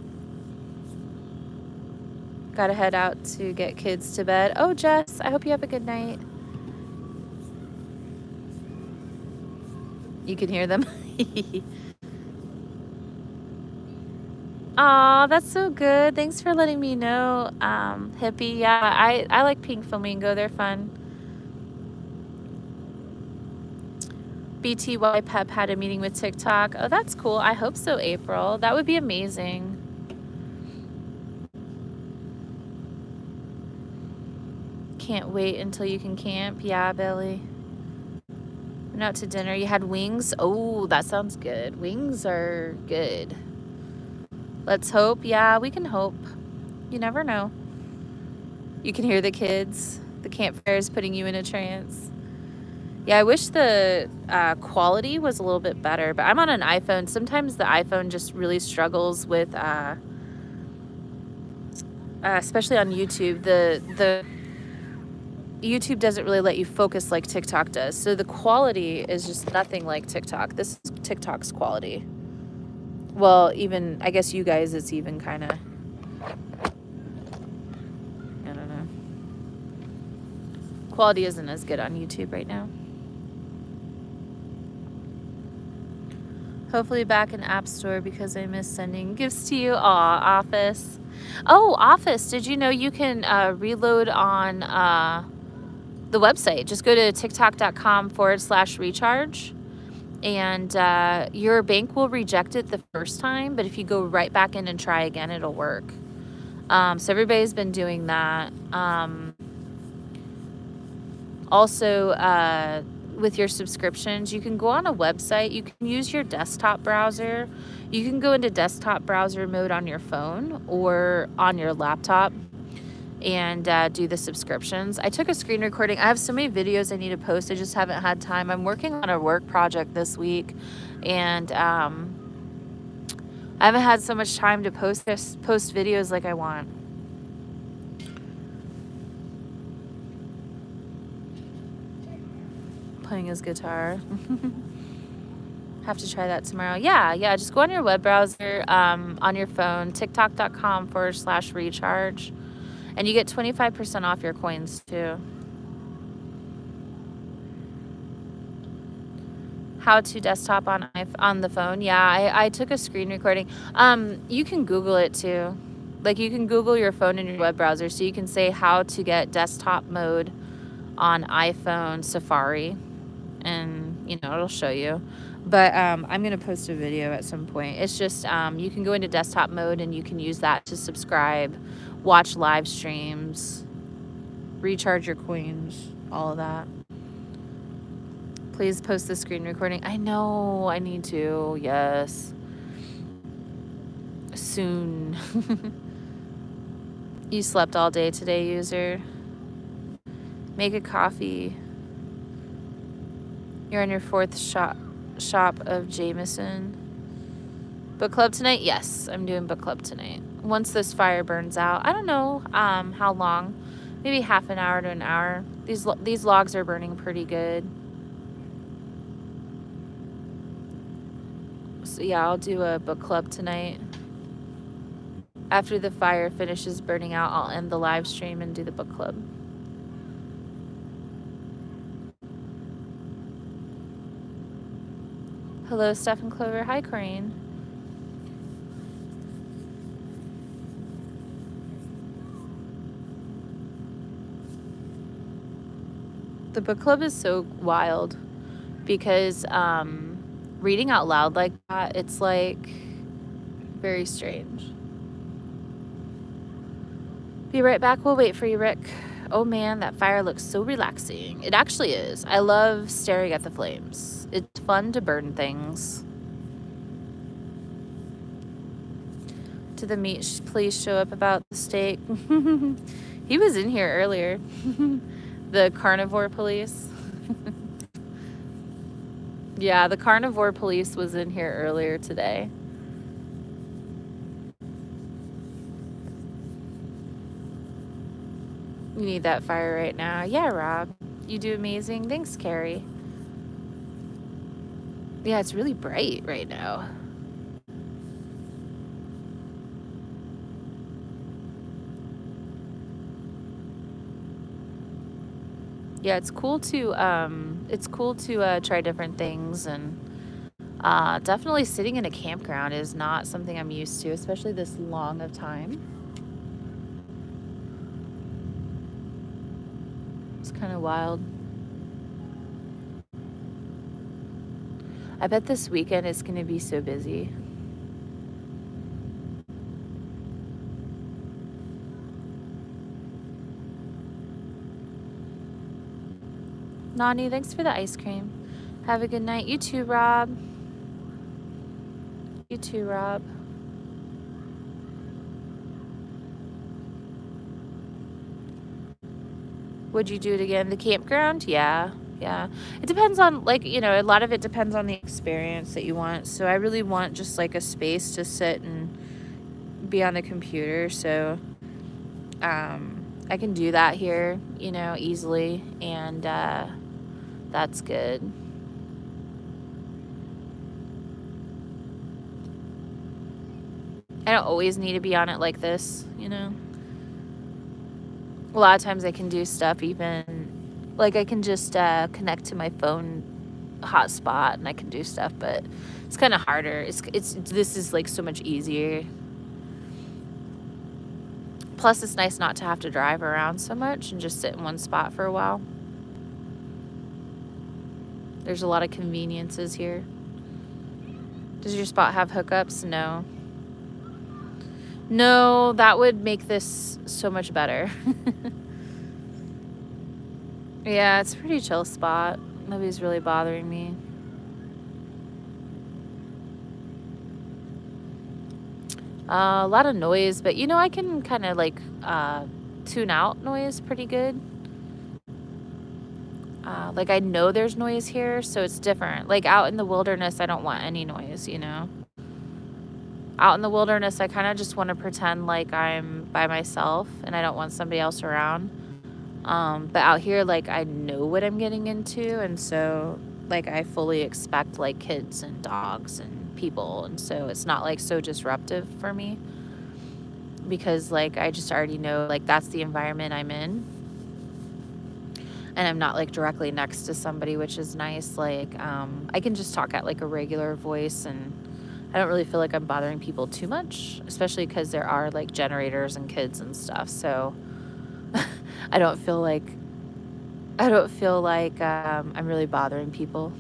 Gotta head out to get kids to bed. Oh, Jess, I hope you have a good night. You can hear them. Aw, that's so good. Thanks for letting me know, Hippie. Yeah, I like Pink Flamingo. They're fun. BTY Pep had a meeting with TikTok. Oh, that's cool. I hope so, April. That would be amazing. Can't wait until you can camp. Yeah, Billy. Went out to dinner. You had wings? Oh, that sounds good. Wings are good. Let's hope. Yeah, we can hope. You never know. You can hear the kids. The campfire is putting you in a trance. Yeah, I wish the quality was a little bit better, but I'm on an iPhone. Sometimes the iPhone just really struggles with, especially on YouTube, the YouTube doesn't really let you focus like TikTok does. So the quality is just nothing like TikTok. This is TikTok's quality. Well, even, I guess you guys, it's even kind of, I don't know. Quality isn't as good on YouTube right now. Hopefully back in App Store because I miss sending gifts to you. Aw, Office. Oh, Office, did you know you can reload on the website? Just go to tiktok.com/recharge and your bank will reject it the first time, but if you go right back in and try again, it'll work. So everybody's been doing that. Also, with your subscriptions, you can go on a website. You can use your desktop browser. You can go into desktop browser mode on your phone or on your laptop and do the subscriptions. I took a screen recording. I have so many videos I need to post. I just haven't had time. I'm working on a work project this week, and I haven't had so much time to post videos like I want. playing his guitar. Have to try that tomorrow. Yeah, just go on your web browser, on your phone, tiktok.com/recharge, and you get 25% off your coins too. How to desktop on the phone. Yeah, I took a screen recording. You can Google it too. Like, you can Google your phone in your web browser, so you can say how to get desktop mode on iPhone Safari, and it'll show you. But I'm gonna post a video at some point. It's just you can go into desktop mode and you can use that to subscribe, watch live streams, recharge your coins, all of that. Please post the screen recording. I know, I need to. Yes, soon. You slept all day today, user. Make a coffee. You're on your 4th shop of Jameson. Book club tonight? Yes, I'm doing book club tonight. Once this fire burns out. I don't know how long. Maybe half an hour to an hour. These logs are burning pretty good. So yeah, I'll do a book club tonight. After the fire finishes burning out, I'll end the live stream and do the book club. Hello, Steph and Clover. Hi, Corinne. The book club is so wild because reading out loud like that, it's like very strange. Be right back. We'll wait for you, Rick. Oh man, that fire looks so relaxing. It actually is. I love staring at the flames. It's fun to burn things. Did the meat please show up about the steak? He was in here earlier. The carnivore police. Yeah, the carnivore police was in here earlier today. You need that fire right now. Yeah, Rob. You do amazing. Thanks, Carrie. Yeah, it's really bright right now. Yeah, it's cool to try different things, and definitely sitting in a campground is not something I'm used to, especially this long of time. It's kind of wild. I bet this weekend is going to be so busy. Nani, thanks for the ice cream. Have a good night. You too, Rob. You too, Rob. Would you do it again? The campground? Yeah. It depends on, like, a lot of it depends on the experience that you want. So I really want just like a space to sit and be on the computer. So I can do that here, easily. And that's good. I don't always need to be on it like this, A lot of times I can do stuff even, like I can just connect to my phone hotspot and I can do stuff, but it's kind of harder. This is like so much easier. Plus it's nice not to have to drive around so much and just sit in one spot for a while. There's a lot of conveniences here. Does your spot have hookups? No. No, that would make this so much better. Yeah, it's a pretty chill spot. Nobody's really bothering me. A lot of noise, but I can kind of like tune out noise pretty good. Like I know there's noise here, so it's different. Like out in the wilderness, I don't want any noise, Out in the wilderness, I kind of just want to pretend like I'm by myself and I don't want somebody else around. But out here, like, I know what I'm getting into, and so, like, I fully expect, like, kids and dogs and people, and so it's not, like, so disruptive for me because, like, I just already know, like, that's the environment I'm in, and I'm not, like, directly next to somebody, which is nice. Like, I can just talk at, like, a regular voice, and I don't really feel like I'm bothering people too much, especially because there are, like, generators and kids and stuff, so I don't feel like I'm really bothering people.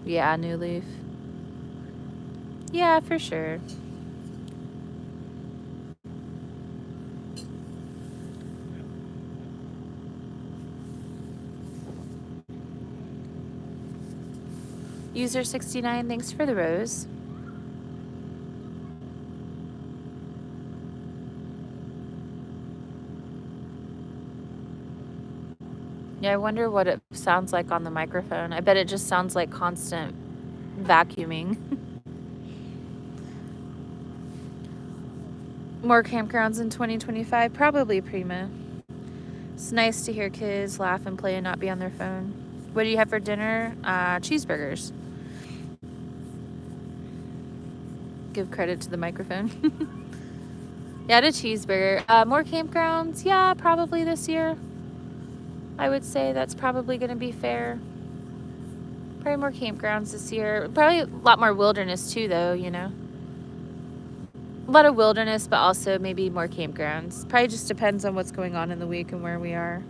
Yeah, New Leaf. Yeah, for sure. User 69, thanks for the rose. Yeah, I wonder what it sounds like on the microphone. I bet it just sounds like constant vacuuming. More campgrounds in 2025? Probably, Prima. It's nice to hear kids laugh and play and not be on their phone. What do you have for dinner? Cheeseburgers. Give credit to the microphone. Yeah, to cheeseburger. More campgrounds? Yeah, probably this year. I would say that's probably going to be fair. Probably more campgrounds this year. Probably a lot more wilderness too, though, you know. A lot of wilderness, but also maybe more campgrounds. Probably just depends on what's going on in the week and where we are.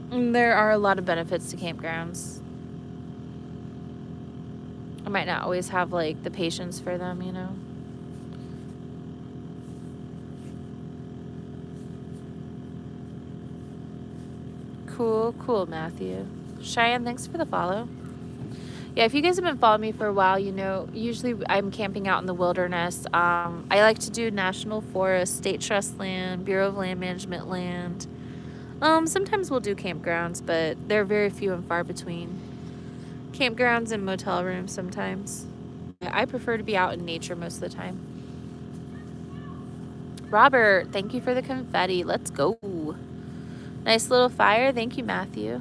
And there are a lot of benefits to campgrounds. I might not always have, like, the patience for them, you know. Cool, Matthew. Cheyenne, thanks for the follow. Yeah, if you guys have been following me for a while, you know, usually I'm camping out in the wilderness. I like to do national forest, state trust land, Bureau of Land Management land. Sometimes we'll do campgrounds, but they're very few and far between. Campgrounds and motel rooms sometimes. I prefer to be out in nature most of the time. Robert, thank you for the confetti. Let's go. Nice little fire. Thank you, Matthew.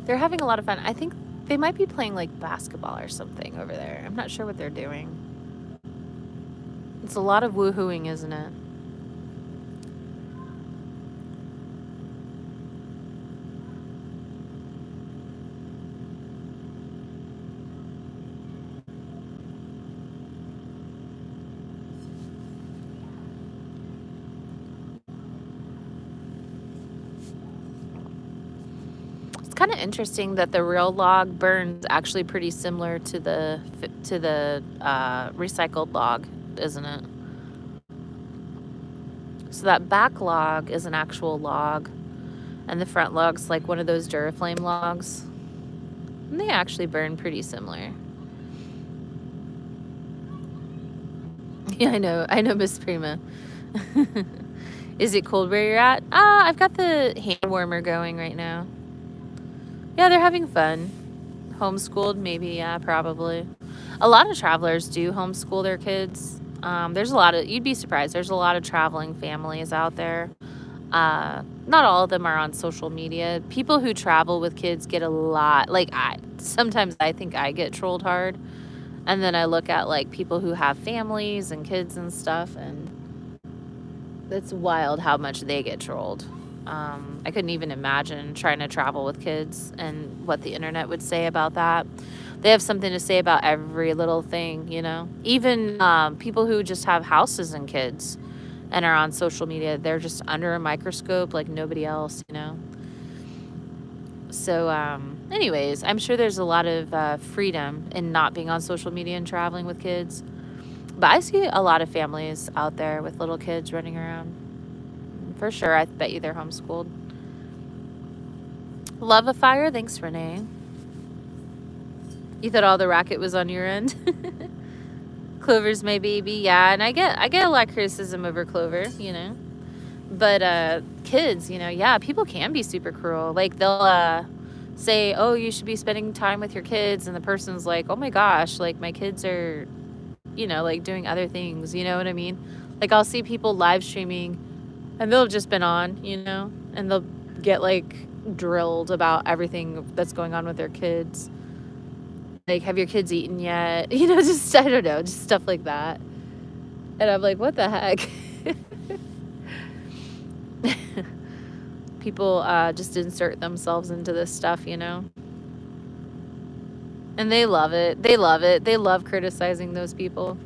They're having a lot of fun. I think they might be playing like basketball or something over there. I'm not sure what they're doing. It's a lot of woohooing, isn't it? Kind of interesting that the real log burns actually pretty similar to the recycled log, isn't it? So that back log is an actual log, and the front log's like one of those Duraflame logs, and they actually burn pretty similar. Yeah, I know, Miss Prima. Is it cold where you're at? I've got the hand warmer going right now. Yeah, they're having fun. Homeschooled, maybe, yeah, probably. A lot of travelers do homeschool their kids. There's a lot of, you'd be surprised, there's a lot of traveling families out there. Not all of them are on social media. People who travel with kids get a lot, like, sometimes I think I get trolled hard. And then I look at, like, people who have families and kids and stuff, and it's wild how much they get trolled. I couldn't even imagine trying to travel with kids and what the internet would say about that. They have something to say about every little thing, you know. Even people who just have houses and kids and are on social media, they're just under a microscope like nobody else, you know. So anyways, I'm sure there's a lot of freedom in not being on social media and traveling with kids. But I see a lot of families out there with little kids running around. For sure, I bet you they're homeschooled. Love a fire. Thanks, Renee. You thought all the racket was on your end? Clover's my baby. Yeah, and I get a lot of criticism over Clover, you know. But kids, you know, yeah, people can be super cruel. Like they'll say, "Oh, you should be spending time with your kids," and the person's like, "Oh my gosh, like my kids are, you know, like doing other things." You know what I mean? Like I'll see people live streaming and they'll have just been on, you know, and they'll get like drilled about everything that's going on with their kids. Like, have your kids eaten yet? You know, just, I don't know, just stuff like that. And I'm like, what the heck? People just insert themselves into this stuff, you know? And they love it. They love it. They love criticizing those people.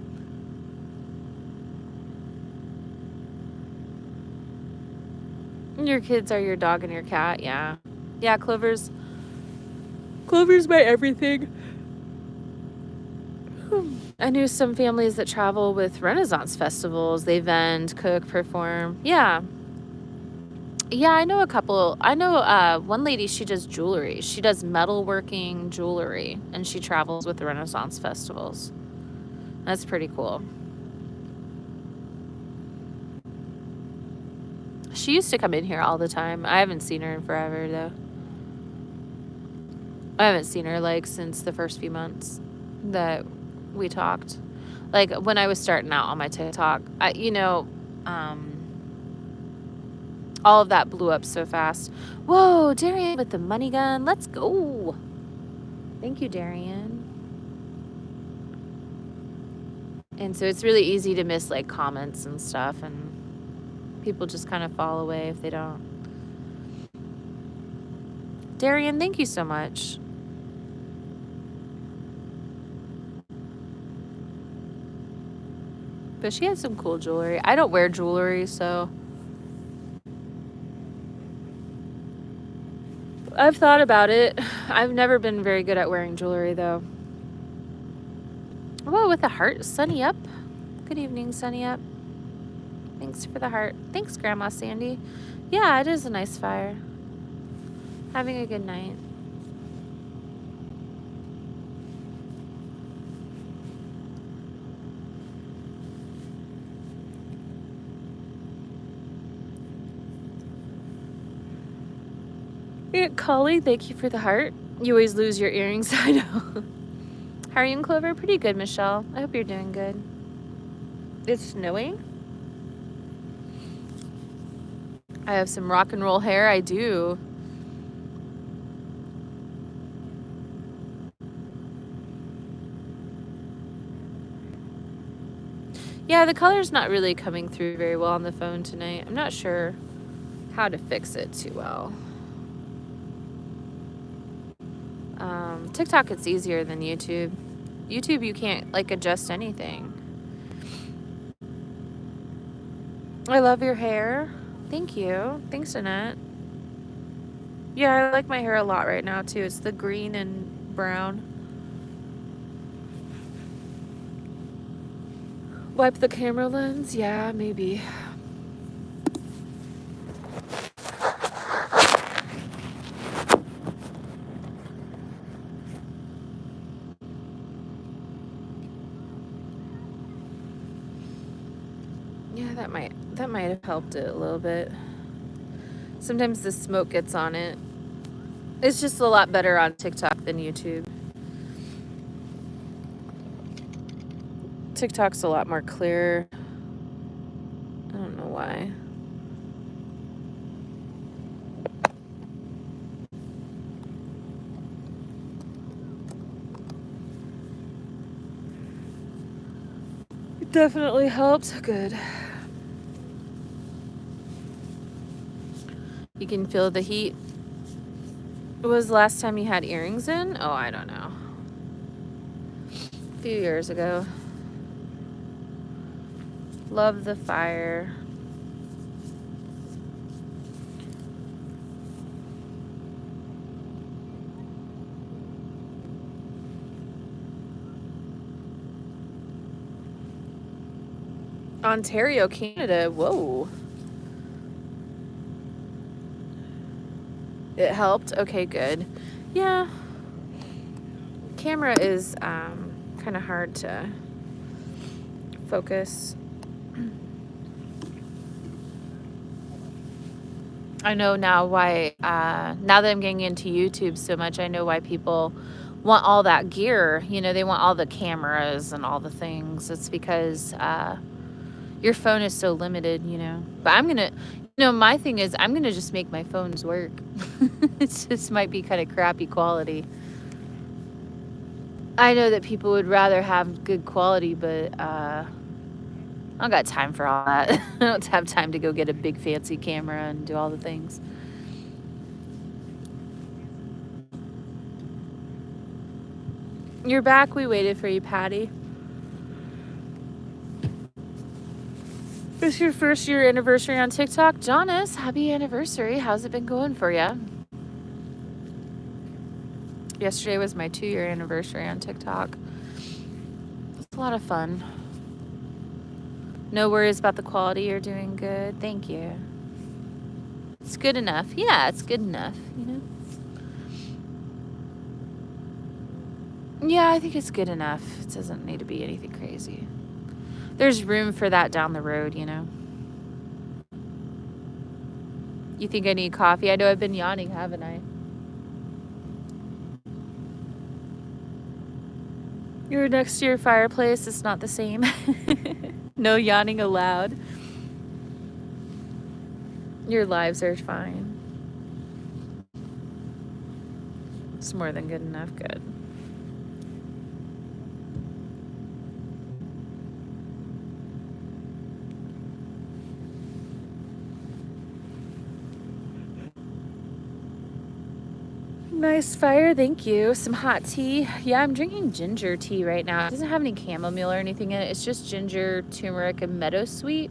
Your kids are your dog and your cat, yeah. Yeah, Clover's my everything. I knew some families that travel with Renaissance festivals. They vend, cook, perform. Yeah. Yeah, I know a couple. I know one lady, she does jewelry. She does metalworking jewelry, and she travels with the Renaissance festivals. That's pretty cool. She used to come in here all the time. I haven't seen her in forever, though. I haven't seen her, like, since the first few months that we talked. Like, when I was starting out on my TikTok, all of that blew up so fast. Whoa, Darian with the money gun. Let's go. Thank you, Darian. And so it's really easy to miss, like, comments and stuff, and people just kind of fall away if they don't. Darian, thank you so much. But she has some cool jewelry. I don't wear jewelry, so I've thought about it. I've never been very good at wearing jewelry, though. Whoa, with a heart. Sunny Up. Good evening, Sunny Up. Thanks for the heart. Thanks, Grandma Sandy. Yeah, it is a nice fire. Having a good night. Yeah, Collie, thank you for the heart. You always lose your earrings, I know. How are you in Clover? Pretty good, Michelle. I hope you're doing good. It's snowing? I have some rock and roll hair. I do. Yeah, the color's not really coming through very well on the phone tonight. I'm not sure how to fix it too well. TikTok, it's easier than YouTube. YouTube, you can't, like, adjust anything. I love your hair. Thank you. Thanks, Annette. Yeah, I like my hair a lot right now, too. It's the green and brown. Wipe the camera lens? Yeah, maybe. Yeah, that might have helped it a little bit. Sometimes the smoke gets on it. It's just a lot better on TikTok than YouTube. TikTok's a lot more clear. I don't know why. It definitely helps. Good. You can feel the heat. When was the last time you had earrings in? Oh, I don't know. A few years ago. Love the fire. Ontario, Canada. Whoa. It helped? Okay, good. Yeah. camera is kind of hard to focus. I know now why, now that I'm getting into YouTube so much, I know why people want all that gear. You know, they want all the cameras and all the things. It's because your phone is so limited, you know. But I'm going to, you know, my thing is I'm going to just make my phones work. It just might be kind of crappy quality. I know that people would rather have good quality, but I don't got time for all that. I don't have time to go get a big fancy camera and do all the things. You're back. We waited for you, Patty. It's your first year anniversary on TikTok. Jonas, happy anniversary. How's it been going for you? Yesterday was my 2-year anniversary on TikTok. It's a lot of fun. No worries about the quality. You're doing good. Thank you. It's good enough. Yeah, it's good enough, you know? Yeah, I think it's good enough. It doesn't need to be anything crazy. There's room for that down the road, you know? You think I need coffee? I know I've been yawning, haven't I? You're next to your fireplace. It's not the same. No yawning allowed. Your lives are fine. It's more than good enough. Good. Nice fire, thank you. Some hot tea. Yeah, I'm drinking ginger tea right now. It doesn't have any chamomile or anything in it. It's just ginger, turmeric, and meadowsweet.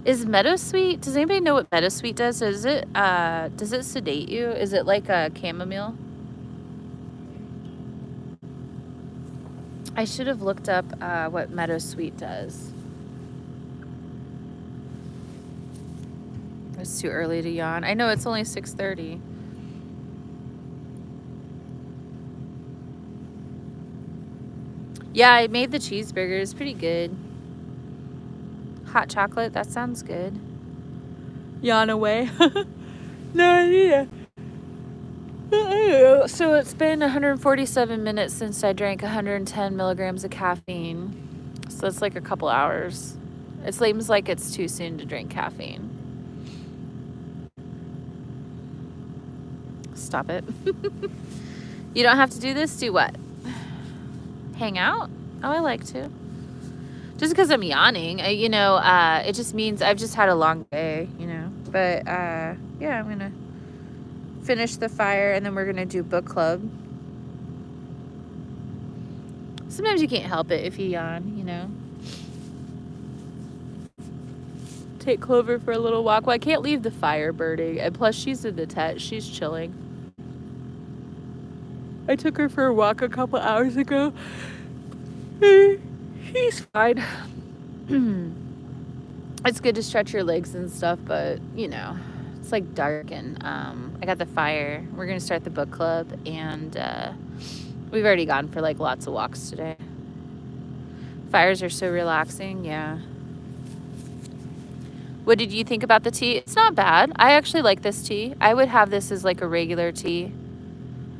Is meadowsweet, does anybody know what meadowsweet does? Does it sedate you? Is it like a chamomile? I should have looked up what meadowsweet does. It's too early to yawn. I know it's only 6:30. Yeah, I made the cheeseburgers. Pretty good. Hot chocolate. That sounds good. Yawn away. No idea. So it's been 147 minutes since I drank 110 milligrams of caffeine. So it's like a couple hours. It seems like it's too soon to drink caffeine. Stop it. You don't have to do this. Do what? Hang out? Oh, I like to. Just because I'm yawning, it just means I've just had a long day, you know. But, yeah, I'm going to finish the fire, and then we're going to do book club. Sometimes you can't help it if you yawn, you know. Take Clover for a little walk. Well, I can't leave the fire burning, and plus she's in the tent. She's chilling. I took her for a walk a couple hours ago. He's fine. It's good to stretch your legs and stuff, but, you know, it's like dark, and I got the fire. We're going to start the book club, and we've already gone for, like, lots of walks today. Fires are so relaxing, yeah. What did you think about the tea? It's not bad. I actually like this tea. I would have this as, like, a regular tea.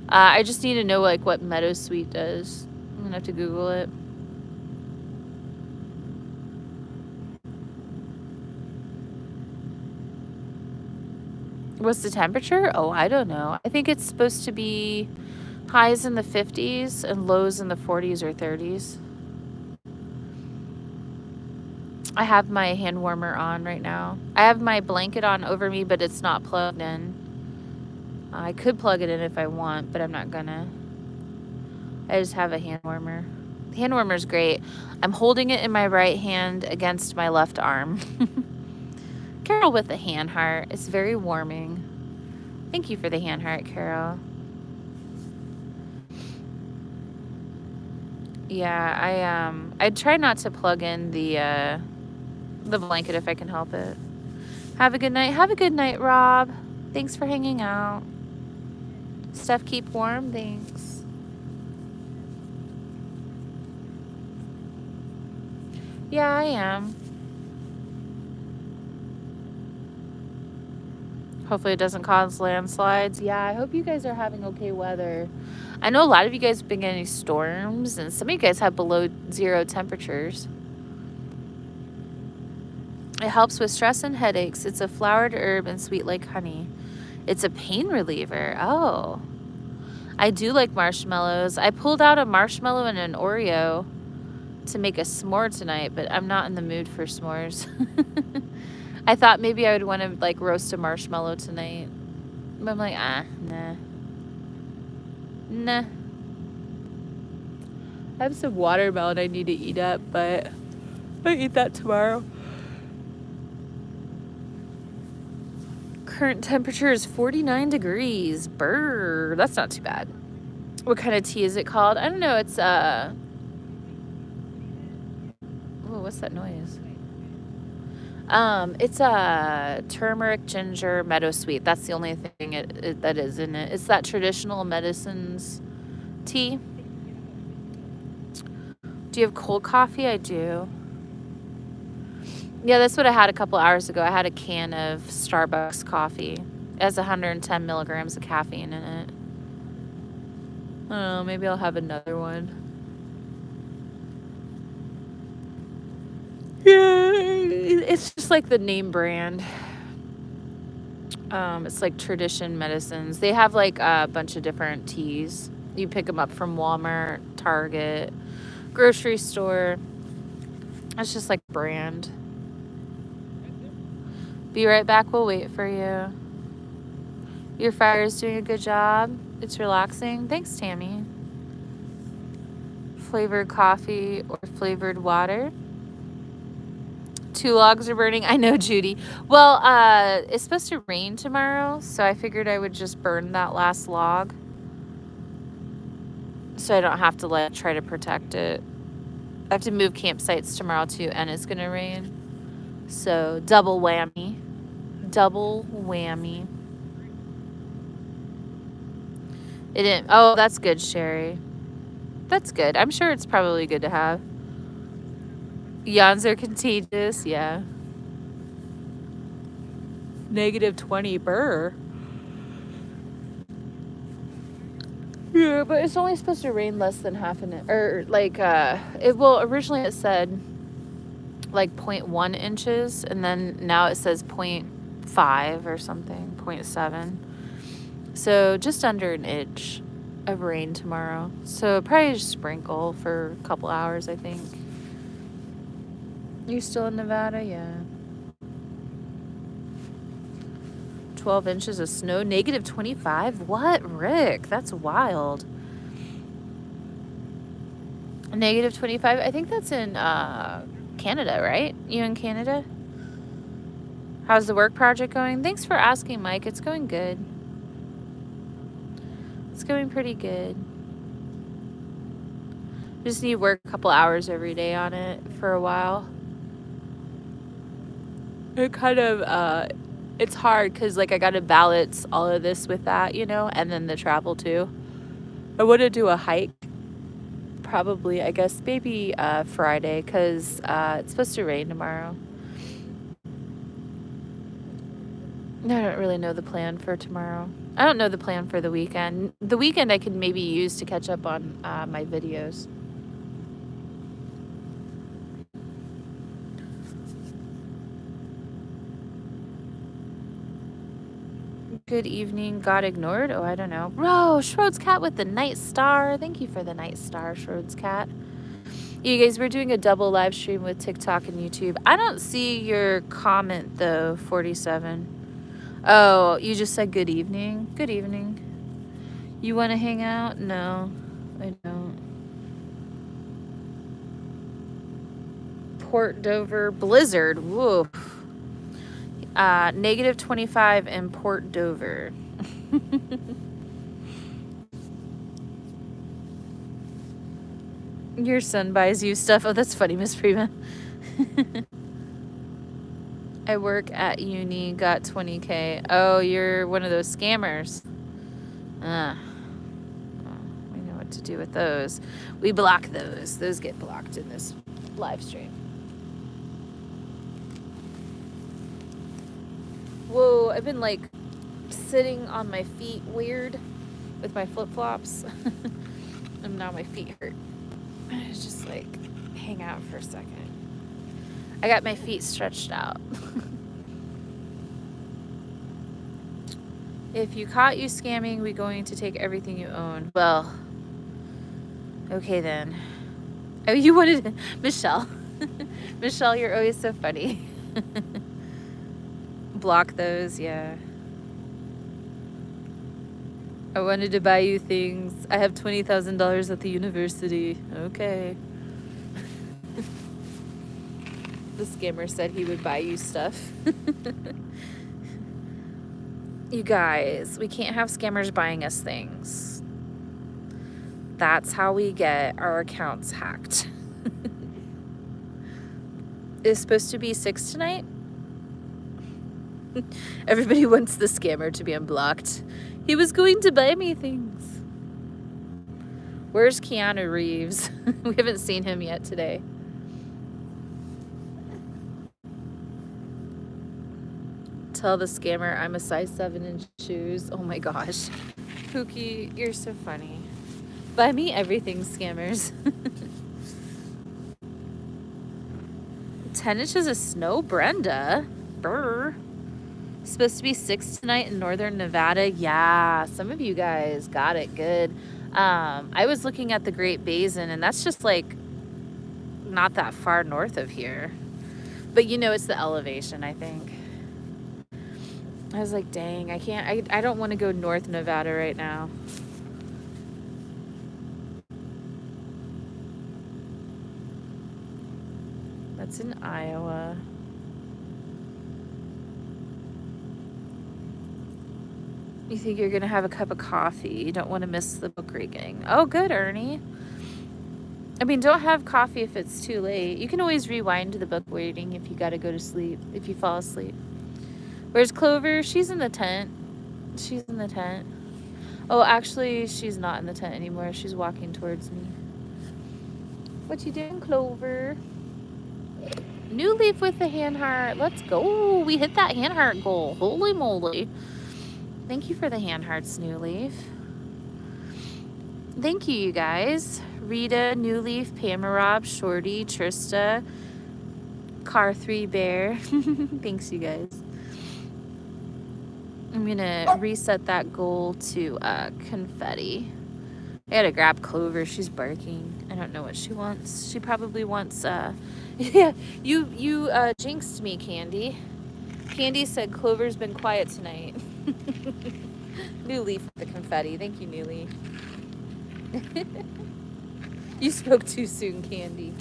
I just need to know, like, what meadowsweet does. I'm going to have to Google it. What's the temperature? Oh, I don't know. I think it's supposed to be highs in the 50s and lows in the 40s or 30s. I have my hand warmer on right now. I have my blanket on over me, but it's not plugged in. I could plug it in if I want, but I'm not gonna. I just have a hand warmer. The hand warmer's great. I'm holding it in my right hand against my left arm. Carol with the hand heart. It's very warming. Thank you for the hand heart, Carol. Yeah, I try not to plug in the blanket if I can help it. Have a good night. Have a good night, Rob. Thanks for hanging out. Steph, keep warm. Thanks. Yeah, I am. Hopefully it doesn't cause landslides. Yeah, I hope you guys are having okay weather. I know a lot of you guys have been getting storms, and some of you guys have below 0 temperatures. It helps with stress and headaches. It's a flowered herb and sweet like honey. It's a pain reliever. Oh. I do like marshmallows. I pulled out a marshmallow and an Oreo to make a s'more tonight, but I'm not in the mood for s'mores. I thought maybe I would want to like roast a marshmallow tonight. But I'm like, nah. Nah. I have some watermelon I need to eat up, but I'll eat that tomorrow. Current temperature is 49 degrees. Brr, that's not too bad. What kind of tea is it called? I don't know. It's oh, what's that noise? It's turmeric, ginger, meadowsweet. That's the only thing that is in it. It's that traditional medicines tea. Do you have cold coffee? I do. Yeah, that's what I had a couple hours ago. I had a can of Starbucks coffee. It has 110 milligrams of caffeine in it. I don't know, maybe I'll have another one. Yeah, it's just like the name brand. It's like Tradition Medicines. They have like a bunch of different teas. You pick them up from Walmart, Target, grocery store. It's just like brand. Be right back. We'll wait for you. Your fire is doing a good job. It's relaxing. Thanks, Tammy. Flavored coffee or flavored water. 2 logs are burning. I know, Judy. Well, it's supposed to rain tomorrow, so I figured I would just burn that last log so I don't have to like try to protect it. I have to move campsites tomorrow too, and it's gonna rain. So double whammy. Double whammy. It didn't. Oh, that's good, Sherry. That's good. I'm sure it's probably good to have. Yawns are contagious. Yeah. -20. Burr. Yeah, but it's only supposed to rain less than half an inch. Or like, originally it said like 0.1 inches, and then now it says 0.5 or something, 0.7. So just under an inch of rain tomorrow. So probably just sprinkle for a couple hours, I think. You still in Nevada? Yeah. 12 inches of snow. -25? What, Rick? That's wild. -25? I think that's in Canada, right? You in Canada? How's the work project going? Thanks for asking, Mike. It's going good. It's going pretty good. Just need to work a couple hours every day on it for a while. It kind of, it's hard because, like, I got to balance all of this with that, you know, and then the travel, too. I want to do a hike, probably, I guess, maybe Friday, because it's supposed to rain tomorrow. I don't really know the plan for tomorrow. I don't know the plan for the weekend. The weekend I could maybe use to catch up on my videos. Good evening. Got ignored? Oh, I don't know. Bro, Schroed's Cat with the night star. Thank you for the night star, Schroed's Cat. You guys, we're doing a double live stream with TikTok and YouTube. I don't see your comment, though, 47. Oh, you just said good evening? Good evening. You want to hang out? No, I don't. Port Dover blizzard. Woof. -25 in Port Dover. Your son buys you stuff. Oh, that's funny, Miss Prima. I work at uni, got 20K. Oh, you're one of those scammers. We know what to do with those. We block those. Those get blocked in this live stream. so I've been like sitting on my feet weird with my flip-flops. And now my feet hurt. I just like hang out for a second. I got my feet stretched out. If you caught you scamming, we going to take everything you own. Well, okay then. Oh, you wanted Michelle. Michelle, you're always so funny. Block those, yeah. I wanted to buy you things. I have $20,000 at the university. Okay. The scammer said he would buy you stuff. You guys, we can't have scammers buying us things. That's how we get our accounts hacked. It's supposed to be 6 tonight. Everybody wants the scammer to be unblocked. He was going to buy me things. Where's Keanu Reeves? We haven't seen him yet today. Tell the scammer I'm a size 7 in shoes. Oh my gosh. Pookie, you're so funny. Buy me everything, scammers. 10 inches of snow, Brenda. Brr. Supposed to be 6 tonight in northern Nevada. Yeah, some of you guys got it good. I was looking at the Great Basin, and that's just like not that far north of here. But you know, it's the elevation, I think. I was like, dang, I can't, I don't want to go north Nevada right now. That's in Iowa. You think you're going to have a cup of coffee. You don't want to miss the book reading. Oh, good, Ernie. I mean, don't have coffee if it's too late. You can always rewind the book reading if you got to go to sleep, if you fall asleep. Where's Clover? She's in the tent. She's in the tent. Oh, actually, she's not in the tent anymore. She's walking towards me. What you doing, Clover? New leaf with the hand heart. Let's go. We hit that hand heart goal. Holy moly. Thank you for the hand hearts, New Leaf. Thank you, you guys. Rita, New Leaf, Pamarob, Shorty, Trista, Car 3 Bear. Thanks, you guys. I'm gonna reset that goal to confetti. I gotta grab Clover. She's barking. I don't know what she wants. She probably wants yeah, you jinxed me, Candy. Candy said Clover's been quiet tonight. New Leaf with the confetti. Thank you, New Leaf. You spoke too soon, Candy.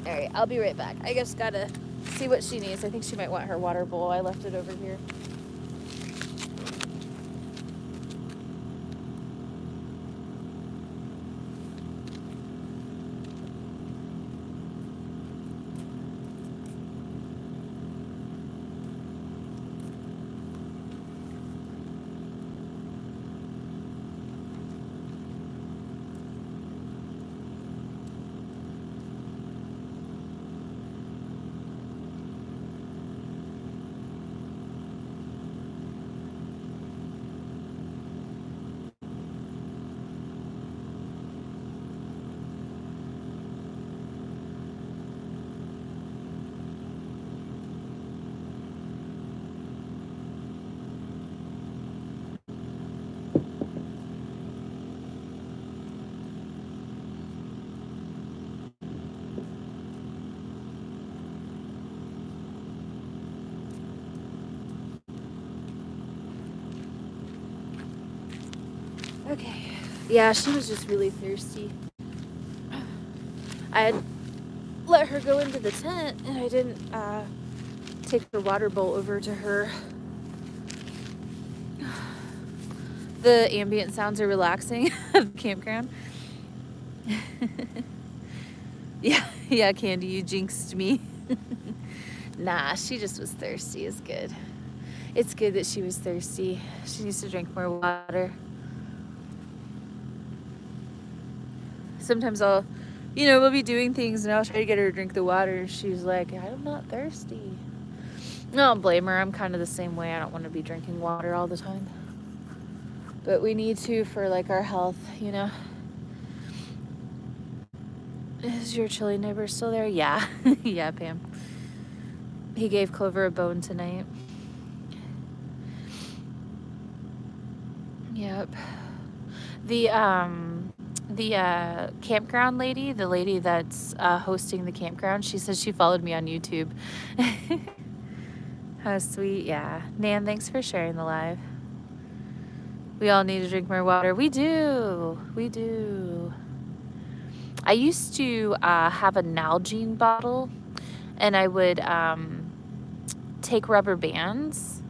All right, I'll be right back. I just gotta see what she needs. I think she might want her water bowl. I left it over here. Okay. Yeah, she was just really thirsty. I had let her go into the tent, and I didn't take her water bowl over to her. The ambient sounds are relaxing of the campground. Yeah, Candy, you jinxed me. Nah, she just was thirsty. It's good. It's good that she was thirsty. She needs to drink more water. Sometimes we'll be doing things and I'll try to get her to drink the water. She's like, I'm not thirsty. I don't blame her. I'm kind of the same way. I don't want to be drinking water all the time. But we need to for like our health, you know. Is your chilly neighbor still there? Yeah. Yeah, Pam. He gave Clover a bone tonight. Yep. The campground lady, the lady that's hosting the campground, she says she followed me on YouTube. How sweet. Yeah. Nan, thanks for sharing the live. We all need to drink more water. We do. We do. I used to have a Nalgene bottle, and I would take rubber bands,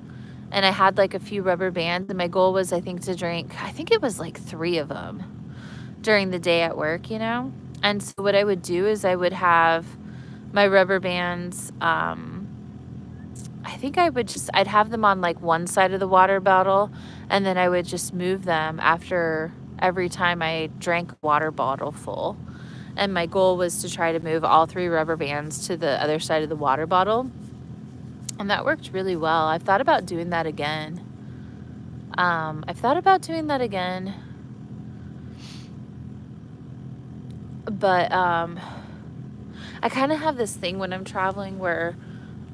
and I had like a few rubber bands, and my goal was, I think, to drink, I think it was like 3 of them during the day at work, you know? And so what I would do is I would have my rubber bands, I think I'd have them on like one side of the water bottle, and then I would just move them after every time I drank a water bottle full. And my goal was to try to move all 3 rubber bands to the other side of the water bottle. And that worked really well. I've thought about doing that again. But I kind of have this thing when I'm traveling where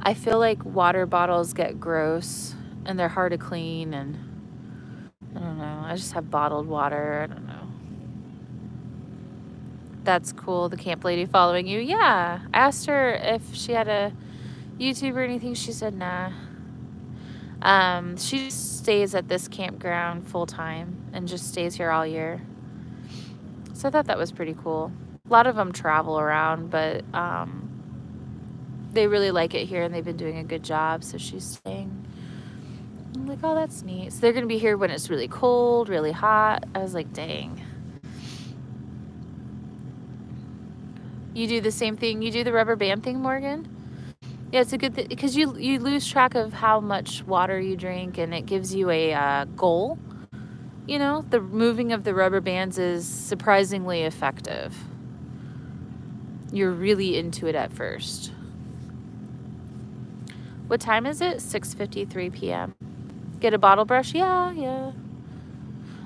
I feel like water bottles get gross and they're hard to clean, and I don't know. I just have bottled water. I don't know. That's cool. The camp lady following you. Yeah. I asked her if she had a YouTube or anything. She said nah. She just stays at this campground full time and just stays here all year. So I thought that was pretty cool. A lot of them travel around, but they really like it here and they've been doing a good job, so she's staying. I'm like, oh, that's neat. So they're gonna be here when it's really cold, really hot. I was like, dang. You do the same thing. You do the rubber band thing, Morgan? Yeah, it's a good thing because you lose track of how much water you drink, and it gives you a goal. You know, the moving of the rubber bands is surprisingly effective. You're really into it at first. What time is it? 6:53 p.m. Get a bottle brush? Yeah.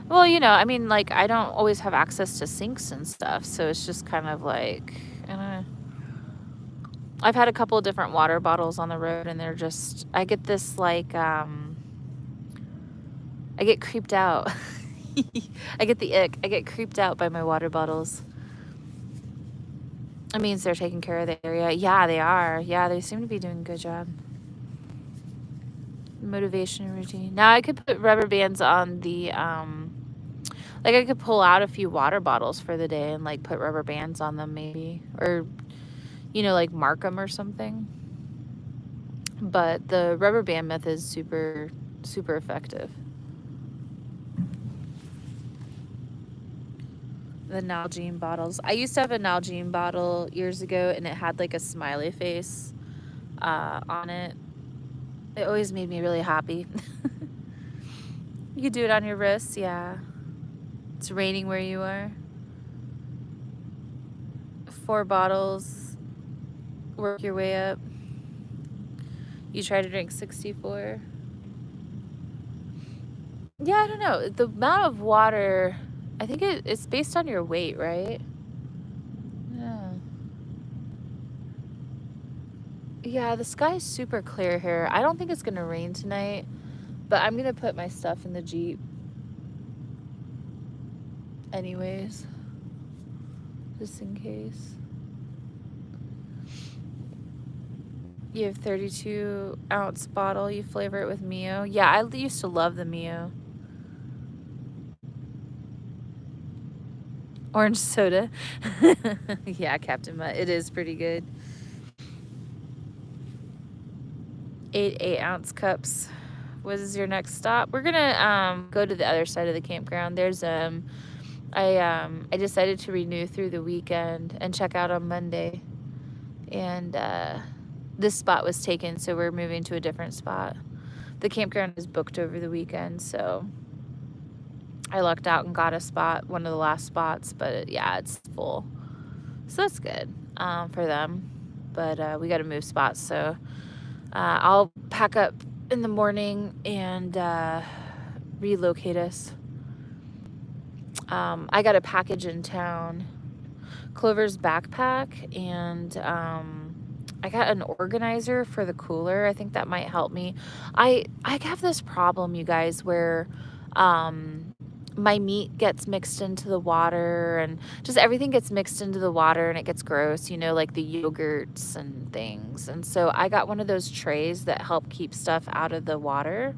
Well, you know, I mean, like, I don't always have access to sinks and stuff, so it's just kind of like, I don't know. I've had a couple of different water bottles on the road, and they're just, I get this, like, I get creeped out. I get the ick. I get creeped out by my water bottles. It means they're taking care of the area. Yeah, they are. Yeah, they seem to be doing a good job. Motivation routine. Now I could put rubber bands on the, like I could pull out a few water bottles for the day and like put rubber bands on them maybe. Or, you know, like mark them or something. But the rubber band method is super, super effective. The Nalgene bottles. I used to have a Nalgene bottle years ago, and it had like a smiley face on it. It always made me really happy. You could do it on your wrists, yeah. It's raining where you are. 4 bottles. Work your way up. You try to drink 64. Yeah, I don't know. The amount of water, I think it's based on your weight, right? Yeah. Yeah, the sky's super clear here. I don't think it's gonna rain tonight, but I'm gonna put my stuff in the Jeep anyways, just in case. You have 32-ounce bottle. You flavor it with Mio. Yeah, I used to love the Mio. Orange soda. Yeah, Captain Mutt. It is pretty good. 8 8-ounce cups. What is your next stop? We're gonna go to the other side of the campground. There's I decided to renew through the weekend and check out on Monday, and this spot was taken, so we're moving to a different spot. The campground is booked over the weekend, so I lucked out and got a spot, one of the last spots, but yeah, it's full. So that's good for them. But we got to move spots, so I'll pack up in the morning and relocate us. I got a package in town, Clover's backpack, and I got an organizer for the cooler. I think that might help me. I have this problem, you guys, where my meat gets mixed into the water, and just everything gets mixed into the water and it gets gross, you know, like the yogurts and things. And so I got one of those trays that help keep stuff out of the water.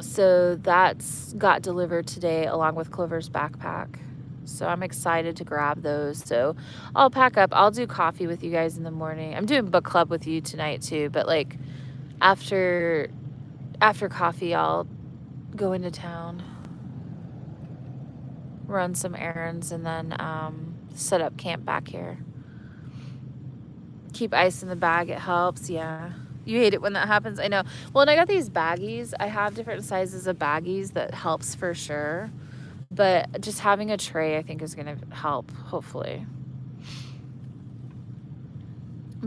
So that's got delivered today along with Clover's backpack. So I'm excited to grab those. So I'll pack up. I'll do coffee with you guys in the morning. I'm doing book club with you tonight too, but like after coffee, I'll go into town, run some errands, and then set up camp back here. Keep ice in the bag. It helps. Yeah. You hate it when that happens. I know. Well, and I got these baggies. I have different sizes of baggies that helps for sure. But just having a tray, I think, is going to help, hopefully.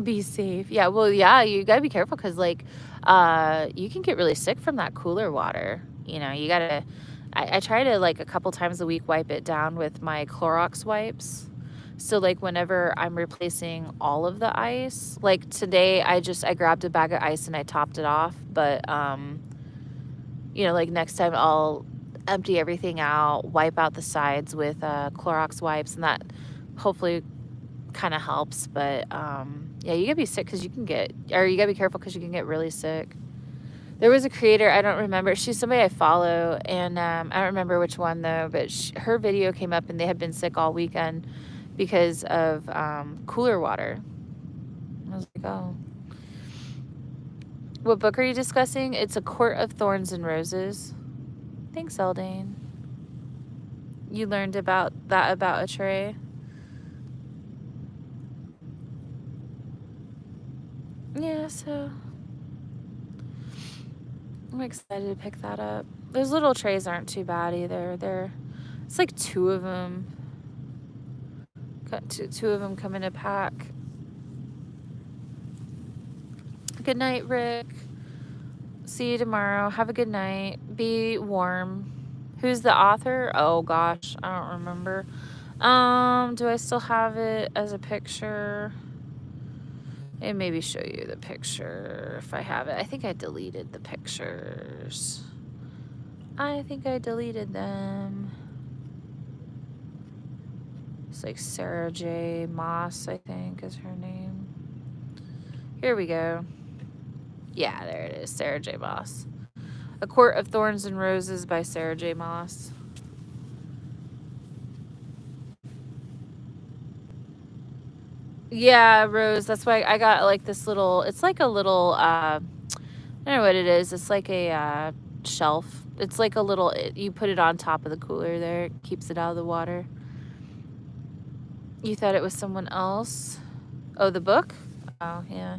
Be safe. Yeah, well, yeah, you got to be careful because, like, you can get really sick from that cooler water. You know, you got to... I try to, like, a couple times a week wipe it down with my Clorox wipes. So, like, whenever I'm replacing all of the ice, like today, I grabbed a bag of ice and I topped it off. But, you know, like next time I'll empty everything out, wipe out the sides with Clorox wipes, and that hopefully kind of helps. But, yeah, you gotta be sick because you can get, or you gotta be careful because you can get really sick. There was a creator, I don't remember, she's somebody I follow, and I don't remember which one though, but her video came up and they had been sick all weekend because of cooler water. I was like, oh. What book are you discussing? It's A Court of Thorns and Roses. Thanks, Eldane. You learned about that about a tray? Yeah, so I'm excited to pick that up. Those little trays aren't too bad either. It's like two of them. Two of them come in a pack. Good night, Rick. See you tomorrow. Have a good night. Be warm. Who's the author? Oh gosh, I don't remember. Do I still have it as a picture? And maybe show you the picture if I have it. I think I deleted the pictures. I think I deleted them. It's like Sarah J. Moss, I think is her name. Here we go. Yeah, there it is. Sarah J. Moss. A Court of Thorns and Roses by Sarah J. Moss. Yeah, Rose. That's why I got like this little, it's like a little, I don't know what it is. It's like a shelf. It's like a little, you put it on top of the cooler there. It keeps it out of the water. You thought it was someone else? Oh, the book? Oh, yeah.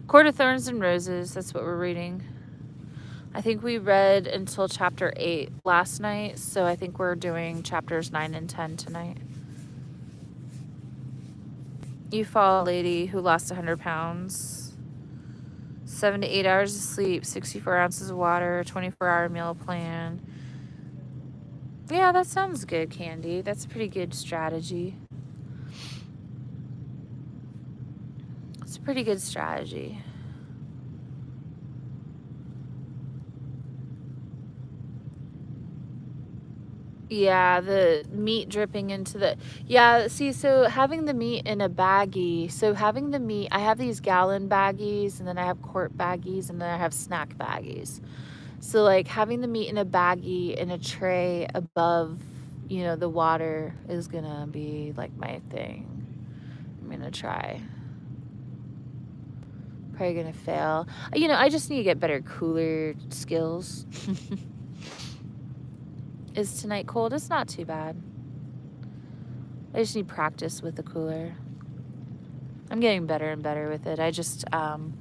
Court of Thorns and Roses. That's what we're reading. I think we read until chapter 8 last night, so I think we're doing chapters 9 and 10 tonight. You follow a lady who lost 100 pounds. 7 to 8 hours of sleep, 64 ounces of water, 24-hour meal plan. Yeah, that sounds good, Candy. That's a pretty good strategy. It's a pretty good strategy. Yeah, the meat dripping into the... Yeah, see, so having the meat in a baggie... So having the meat... I have these gallon baggies, and then I have quart baggies, and then I have snack baggies. So, like, having the meat in a baggie in a tray above, you know, the water is gonna be, like, my thing. I'm gonna try. Probably gonna fail. You know, I just need to get better cooler skills. Is tonight cold? It's not too bad. I just need practice with the cooler. I'm getting better and better with it. I just, I'm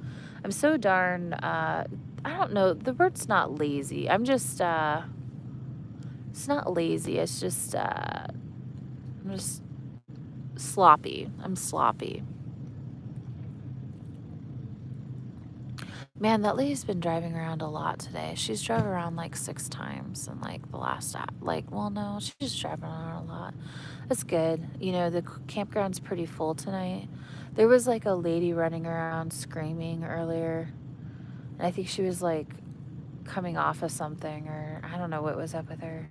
so darn, I don't know, the word's not lazy. I'm just, it's not lazy. It's just, I'm just sloppy. I'm sloppy. Man, that lady's been driving around a lot today. She's drove around like 6 times in like the last, well, no, she's just driving around a lot. That's good. You know, the campground's pretty full tonight. There was like a lady running around screaming earlier. And I think she was like coming off of something, or I don't know what was up with her.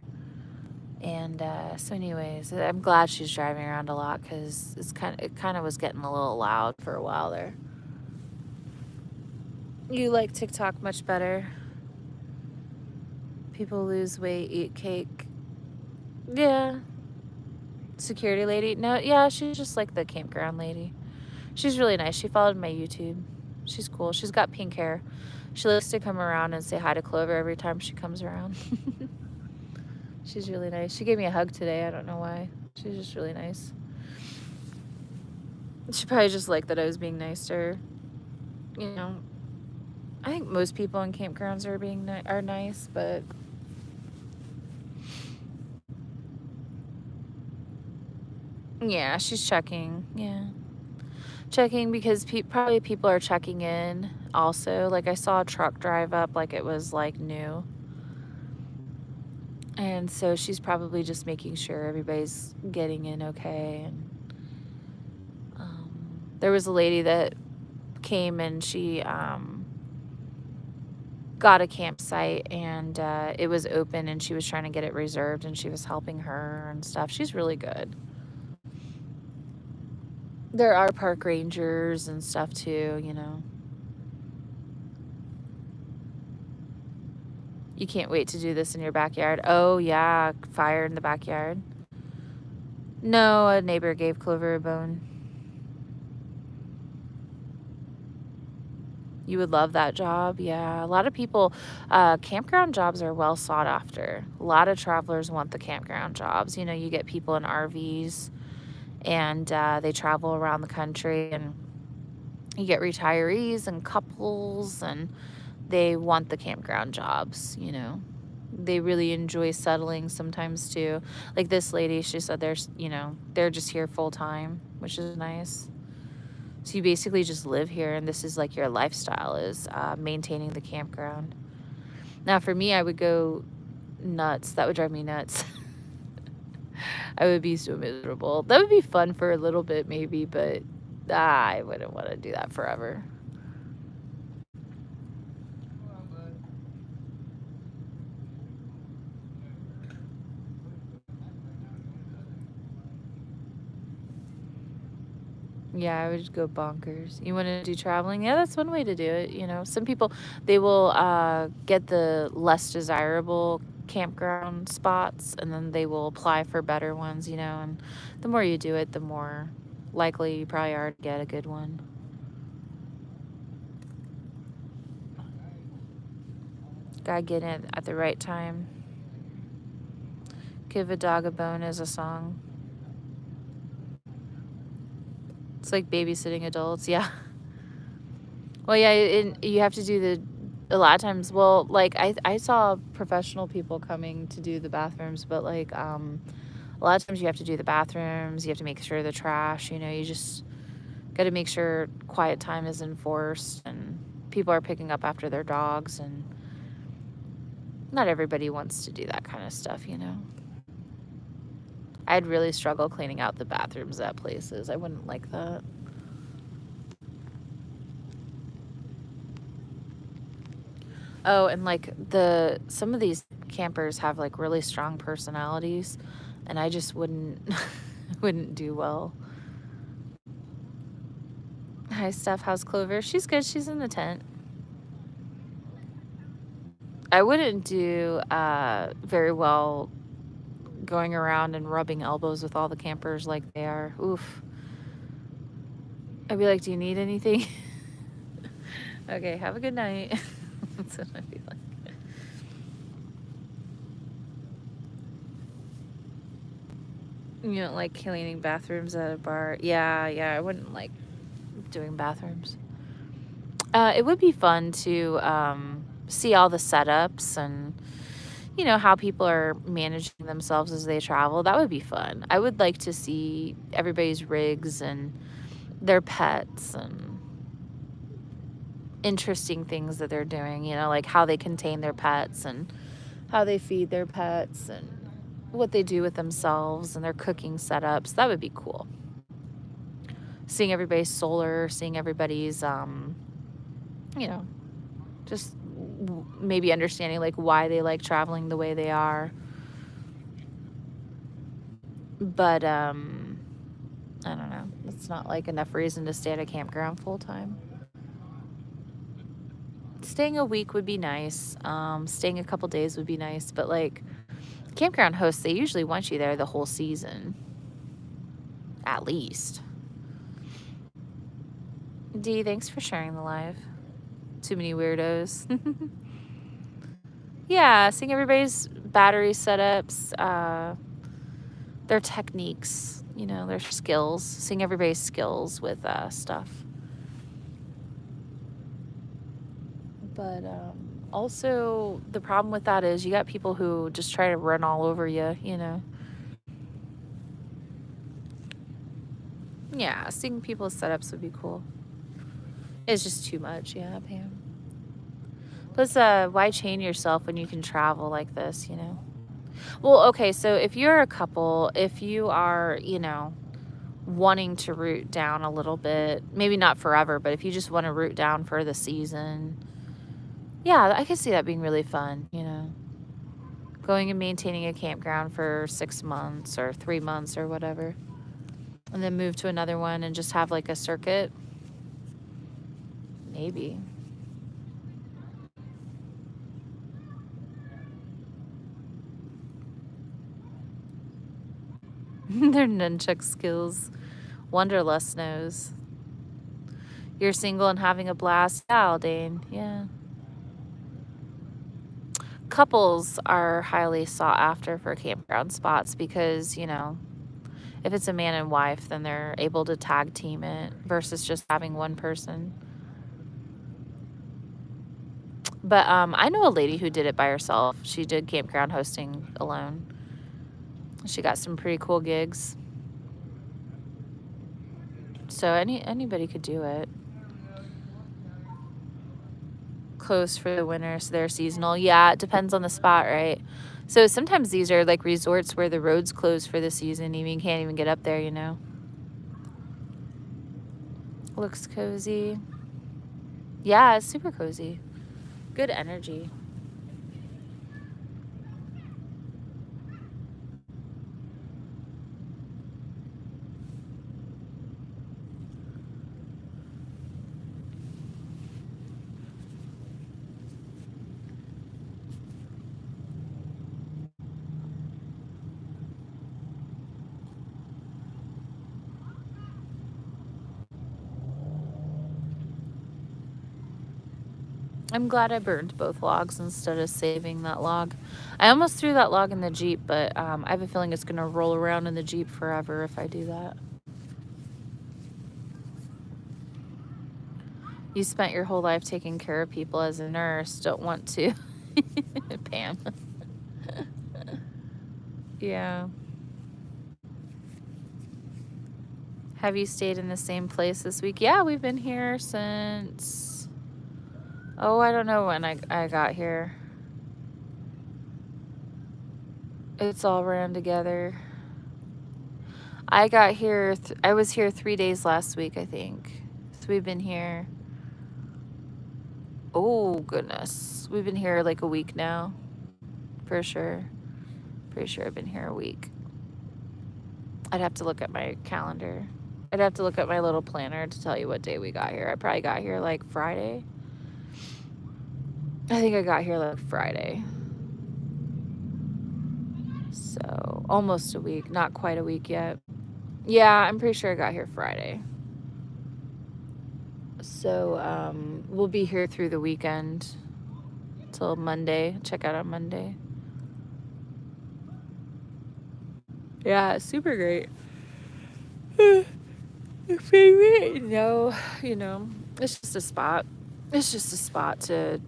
And so anyways, I'm glad she's driving around a lot because it kind of was getting a little loud for a while there. You like TikTok much better? People lose weight, eat cake. Yeah. Security lady? No, yeah, she's just like the campground lady. She's really nice. She followed my YouTube. She's cool. She's got pink hair. She likes to come around and say hi to Clover every time she comes around. She's really nice. She gave me a hug today. I don't know why. She's just really nice. She probably just liked that I was being nice to her. You know, I think most people in campgrounds are nice, but yeah, she's checking. Yeah. Checking because probably people are checking in also. Like I saw a truck drive up like it was like new. And so she's probably just making sure everybody's getting in okay. And there was a lady that came and she got a campsite and it was open and she was trying to get it reserved and she was helping her and stuff. She's really good. There are park rangers and stuff too, you know. You can't wait to do this in your backyard. Oh yeah, fire in the backyard. No, a neighbor gave Clover a bone. You would love that job. Yeah, a lot of people, campground jobs are well sought after. A lot of travelers want the campground jobs. You know, you get people in RVs and they travel around the country, and you get retirees and couples, and they want the campground jobs, you know. They really enjoy settling sometimes too. Like this lady, she said they're just here full time, which is nice. So you basically just live here, and this is like your lifestyle is maintaining the campground. Now for me, I would go nuts. That would drive me nuts. I would be so miserable. That would be fun for a little bit maybe, but I wouldn't want to do that forever. Yeah, I would just go bonkers. You want to do traveling? Yeah, that's one way to do it. You know, some people, they will get the less desirable campground spots and then they will apply for better ones, you know, and the more you do it, the more likely you probably are to get a good one. Gotta get it at the right time. Give a dog a bone is a song. It's like babysitting adults, yeah. Well, yeah, you have to do a lot of times, well, like I saw professional people coming to do the bathrooms, but like a lot of times you have to do the bathrooms, you have to make sure the trash, you know, you just got to make sure quiet time is enforced and people are picking up after their dogs, and not everybody wants to do that kind of stuff, you know. I'd really struggle cleaning out the bathrooms at places. I wouldn't like that. Oh, and like some of these campers have like really strong personalities, and I just wouldn't wouldn't do well. Hi, Steph. How's Clover? She's good. She's in the tent. I wouldn't do very well going around and rubbing elbows with all the campers like they are. Oof. I'd be like, do you need anything? Okay, have a good night. That's what I'd be like. You don't like cleaning bathrooms at a bar? Yeah, I wouldn't like doing bathrooms. It would be fun to see all the setups and, you know, how people are managing themselves as they travel. That would be fun. I would like to see everybody's rigs and their pets, and interesting things that they're doing, you know, like how they contain their pets and how they feed their pets and what they do with themselves and their cooking setups. That would be cool. Seeing everybody's solar, seeing everybody's, you know, just maybe understanding like why they like traveling the way they are. But, I don't know. It's not like enough reason to stay at a campground full time. Staying a week would be nice. Staying a couple days would be nice. But like campground hosts, they usually want you there the whole season. At least. D, thanks for sharing the live. Too many weirdos. Yeah, seeing everybody's battery setups, their techniques, you know, their skills. Seeing everybody's skills with stuff. But also the problem with that is you got people who just try to run all over you, you know. Yeah, seeing people's setups would be cool. It's just too much, yeah, Pam. Plus, why chain yourself when you can travel like this, you know? Well, okay, so if you're a couple, if you are, you know, wanting to root down a little bit, maybe not forever, but if you just want to root down for the season, yeah, I could see that being really fun, you know? Going and maintaining a campground for 6 months or 3 months or whatever. And then move to another one and just have like a circuit. Maybe. Their nunchuck skills. Wanderlust knows. You're single and having a blast. Yeah, Aldane. Yeah. Couples are highly sought after for campground spots because, you know, if it's a man and wife, then they're able to tag team it versus just having one person. But I know a lady who did it by herself. She did campground hosting alone. She got some pretty cool gigs. So anybody could do it. Closed for the winter, so they're seasonal. Yeah, it depends on the spot, right? So sometimes these are like resorts where the roads close for the season. You can't even get up there, you know. Looks cozy. Yeah, it's super cozy. Good energy. I'm glad I burned both logs instead of saving that log. I almost threw that log in the Jeep, but I have a feeling it's going to roll around in the Jeep forever if I do that. You spent your whole life taking care of people as a nurse. Don't want to. Pam. Yeah. Have you stayed in the same place this week? Yeah, we've been here since... Oh, I don't know when I got here. It's all ran together. I got here... I was here 3 days last week, I think. So we've been here... Oh, goodness. We've been here like a week now. For sure. Pretty sure I've been here a week. I'd have to look at my calendar. I'd have to look at my little planner to tell you what day we got here. I probably got here like Friday. I think I got here like Friday. So almost a week, not quite a week yet. Yeah, I'm pretty sure I got here Friday. So we'll be here through the weekend till Monday. Check out on Monday. Yeah, super great. Favorite? No, you know, it's just a spot. It's just a spot to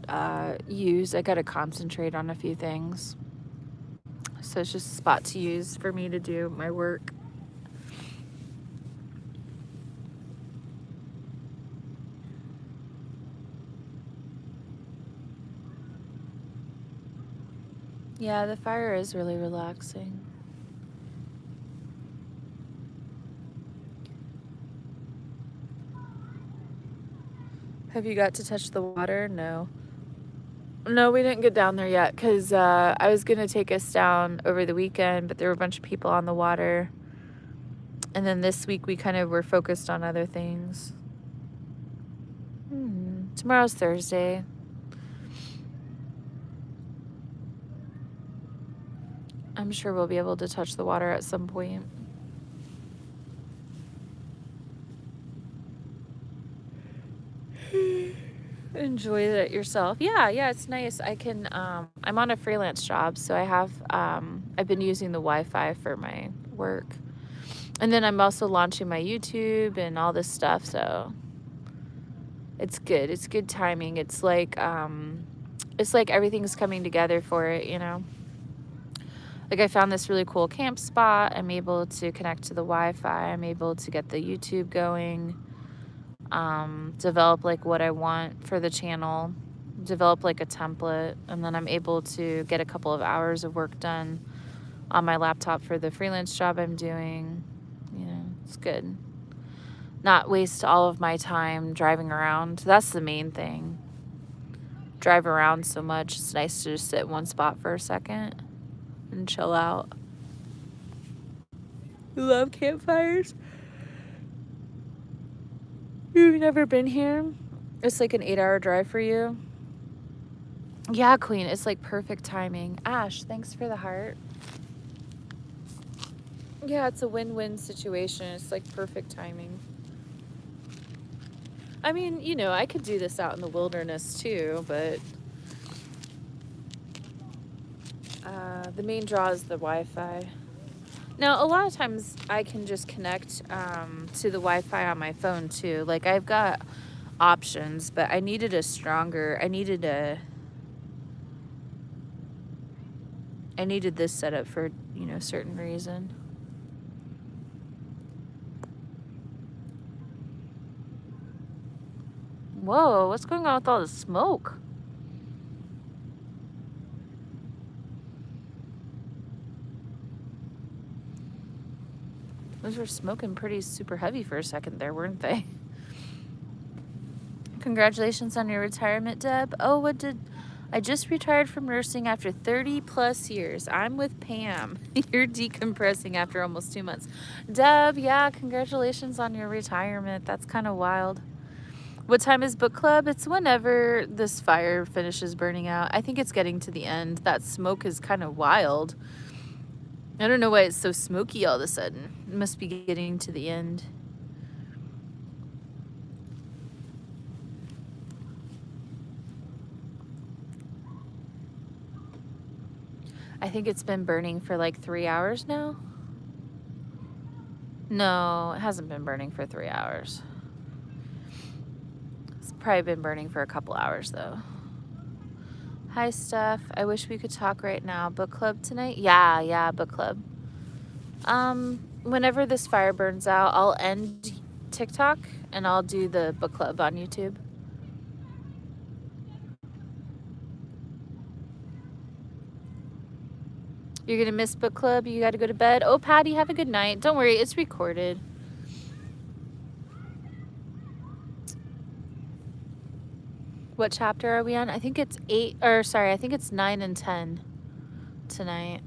use. I got to concentrate on a few things. So it's just a spot to use for me to do my work. Yeah, the fire is really relaxing. Have you got to touch the water? No. No, we didn't get down there yet because I was going to take us down over the weekend, but there were a bunch of people on the water. And then this week we kind of were focused on other things. Tomorrow's Thursday. I'm sure we'll be able to touch the water at some point. Enjoy it yourself. Yeah, it's nice. I can, I'm on a freelance job, so I have, I've been using the Wi-Fi for my work. And then I'm also launching my YouTube and all this stuff, so it's good. It's good timing. It's like everything's coming together for it, you know? Like I found this really cool camp spot. I'm able to connect to the Wi-Fi. I'm able to get the YouTube going. Develop like what I want for the channel, develop like a template, and then I'm able to get a couple of hours of work done on my laptop for the freelance job I'm doing. You know, it's good. Not waste all of my time driving around. That's the main thing. Drive around so much. It's nice to just sit in one spot for a second and chill out. You love campfires? You've never been here? It's like an 8-hour drive for you. Yeah, Queen, it's like perfect timing. Ash, thanks for the heart. Yeah, it's a win-win situation. It's like perfect timing. I mean, you know, I could do this out in the wilderness too, but the main draw is the Wi-Fi. Now, a lot of times I can just connect to the Wi-Fi on my phone too. Like I've got options, but I needed a stronger, I needed this setup for, you know, certain reason. Whoa, what's going on with all the smoke? Those were smoking pretty super heavy for a second there, weren't they? Congratulations on your retirement, Deb. Oh, I just retired from nursing after 30 plus years. I'm with Pam. You're decompressing after almost 2 months. Deb, yeah, congratulations on your retirement. That's kind of wild. What time is book club? It's whenever this fire finishes burning out. I think it's getting to the end. That smoke is kind of wild. I don't know why it's so smoky all of a sudden. It must be getting to the end. I think it's been burning for like 3 hours now. No, it hasn't been burning for 3 hours. It's probably been burning for a couple hours though. Hi, Steph. I wish we could talk right now. Book club tonight? Yeah, book club. Whenever this fire burns out, I'll end TikTok and I'll do the book club on YouTube. You're gonna miss book club? You gotta go to bed? Oh, Patty, have a good night. Don't worry, it's recorded. What chapter are we on? I think it's 9 and 10 tonight.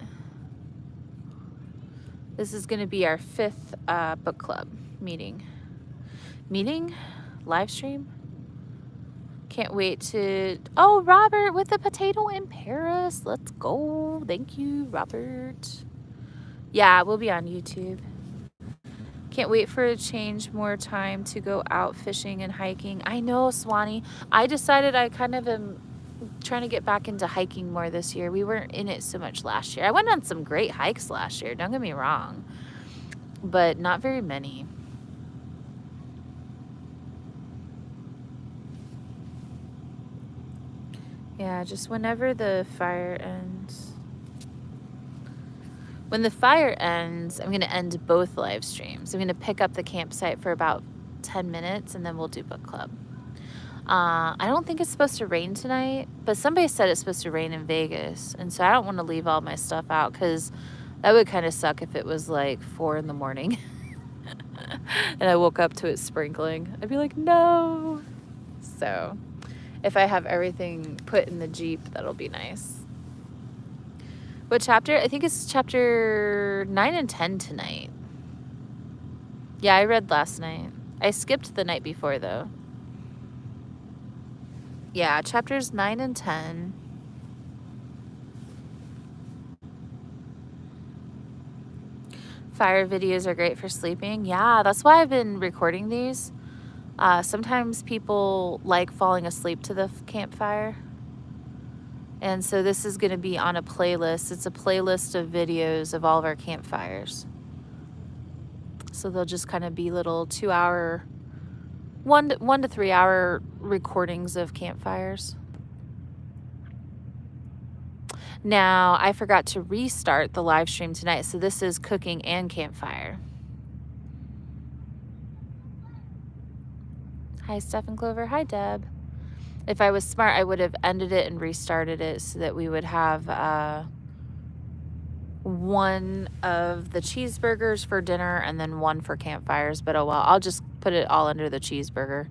This is gonna be our 5th book club meeting. Live stream? Can't wait to, oh, Robert with the potato in Paris. Let's go. Thank you, Robert. Yeah, we'll be on YouTube. Can't wait for a change, more time to go out fishing and hiking. I know, Swanee. I decided I kind of am trying to get back into hiking more this year. We weren't in it so much last year. I went on some great hikes last year, don't get me wrong, but not very many. Yeah, just whenever the fire ends. When the fire ends, I'm going to end both live streams. I'm going to pick up the campsite for about 10 minutes and then we'll do book club. I don't think it's supposed to rain tonight, but somebody said it's supposed to rain in Vegas. And so I don't want to leave all my stuff out because that would kind of suck if it was like 4 in the morning and I woke up to it sprinkling. I'd be like, no. So if I have everything put in the Jeep, that'll be nice. What chapter? I think it's chapter 9 and 10 tonight. Yeah, I read last night. I skipped the night before, though. Yeah, chapters 9 and 10. Fire videos are great for sleeping. Yeah, that's why I've been recording these. Sometimes people like falling asleep to the campfire. And so this is going to be on a playlist. It's a playlist of videos of all of our campfires. So they'll just kind of be little 2-hour, 1 to 3 hour recordings of campfires. Now, I forgot to restart the live stream tonight. So this is cooking and campfire. Hi, Steph and Clover. Hi, Deb. If I was smart, I would have ended it and restarted it so that we would have one of the cheeseburgers for dinner and then one for campfires. But oh well, I'll just put it all under the cheeseburger.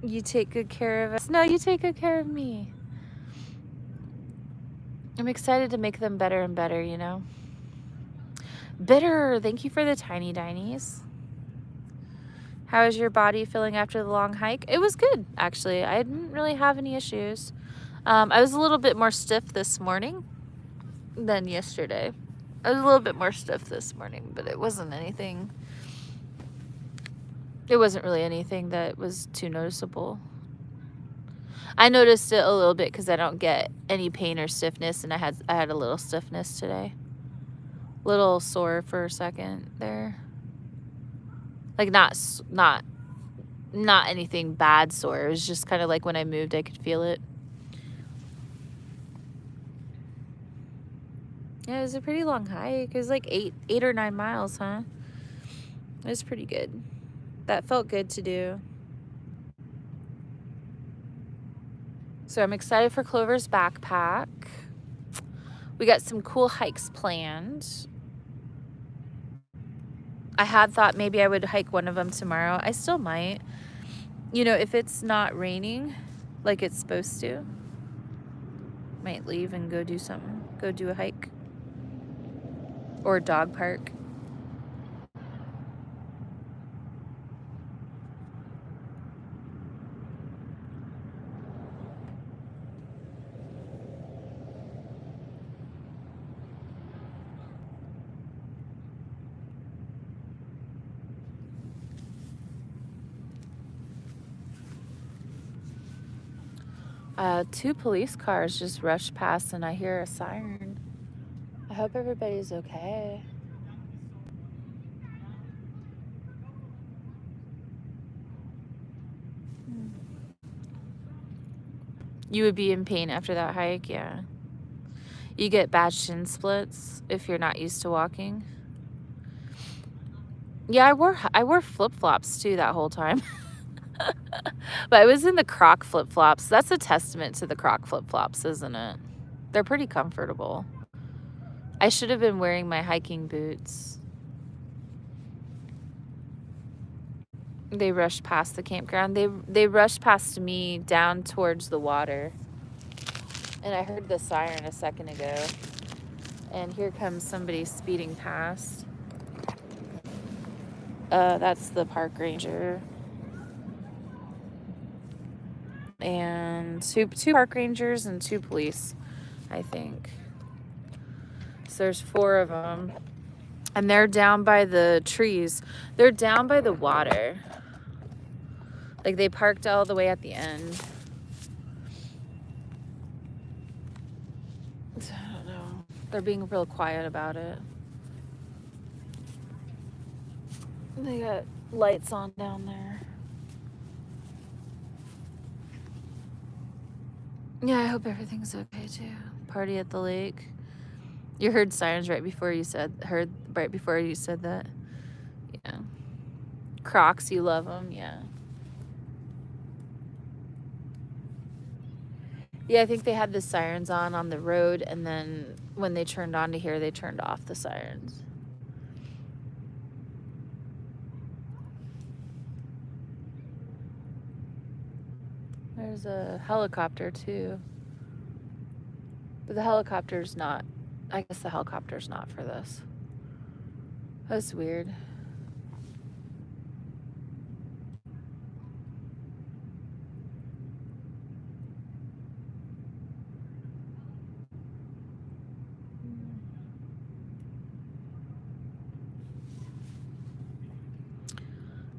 You take good care of us. No, you take good care of me. I'm excited to make them better and better, you know. Bitter, thank you for the tiny dinies. How is your body feeling after the long hike? It was good, actually. I didn't really have any issues. I was a little bit more stiff this morning than yesterday. I was a little bit more stiff this morning, but it wasn't anything. It wasn't really anything that was too noticeable. I noticed it a little bit because I don't get any pain or stiffness, and I had a little stiffness today. Little sore for a second there. Like not anything bad sore. It was just kind of like when I moved, I could feel it. Yeah, it was a pretty long hike. It was like 8 or 9 miles, huh? It was pretty good. That felt good to do. So I'm excited for Clover's backpack. We got some cool hikes planned. I had thought maybe I would hike one of them tomorrow. I still might. You know, if it's not raining like it's supposed to, might leave and go do something. Go do a hike. Or a dog park. Two police cars just rushed past and I hear a siren. I hope everybody's okay. You would be in pain after that hike, yeah. You get bad shin splits if you're not used to walking. Yeah, I wore flip-flops too that whole time. But I was in the Croc flip-flops. That's a testament to the Croc flip-flops, isn't it? They're pretty comfortable. I should have been wearing my hiking boots. They rushed past the campground. They rushed past me down towards the water. And I heard the siren a second ago. And here comes somebody speeding past. That's the park ranger. And two park rangers and 2 police, I think. So there's 4 of them. And they're down by the trees. They're down by the water. Like they parked all the way at the end. So I don't know. They're being real quiet about it. They got lights on down there. Yeah, I hope everything's okay too. Party at the lake. You heard sirens right before you said that. Yeah. Crocs, you love them, yeah. Yeah, I think they had the sirens on the road, and then when they turned on to here, they turned off the sirens. There's a helicopter too. But the helicopter's not, I guess the helicopter's not for this. That's weird.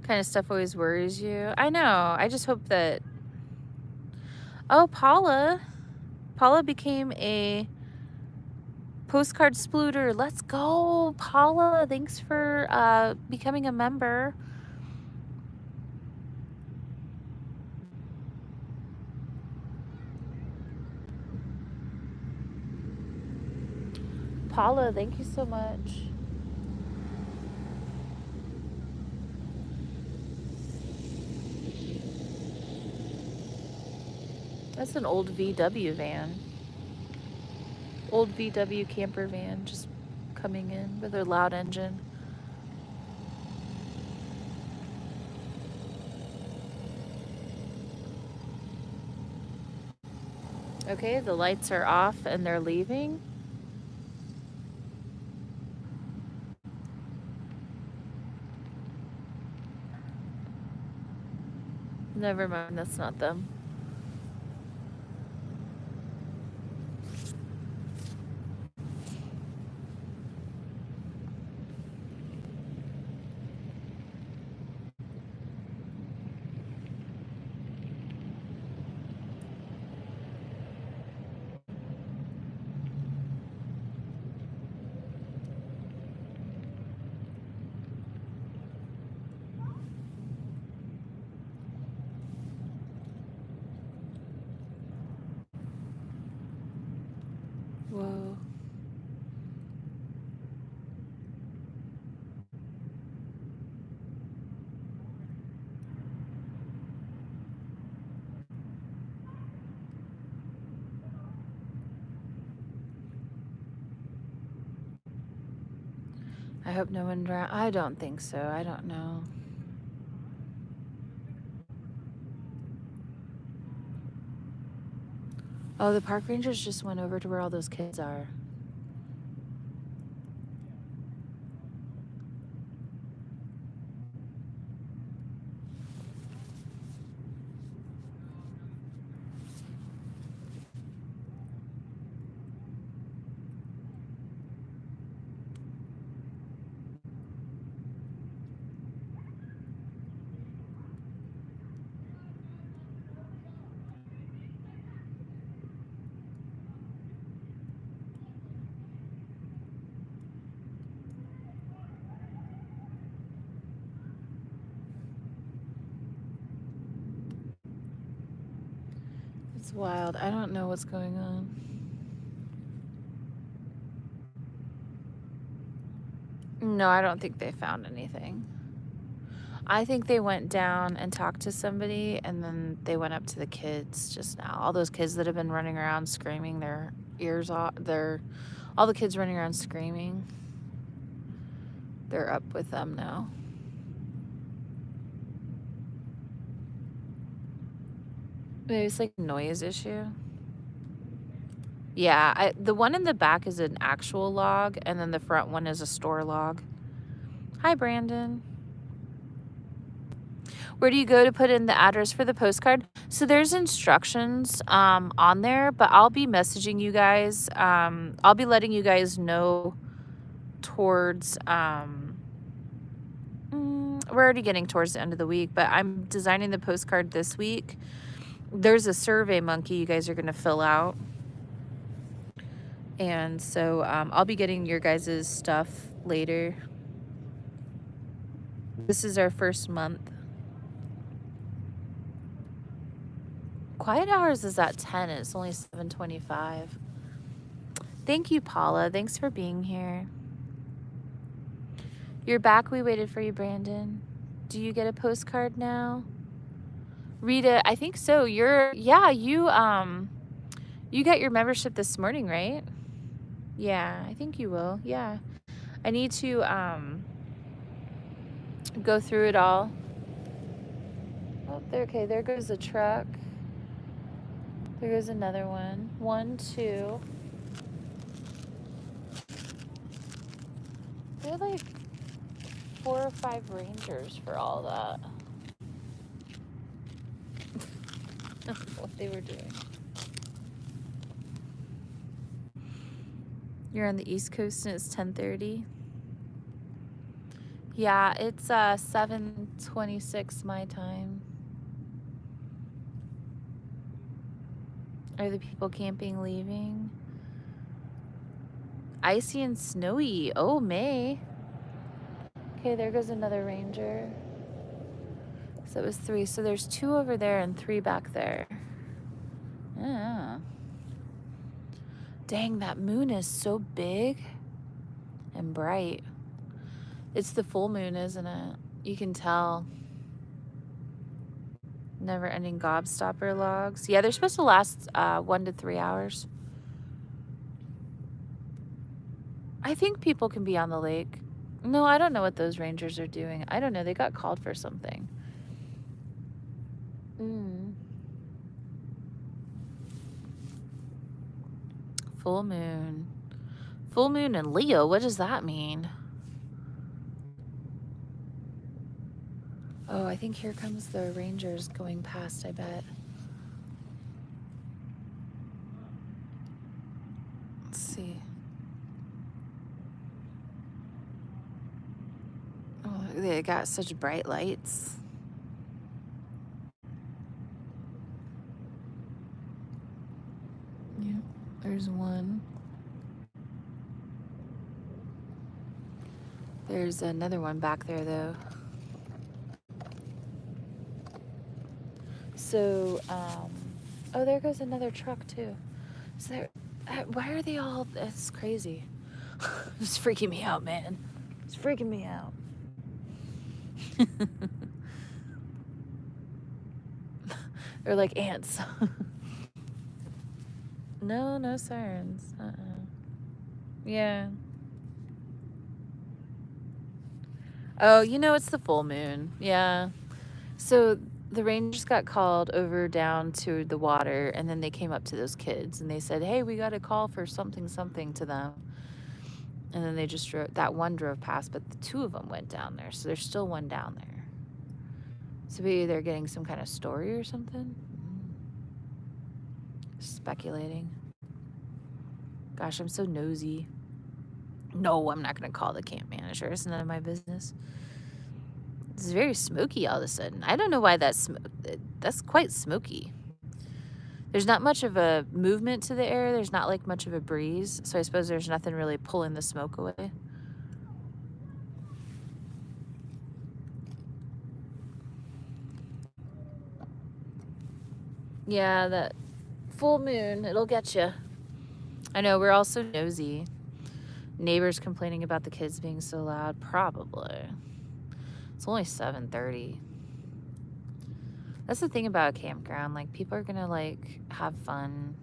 Kind of stuff always worries you. I know. I just hope that. Oh, Paula became a postcard splooter. Let's go, Paula. Thanks for becoming a member. Paula, thank you so much. That's an old VW van. Old VW camper van just coming in with a loud engine. Okay, the lights are off and they're leaving. Never mind, that's not them. Whoa. I hope no one drowned. I don't think so. I don't know. Oh, the park rangers just went over to where all those kids are. It's wild. I don't know what's going on. No, I don't think they found anything. I think they went down and talked to somebody, and then they went up to the kids just now. All those kids that have been running around screaming their ears off. All the kids running around screaming. They're up with them now. Maybe it's like a noise issue. Yeah, the one in the back is an actual log, and then the front one is a store log. Hi, Brandon. Where do you go to put in the address for the postcard? So there's instructions on there, but I'll be messaging you guys. I'll be letting you guys know towards... we're already getting towards the end of the week, but I'm designing the postcard this week. There's a survey monkey you guys are going to fill out. And so I'll be getting your guys' stuff later. This is our first month. Quiet hours is at 10 and it's only 7:25. Thank you, Paula. Thanks for being here. You're back. We waited for you, Brandon. Do you get a postcard now? Rita, I think so. You got your membership this morning, right? Yeah, I think you will. Yeah. I need to go through it all. Oh, okay, there goes a truck. There goes another one. 1, 2. There are like 4 or 5 rangers for all that. I don't know what they were doing. You're on the East Coast and it's 10:30. Yeah, it's 7:26 my time. Are the people camping leaving? Icy and snowy. Oh, May. Okay, there goes another ranger. So it was 3. So there's 2 over there and 3 back there. Yeah. Dang, that moon is so big and bright. It's the full moon, isn't it? You can tell. Never-ending gobstopper logs. Yeah, they're supposed to last 1 to 3 hours. I think people can be on the lake. No, I don't know what those rangers are doing. I don't know. They got called for something. Full moon. Full moon in Leo. What does that mean? Oh, I think here comes the rangers going past, I bet. Let's see. Oh, they got such bright lights. Yeah, there's one. There's another one back there, though. So, oh, there goes another truck, too. So, why are they all, it's crazy. It's freaking me out, man. It's freaking me out. They're like ants. No sirens. Yeah. Oh, it's the full moon. Yeah. So the rangers got called over down to the water, and then they came up to those kids, and they said, hey, we got a call for something to them. And then they just that one drove past, but the 2 of them went down there. So there's still one down there. So maybe they're getting some kind of story or something. Speculating. Gosh, I'm so nosy. No, I'm not going to call the camp manager. It's none of my business. It's very smoky all of a sudden. I don't know why that's quite smoky. There's not much of a movement to the air. There's not like much of a breeze. So I suppose there's nothing really pulling the smoke away. Yeah, that full moon, it'll get you. I know, we're all so nosy. Neighbors complaining about the kids being so loud. Probably. It's only 7:30. That's the thing about a campground. Like, people are gonna, like, have fun,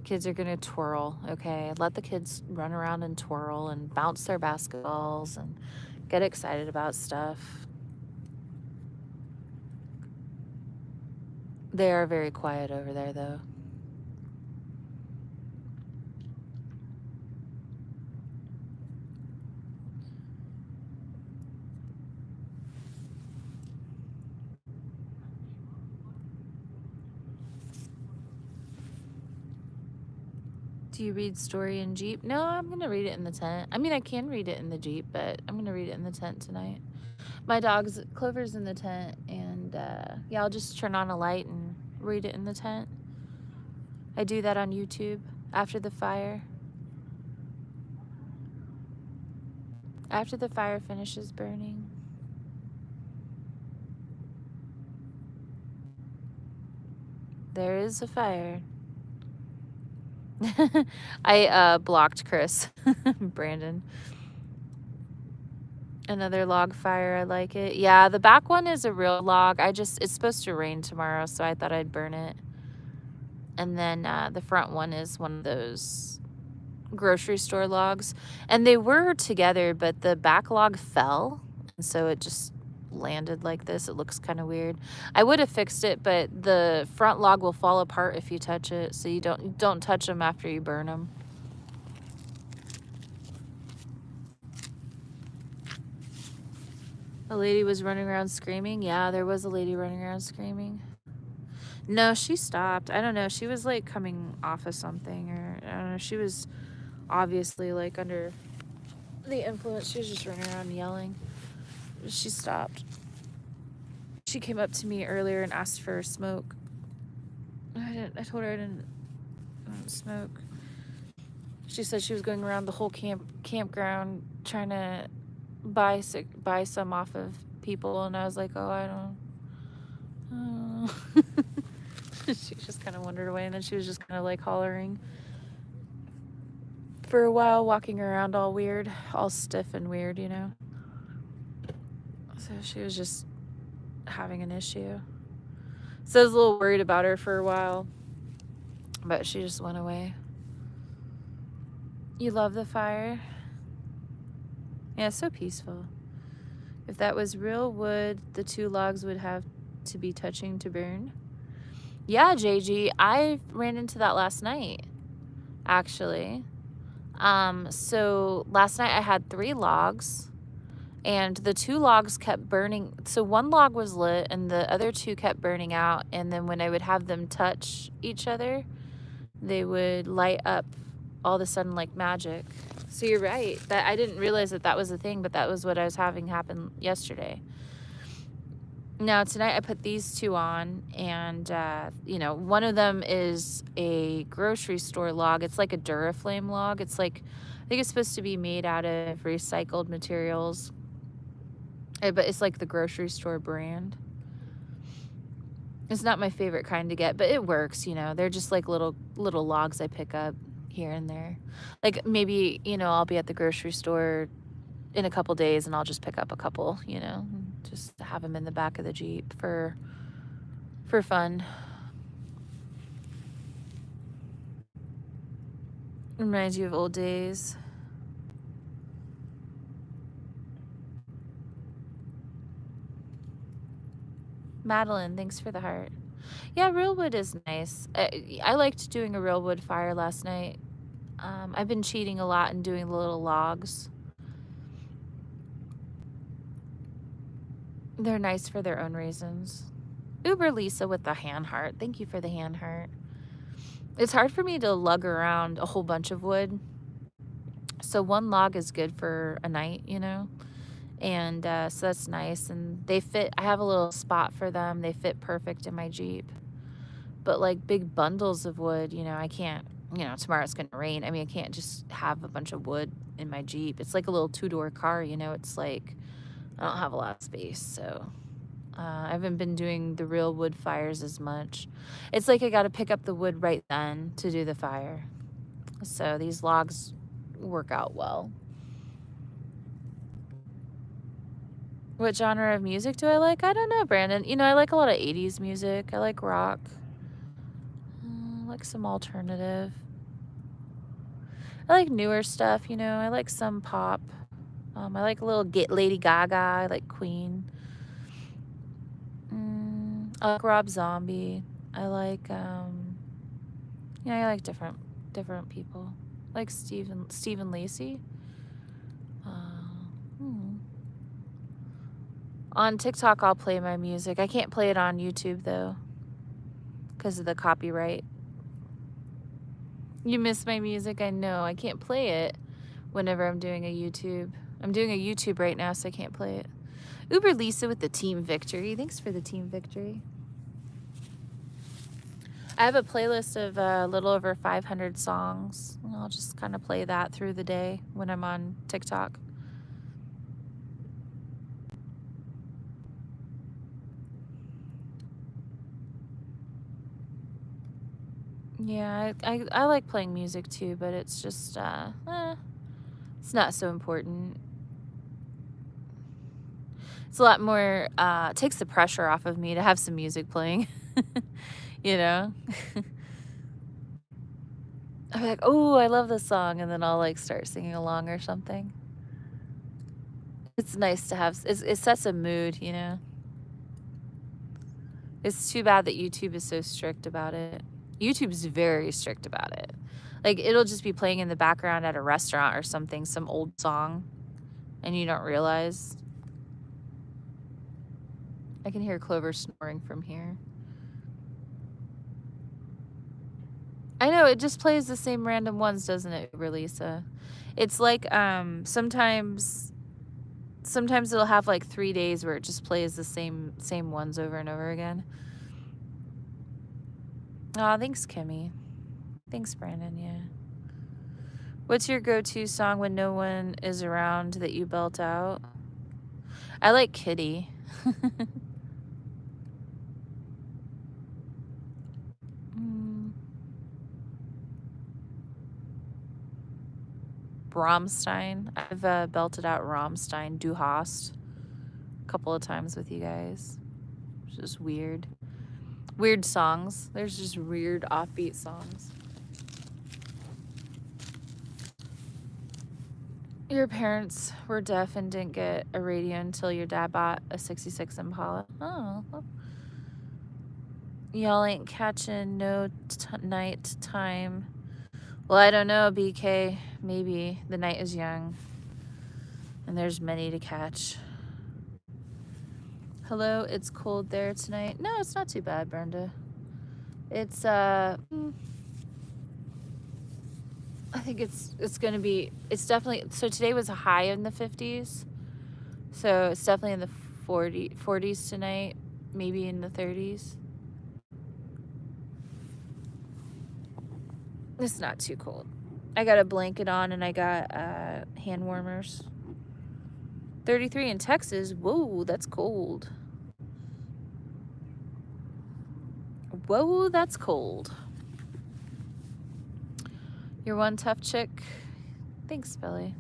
Kids are gonna twirl, okay? Let the kids run around and twirl and bounce their basketballs and get excited about stuff. They are very quiet over there, though. Do you read story in Jeep? No, I'm going to read it in the tent. I mean, I can read it in the Jeep, but I'm going to read it in the tent tonight. My dog's, Clover's in the tent, and yeah, I'll just turn on a light and read it in the tent. I do that on YouTube after the fire. After the fire finishes burning. There is a fire. I blocked Chris. Brandon. Another log fire. I like it. Yeah, the back one is a real log. It's supposed to rain tomorrow, so I thought I'd burn it. And then the front one is one of those grocery store logs. And they were together, but the back log fell. And so it just landed like this. It looks kind of weird. I would have fixed it, but the front log will fall apart if you touch it. So you don't touch them after you burn them. A lady was running around screaming. Yeah, there was a lady running around screaming. No, she stopped. I don't know. She was like coming off of something, or I don't know. She was obviously like under the influence. She was just running around yelling. She stopped. She came up to me earlier and asked for smoke. I told her I didn't smoke. She said she was going around the whole campground trying to buy some off of people, and I was like, oh, I don't. She just kind of wandered away, and then she was just kind of like hollering for a while, walking around all weird, all stiff and weird, you know. So she was just having an issue. So I was a little worried about her for a while, but she just went away. You love the fire? Yeah, it's so peaceful. If that was real wood, the two logs would have to be touching to burn. Yeah, JG, I ran into that last night, actually. So last night I had 3 logs, and the 2 logs kept burning. So one log was lit and the other 2 kept burning out, and then when I would have them touch each other, they would light up all of a sudden like magic. So you're right. That I didn't realize that was a thing, but that was what I was having happen yesterday. Now tonight I put these 2 on, and you know, one of them is a grocery store log. It's like a Duraflame log. It's like, I think it's supposed to be made out of recycled materials, but it's like the grocery store brand. It's not my favorite kind to get, but it works, you know. They're just like little logs I pick up here and there. Like maybe, you know, I'll be at the grocery store in a couple days and I'll just pick up a couple, you know, just have them in the back of the Jeep for fun. Reminds you of old days. Madeline, thanks for the heart. Yeah, real wood is nice. I liked doing a real wood fire last night. I've been cheating a lot and doing the little logs. They're nice for their own reasons. Uber Lisa with the hand heart. Thank you for the hand heart. It's hard for me to lug around a whole bunch of wood. So one log is good for a night, you know? And so that's nice. And they fit, I have a little spot for them. They fit perfect in my Jeep. But like big bundles of wood, you know, I can't, you know, tomorrow it's going to rain. I mean, I can't just have a bunch of wood in my Jeep. It's like a little 2-door car, you know? It's like, I don't have a lot of space, so I haven't been doing the real wood fires as much. It's like I got to pick up the wood right then to do the fire. So these logs work out well. What genre of music do I like? I don't know, Brandon. You know, I like a lot of 80s music. I like rock. I like some alternative. I like newer stuff, you know. I like some pop. I like a little Lady Gaga. I like Queen. I like Rob Zombie. I like, yeah, I like different people. I like Stephen Lacey. On TikTok, I'll play my music. I can't play it on YouTube though, because of the copyright. You miss my music? I know. I can't play it whenever I'm doing a YouTube. I'm doing a YouTube right now, so I can't play it. Uber Lisa with the team victory. Thanks for the team victory. I have a playlist of a little over 500 songs. I'll just kind of play that through the day when I'm on TikTok. Yeah, I like playing music too, but it's just, it's not so important. It's a lot more, it takes the pressure off of me to have some music playing, you know? I'm like, oh, I love this song, and then I'll like start singing along or something. It's nice to have, it sets a mood, you know? It's too bad that YouTube is so strict about it. YouTube's very strict about it. Like, it'll just be playing in the background at a restaurant or something, some old song, and you don't realize. I can hear Clover snoring from here. I know, it just plays the same random ones, doesn't it, Relisa? It's like, sometimes it'll have like 3 days where it just plays the same ones over and over again. Aw, thanks, Kimmy. Thanks, Brandon, yeah. What's your go-to song when no one is around that you belt out? I like Kitty. Rammstein. I've belted out Rammstein, Du Hast, a couple of times with you guys. It's just weird. Weird songs. There's just weird offbeat songs. Your parents were deaf and didn't get a radio until your dad bought a 66 Impala. Oh. Y'all ain't catching no night time. Well, I don't know, BK. Maybe the night is young. And there's many to catch. Hello, it's cold there tonight. No, it's not too bad, Brenda. It's, I think it's gonna be, it's definitely, so today was a high in the 50s. So it's definitely in the 40s tonight, maybe in the 30s. It's not too cold. I got a blanket on and I got hand warmers. 33 in Texas. Whoa, that's cold. Whoa, that's cold. You're one tough chick. Thanks, Billy.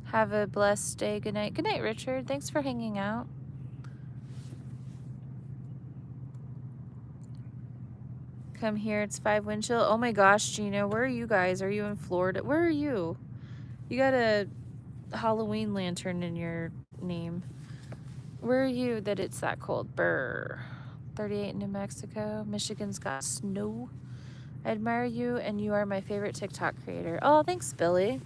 Have a blessed day. Good night. Good night, Richard. Thanks for hanging out. Come here. It's 5 wind chill. Oh my gosh, Gina. Where are you guys? Are you in Florida? Where are you? You got a Halloween lantern in your name. Where are you that it's that cold? Brr. 38 in New Mexico. Michigan's got snow. I admire you, and you are my favorite TikTok creator. Oh, thanks, Billy.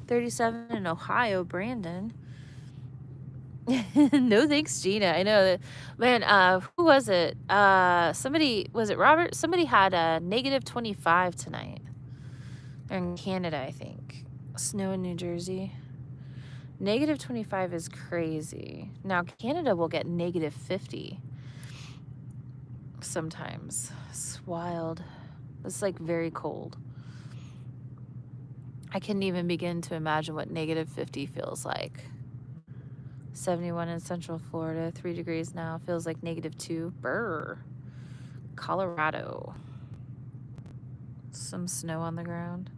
37 in Ohio, Brandon. No thanks, Gina. I know that, man. Who was it? Somebody, was it Robert? Somebody had a negative 25 tonight. They're in Canada, I think. Snow in New Jersey. Negative 25 is crazy. Now Canada will get negative 50 sometimes. It's wild. It's like very cold. I couldn't even begin to imagine what negative 50 feels like. 71 in Central Florida, 3 degrees now. Feels like negative 2. Brr. Colorado. Some snow on the ground.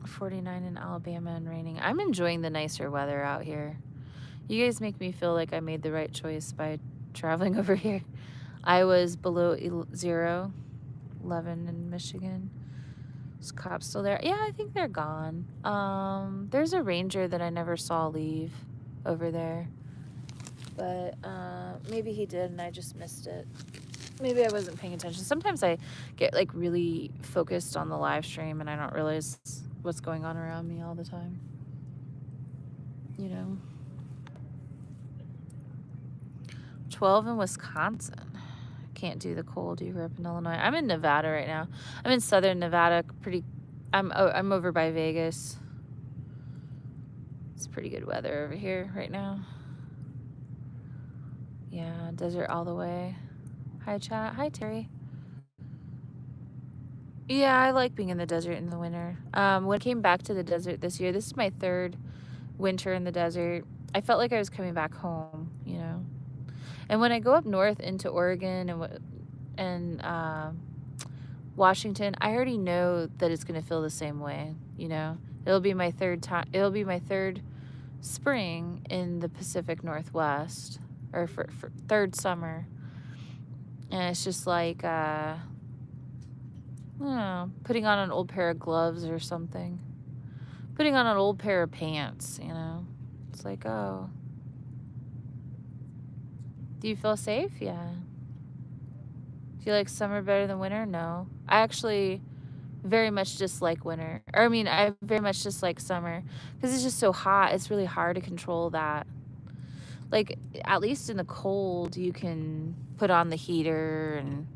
49 in Alabama and raining. I'm enjoying the nicer weather out here. You guys make me feel like I made the right choice by traveling over here. I was below 0, 11 in Michigan. Is cops still there? Yeah, I think they're gone. There's a ranger that I never saw leave over there. But maybe he did and I just missed it. Maybe I wasn't paying attention. Sometimes I get like really focused on the live stream and I don't realize what's going on around me all the time. You know? 12 in Wisconsin. Can't do the cold. You grew up in Illinois. I'm in Nevada right now. I'm in southern Nevada. I'm over by Vegas. It's pretty good weather over here right now. Yeah, desert all the way. Hi, chat. Hi, Terry. Yeah, I like being in the desert in the winter. When I came back to the desert this year, this is my 3rd winter in the desert. I felt like I was coming back home, you know. And when I go up north into Oregon and Washington, I already know that it's going to feel the same way, you know. It'll be my third time. It'll be my third spring in the Pacific Northwest, or for third summer. And it's just like, I don't know, putting on an old pair of gloves or something. Putting on an old pair of pants, you know. It's like, oh. Do you feel safe? Yeah. Do you like summer better than winter? No. I actually very much dislike winter. Or I mean, I very much dislike summer because it's just so hot. It's really hard to control that. Like, at least in the cold, you can put on the heater and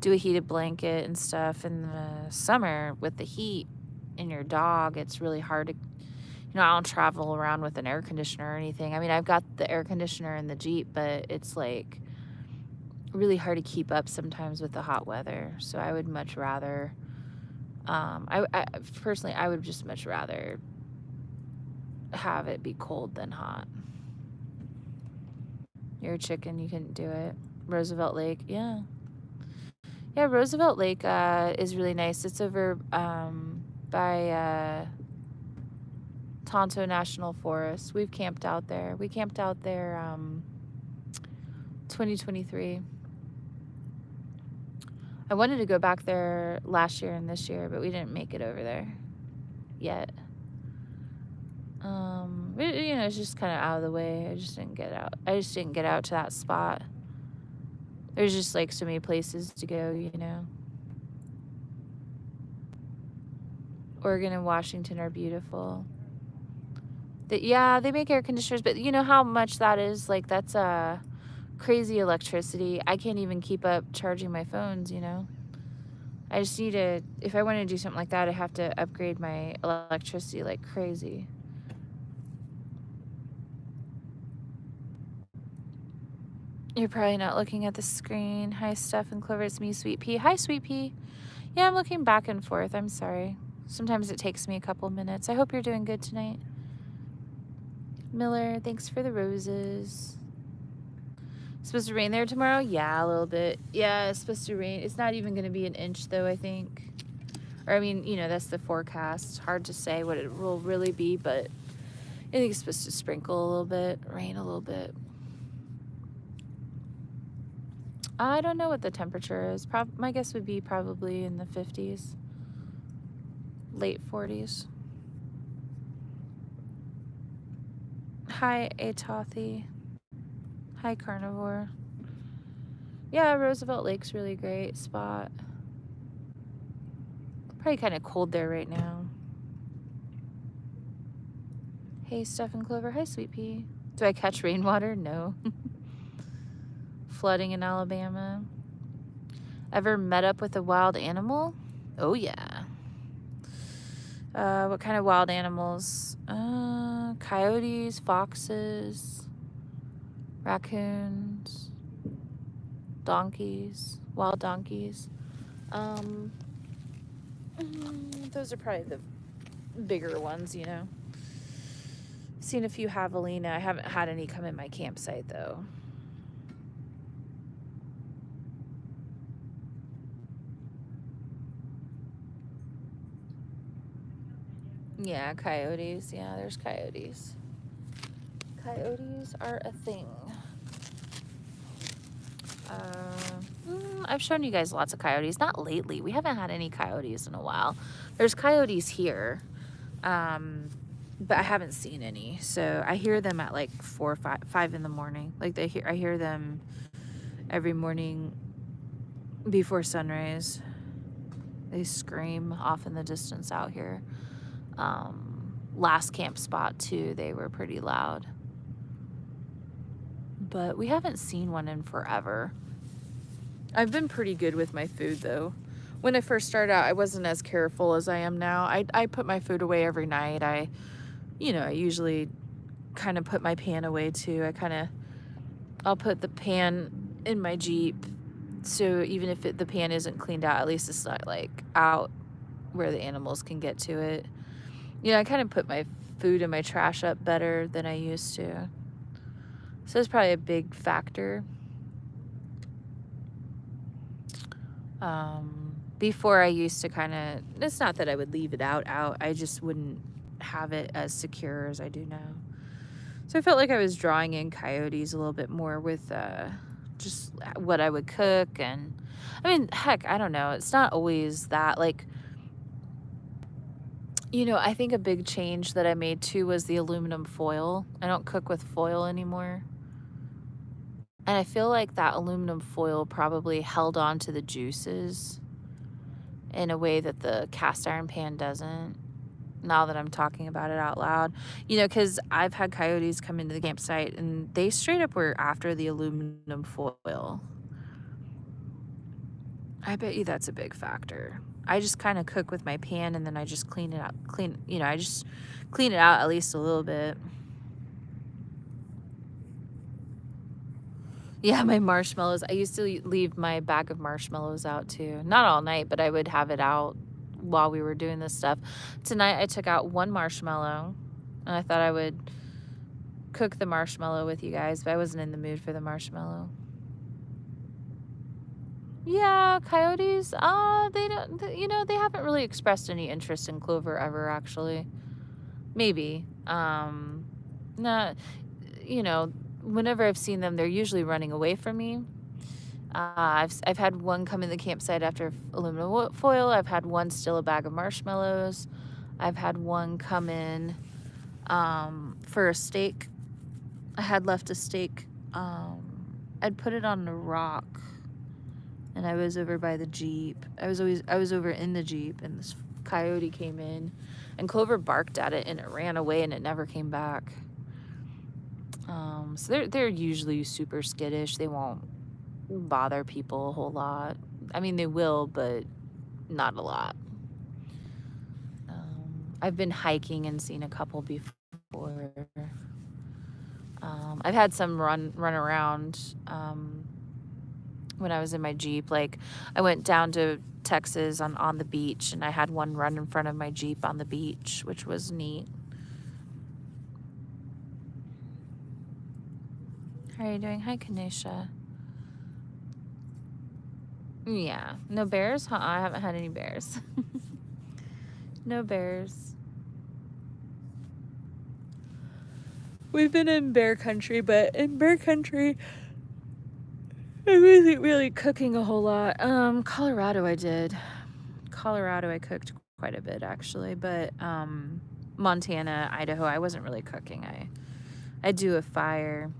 do a heated blanket and stuff. In the summer, with the heat and your dog, it's really hard to, you know, I don't travel around with an air conditioner or anything. I mean, I've got the air conditioner in the Jeep, but it's like really hard to keep up sometimes with the hot weather. So I would much rather, I personally, I would just much rather have it be cold than hot. You're a chicken, you couldn't do it. Roosevelt Lake, yeah. Yeah, Roosevelt Lake is really nice. It's over by Tonto National Forest. We've camped out there. We camped out there 2023. I wanted to go back there last year and this year, but we didn't make it over there yet. You know, it's just kind of out of the way. I just didn't get out. I just didn't get out to that spot. There's just like so many places to go, you know. Oregon and Washington are beautiful. Yeah, they make air conditioners, but you know how much that is? Like, that's crazy electricity. I can't even keep up charging my phones, you know. I just need to, if I want to do something like that, I have to upgrade my electricity like crazy. You're probably not looking at the screen. Hi, Steph and Clover. It's me, Sweet Pea. Hi, Sweet Pea. Yeah, I'm looking back and forth. I'm sorry. Sometimes it takes me a couple minutes. I hope you're doing good tonight. Miller, thanks for the roses. It's supposed to rain there tomorrow? Yeah, a little bit. Yeah, it's supposed to rain. It's not even going to be an inch, though, I think. Or, I mean, you know, that's the forecast. It's hard to say what it will really be, but I think it's supposed to sprinkle a little bit, rain a little bit. I don't know what the temperature is. My guess would be probably in the 50s, late 40s. Hi, Atothy. Hi, Carnivore. Yeah, Roosevelt Lake's really great spot. Probably kind of cold there right now. Hey, Steph and Clover. Hi, Sweet Pea. Do I catch rainwater? No. Flooding in Alabama. Ever met up with a wild animal? Oh, yeah. What kind of wild animals? Coyotes, foxes, raccoons, donkeys, wild donkeys. Those are probably the bigger ones, you know. Seen a few javelina. I haven't had any come in my campsite, though. Yeah, coyotes. Yeah, there's coyotes. Coyotes are a thing. I've shown you guys lots of coyotes. Not lately. We haven't had any coyotes in a while. There's coyotes here, but I haven't seen any. So I hear them at like 4 or 5 in the morning. Like I hear them every morning before sunrise. They scream off in the distance out here. Last camp spot too, they were pretty loud. But we haven't seen one in forever. I've been pretty good with my food though. When I first started out, I wasn't as careful as I am now. I put my food away every night. I usually kind of put my pan away too. I'll put the pan in my Jeep. So even if the pan isn't cleaned out, at least it's not like out where the animals can get to it. You know, I kind of put my food and my trash up better than I used to. So it's probably a big factor. Before I used to kind of, it's not that I would leave it out, I just wouldn't have it as secure as I do now. So I felt like I was drawing in coyotes a little bit more with just what I would cook. And I mean, heck, I don't know. It's not always that. Like, you know, I think a big change that I made too was the aluminum foil. I don't cook with foil anymore. And I feel like that aluminum foil probably held on to the juices in a way that the cast iron pan doesn't, now that I'm talking about it out loud. You know, because I've had coyotes come into the campsite and they straight up were after the aluminum foil. I bet you that's a big factor. I just kind of cook with my pan and then I just clean it out. I just clean it out at least a little bit. Yeah, my marshmallows. I used to leave my bag of marshmallows out too. Not all night, but I would have it out while we were doing this stuff. Tonight I took out one marshmallow and I thought I would cook the marshmallow with you guys, but I wasn't in the mood for the marshmallow. Yeah, coyotes, they don't, they haven't really expressed any interest in Clover ever, actually. Maybe. Not, whenever I've seen them, they're usually running away from me. I've had one come in the campsite after aluminum foil. I've had one steal a bag of marshmallows. I've had one come in for a steak. I had left a steak. I'd put it on a rock, and I was over by the Jeep. I was over in the Jeep, and this coyote came in, and Clover barked at it, and it ran away, and it never came back. So they're usually super skittish. They won't bother people a whole lot. I mean, they will, but not a lot. I've been hiking and seen a couple before. I've had some run around when I was in my Jeep. Like, I went down to Texas on the beach, and I had one run in front of my Jeep on the beach, which was neat. How are you doing? Hi, Kanisha. Yeah, no bears? Huh? I haven't had any bears. No bears. We've been in bear country, but in bear country, I wasn't really cooking a whole lot. Colorado I did. Colorado I cooked quite a bit, actually, but Montana, Idaho, I wasn't really cooking. I do a fire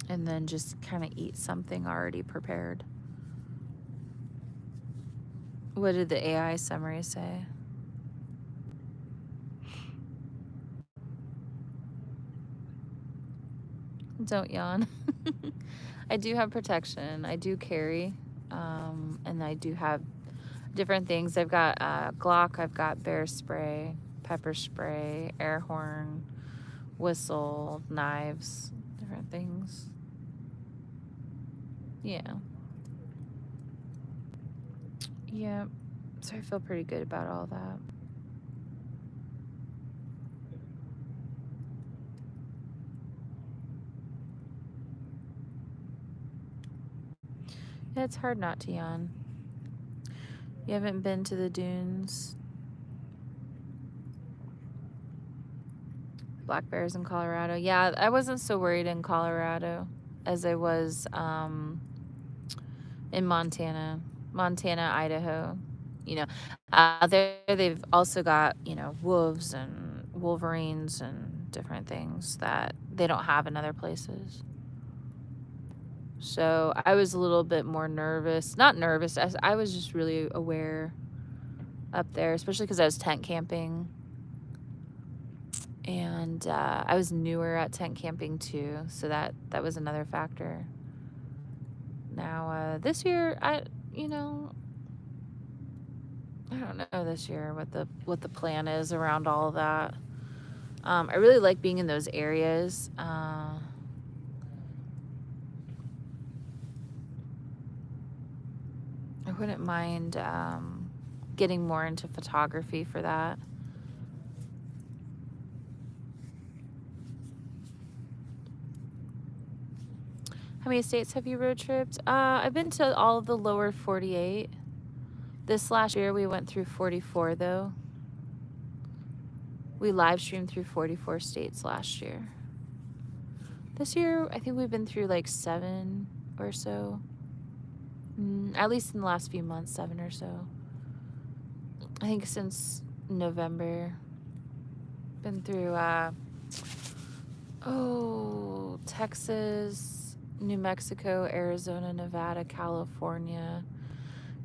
and then just kind of eat something already prepared. What did the AI summary say? Don't yawn. I do have protection. I do carry, and I do have different things. I've got Glock, I've got bear spray, pepper spray, air horn, whistle, knives, different things. Yeah. Yeah. So I feel pretty good about all that. Yeah, it's hard not to yawn. You haven't been to the dunes? Black bears in Colorado. Yeah, I wasn't so worried in Colorado as I was in Montana, Idaho. They've also got, wolves and wolverines and different things that they don't have in other places. So I was a little bit more nervous. Not nervous, I was just really aware up there, especially because I was tent camping. And I was newer at tent camping too, so that was another factor. Now, this year, I don't know this year what the plan is around all of that. I really like being in those areas. I wouldn't mind getting more into photography for that. How many states have you road tripped? I've been to all of the lower 48. This last year we went through 44 though. We live streamed through 44 states last year. This year, I think we've been through like 7 or so. At least in the last few months, 7 or so. I think since November. Been through, Texas, New Mexico, Arizona, Nevada, California,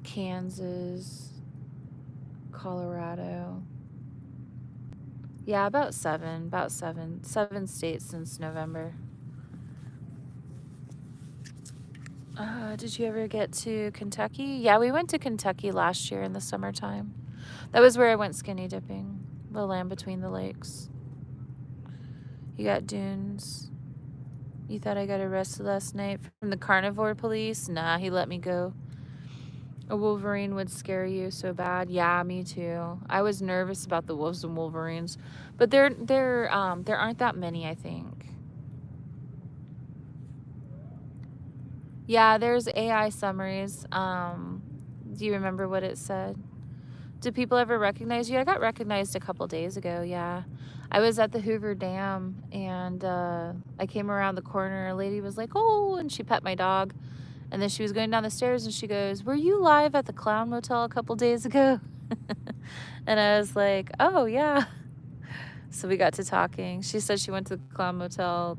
Kansas, Colorado. Yeah, about 7 states since November. Did you ever get to Kentucky? Yeah, we went to Kentucky last year in the summertime. That was where I went skinny dipping. The land between the lakes. You got dunes. You thought I got arrested last night from the carnivore police? Nah, he let me go. A wolverine would scare you so bad. Yeah, me too. I was nervous about the wolves and wolverines, but there aren't that many, I think. Yeah, there's AI summaries. Do you remember what it said? Do people ever recognize you? I got recognized a couple days ago, yeah. I was at the Hoover Dam, and I came around the corner. A lady was like, oh, and she pet my dog. And then she was going down the stairs, and she goes, were you live at the Clown Motel a couple days ago? And I was like, oh, yeah. So we got to talking. She said she went to the Clown Motel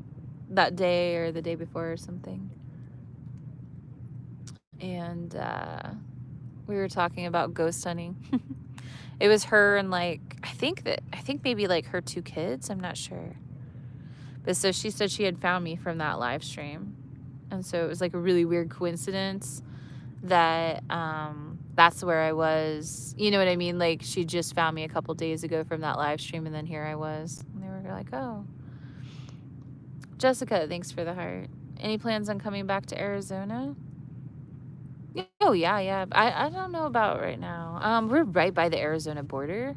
that day or the day before or something. And we were talking about ghost hunting. It was her and like I think maybe like her 2 kids. I'm not sure. But so she said she had found me from that live stream, and so it was like a really weird coincidence that that's where I was. You know what I mean? Like she just found me a couple days ago from that live stream, and then here I was. And they were like, "Oh, Jessica, thanks for the heart. Any plans on coming back to Arizona?" Oh, yeah. I don't know about right now. We're right by the Arizona border,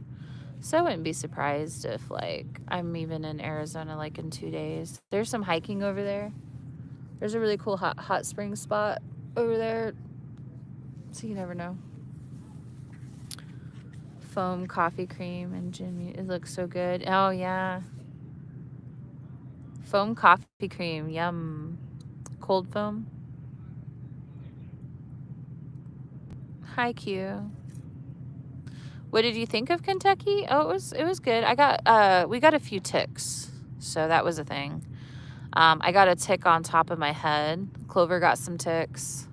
so I wouldn't be surprised if, like, I'm even in Arizona, like, in 2 days. There's some hiking over there. There's a really cool hot spring spot over there, so you never know. Foam, coffee cream, and gin. It looks so good. Oh, yeah. Foam coffee cream. Yum. Cold foam. Hi, Q. What did you think of Kentucky? Oh, it was good. We got a few ticks, so that was a thing. I got a tick on top of my head. Clover got some ticks.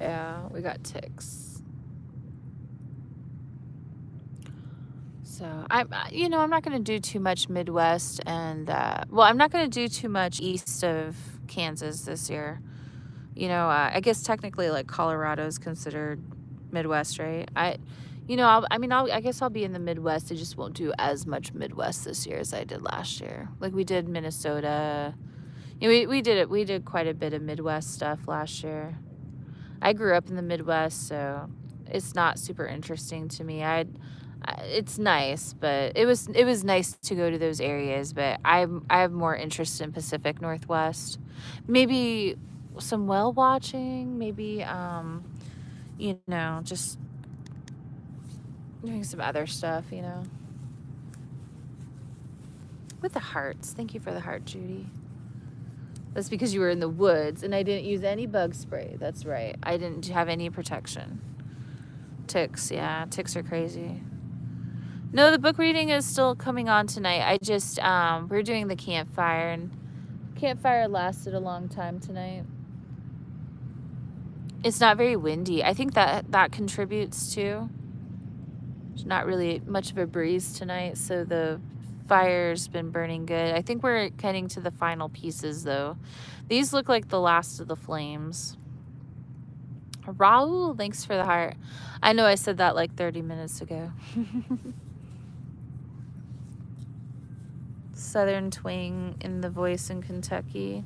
Yeah, we got ticks. So I'm not going to do too much Midwest and, I'm not going to do too much east of Kansas this year. I guess technically like Colorado is considered Midwest, right? I guess I'll be in the Midwest. I just won't do as much Midwest this year as I did last year. Like we did Minnesota. We did quite a bit of Midwest stuff last year. I grew up in the Midwest, so it's not super interesting to me. It's nice, but it was nice to go to those areas, but I have more interest in Pacific Northwest. Maybe some whale watching, maybe just doing some other stuff, With the hearts. Thank you for the heart, Judy. That's because you were in the woods and I didn't use any bug spray. That's right. I didn't have any protection. Ticks, yeah, ticks are crazy. No, the book reading is still coming on tonight. I just, we're doing the campfire, and campfire lasted a long time tonight. It's not very windy. I think that contributes too. There's not really much of a breeze tonight, so the fire's been burning good. I think we're getting to the final pieces, though. These look like the last of the flames. Raul, thanks for the heart. I know I said that like 30 minutes ago. Southern twang in the voice in Kentucky.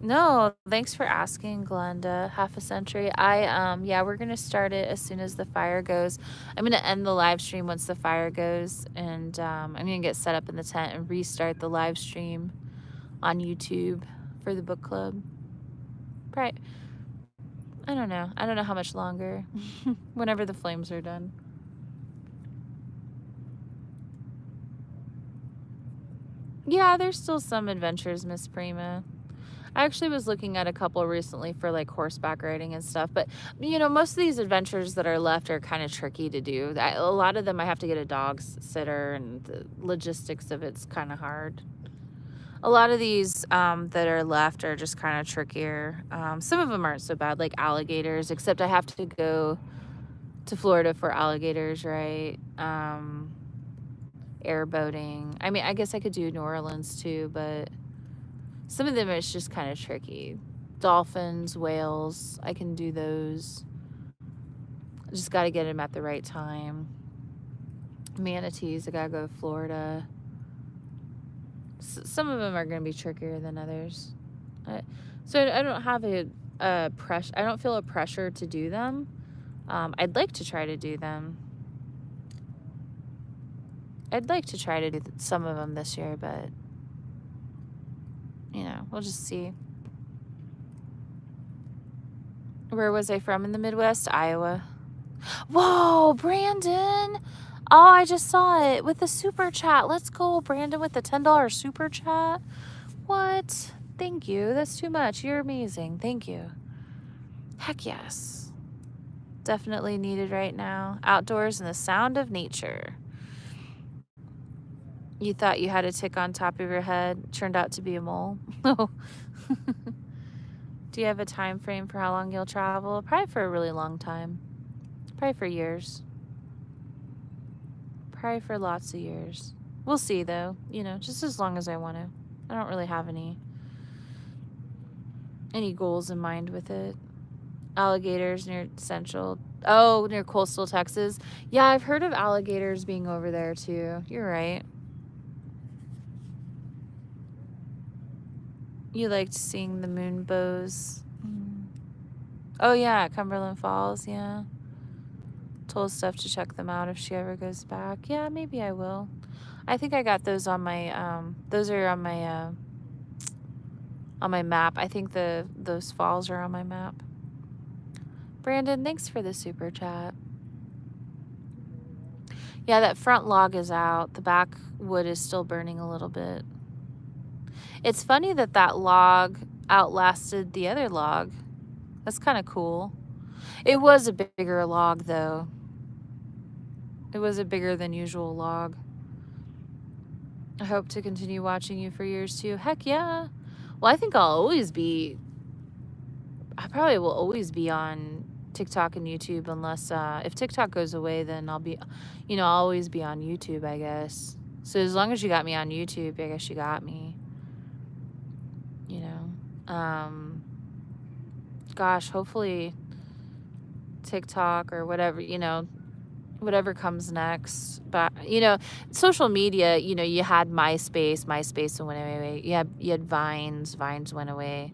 No, thanks for asking, Glenda. Half a century. Yeah, we're gonna start it as soon as the fire goes. I'm gonna end the live stream once the fire goes, and I'm gonna get set up in the tent and restart the live stream on YouTube for the book club. Right. I don't know. I don't know how much longer. Whenever the flames are done. Yeah, there's still some adventures, Miss Prima. I actually was looking at a couple recently for like horseback riding and stuff, but most of these adventures that are left are kind of tricky to do. A lot of them I have to get a dog sitter, and the logistics of it's kind of hard. A lot of these that are left are just kind of trickier. Some of them aren't so bad, like alligators, except I have to go to Florida for alligators, right? Airboating. I mean, I guess I could do New Orleans too, but some of them it's just kind of tricky. Dolphins, whales, I can do those. I just got to get them at the right time. Manatees, I got to go to Florida. Some of them are going to be trickier than others. So I don't have a pressure. I don't feel a pressure to do them. I'd like to try to do them. I'd like to try to do some of them this year, but we'll just see. Where was I from in the Midwest? Iowa. Whoa, Brandon. Oh, I just saw it with the super chat. Let's go, Brandon, with the $10 super chat. What? Thank you. That's too much. You're amazing. Thank you. Heck yes. Definitely needed right now. Outdoors and the sound of nature. You thought you had a tick on top of your head. Turned out to be a mole. Oh. Do you have a time frame for how long you'll travel? Probably for a really long time. Probably for years. Probably for lots of years. We'll see, though. Just as long as I want to. I don't really have any goals in mind with it. Alligators near Central. Oh, near coastal Texas. Yeah, I've heard of alligators being over there, too. You're right. You liked seeing the moon bows. Oh, yeah, Cumberland Falls, yeah. Told Steph to check them out if she ever goes back. Yeah, maybe I will. I think I got those on my, those are on my map. I think those falls are on my map. Brandon, thanks for the super chat. Yeah, that front log is out. The back wood is still burning a little bit. It's funny that log outlasted the other log. That's kind of cool. It was a bigger log, though. It was a bigger than usual log. I hope to continue watching you for years, too. Heck yeah. Well, I think I probably will always be on TikTok and YouTube unless, if TikTok goes away, then I'll be, I'll always be on YouTube, I guess. So as long as you got me on YouTube, I guess you got me. Gosh, hopefully TikTok or whatever, whatever comes next. But, social media, you had MySpace went away. You had Vines went away.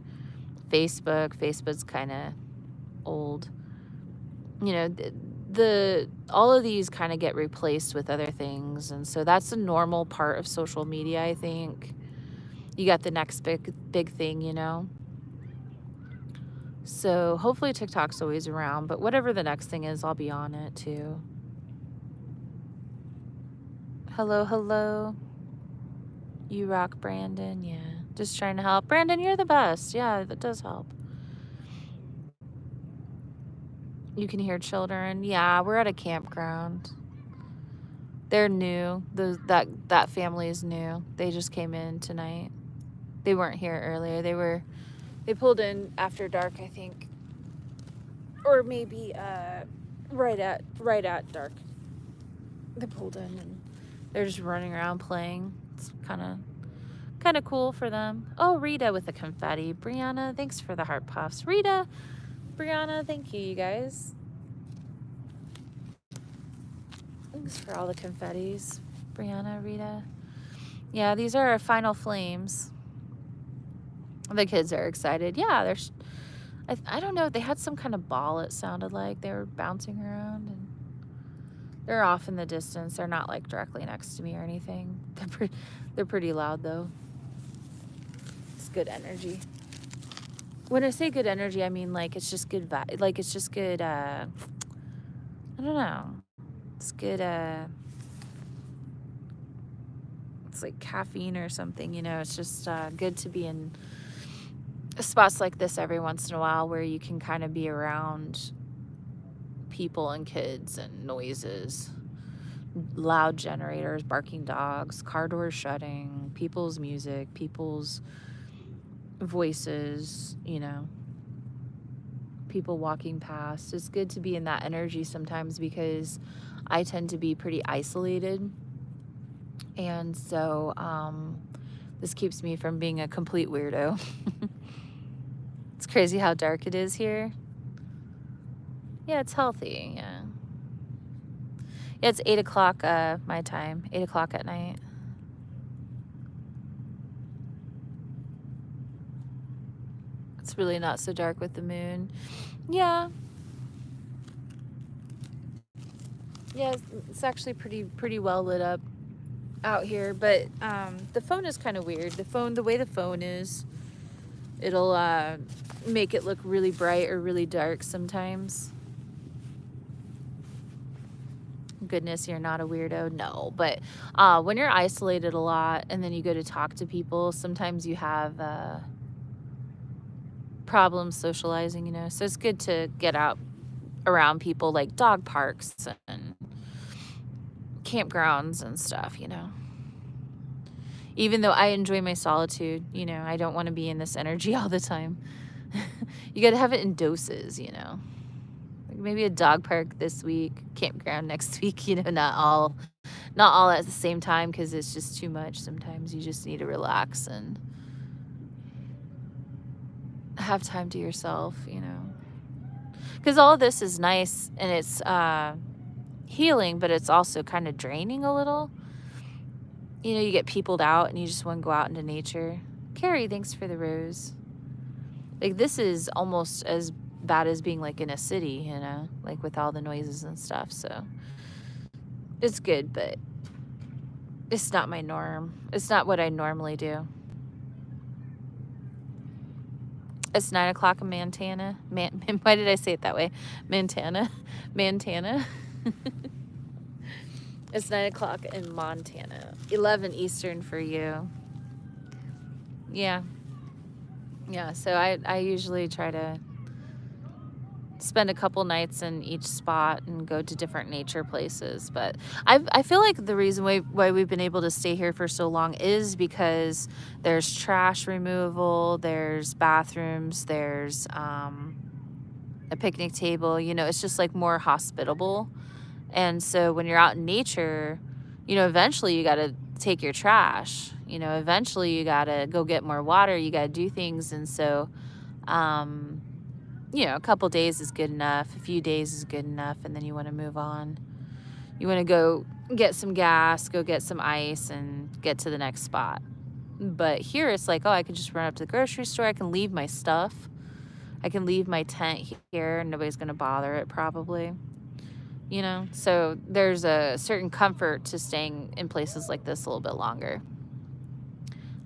Facebook's kind of old. All of these kind of get replaced with other things, and so that's a normal part of social media, I think. You got the next big thing, So hopefully TikTok's always around, but whatever the next thing is, I'll be on it too. Hello. You rock, Brandon. Yeah, just trying to help. Brandon, you're the best. Yeah, that does help. You can hear children. Yeah, we're at a campground. They're new. That family is new. They just came in tonight. They weren't here earlier. They pulled in after dark, I think, or maybe right at dark. They pulled in and they're just running around playing. It's kind of cool for them. Oh, Rita with the confetti. Brianna, thanks for the heart puffs. Rita, Brianna, thank you guys. Thanks for all the confettis. Brianna, Rita. Yeah, these are our final flames. The kids are excited. Yeah, I don't know. They had some kind of ball, it sounded like. They were bouncing around, and they're off in the distance. They're not like directly next to me or anything. They're pretty loud though. It's good energy. When I say good energy, I mean like it's just good vibe. Like it's just good. I don't know. It's good. It's like caffeine or something. You know, it's just good to be in spots like this every once in a while where you can kind of be around people and kids and noises, loud generators, barking dogs, car doors shutting, people's music, people's voices, you know, people walking past. It's good to be in that energy sometimes because I tend to be pretty isolated. And so this keeps me from being a complete weirdo. It's crazy how dark it is here. Yeah, it's healthy. Yeah. Yeah, it's 8 o'clock my time, 8 o'clock at night. It's really not so dark with the moon. Yeah. Yeah, it's actually pretty well lit up out here, but the phone is kind of weird. The way the phone is, it'll make it look really bright or really dark sometimes. Goodness, you're not a weirdo. No, but when you're isolated a lot and then you go to talk to people, sometimes you have problems socializing, you know. So it's good to get out around people, like dog parks and campgrounds and stuff, you know. Even though I enjoy my solitude, you know, I don't want to be in this energy all the time. You got to have it in doses, you know. Like maybe a dog park this week, campground next week, you know, not all at the same time, because it's just too much. Sometimes you just need to relax and have time to yourself, you know. Because all of this is nice and it's healing, but it's also kind of draining a little. You know, you get peopled out and you just want to go out into nature. Carrie, thanks for the rose. Like, this is almost as bad as being like in a city, you know, like with all the noises and stuff. So it's good, but it's not my norm. It's not what I normally do. It's 9 o'clock in Montana. Why did I say it that way? Montana. It's 9 o'clock in Montana. 11 Eastern for you. Yeah. Yeah, so I usually try to spend a couple nights in each spot and go to different nature places. But I feel like the reason why we've been able to stay here for so long is because there's trash removal, there's bathrooms, there's a picnic table. You know, it's just like more hospitable. And so when you're out in nature, you know, eventually you got to take your trash. You know, eventually you got to go get more water. You got to do things. And so, you know, a couple days is good enough. A few days is good enough. And then you want to move on. You want to go get some gas, go get some ice, and get to the next spot. But here it's like, oh, I can just run up to the grocery store. I can leave my stuff. I can leave my tent here and nobody's going to bother it probably. You know, so there's a certain comfort to staying in places like this a little bit longer.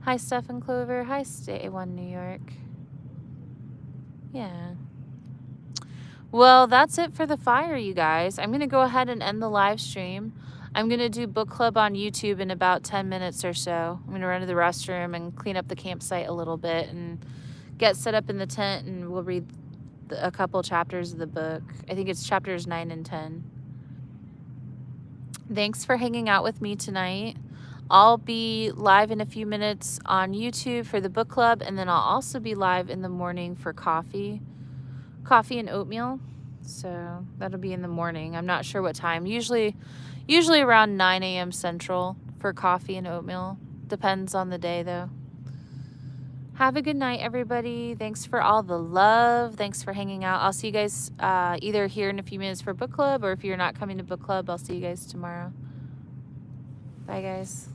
Hi, Steph and Clover. Hi, Stay One New York. Yeah. Well, that's it for the fire, you guys. I'm going to go ahead and end the live stream. I'm going to do book club on YouTube in about 10 minutes or so. I'm going to run to the restroom and clean up the campsite a little bit and get set up in the tent, and we'll read a couple chapters of the book. I think it's chapters 9 and 10. Thanks for hanging out with me tonight. I'll be live in a few minutes on YouTube for the book club, and then I'll also be live in the morning for coffee and oatmeal. So that'll be in the morning. I'm not sure what time. Usually around 9 a.m. Central for coffee and oatmeal. Depends on the day though. Have a good night, everybody. Thanks for all the love. Thanks for hanging out. I'll see you guys either here in a few minutes for book club, or if you're not coming to book club, I'll see you guys tomorrow. Bye, guys.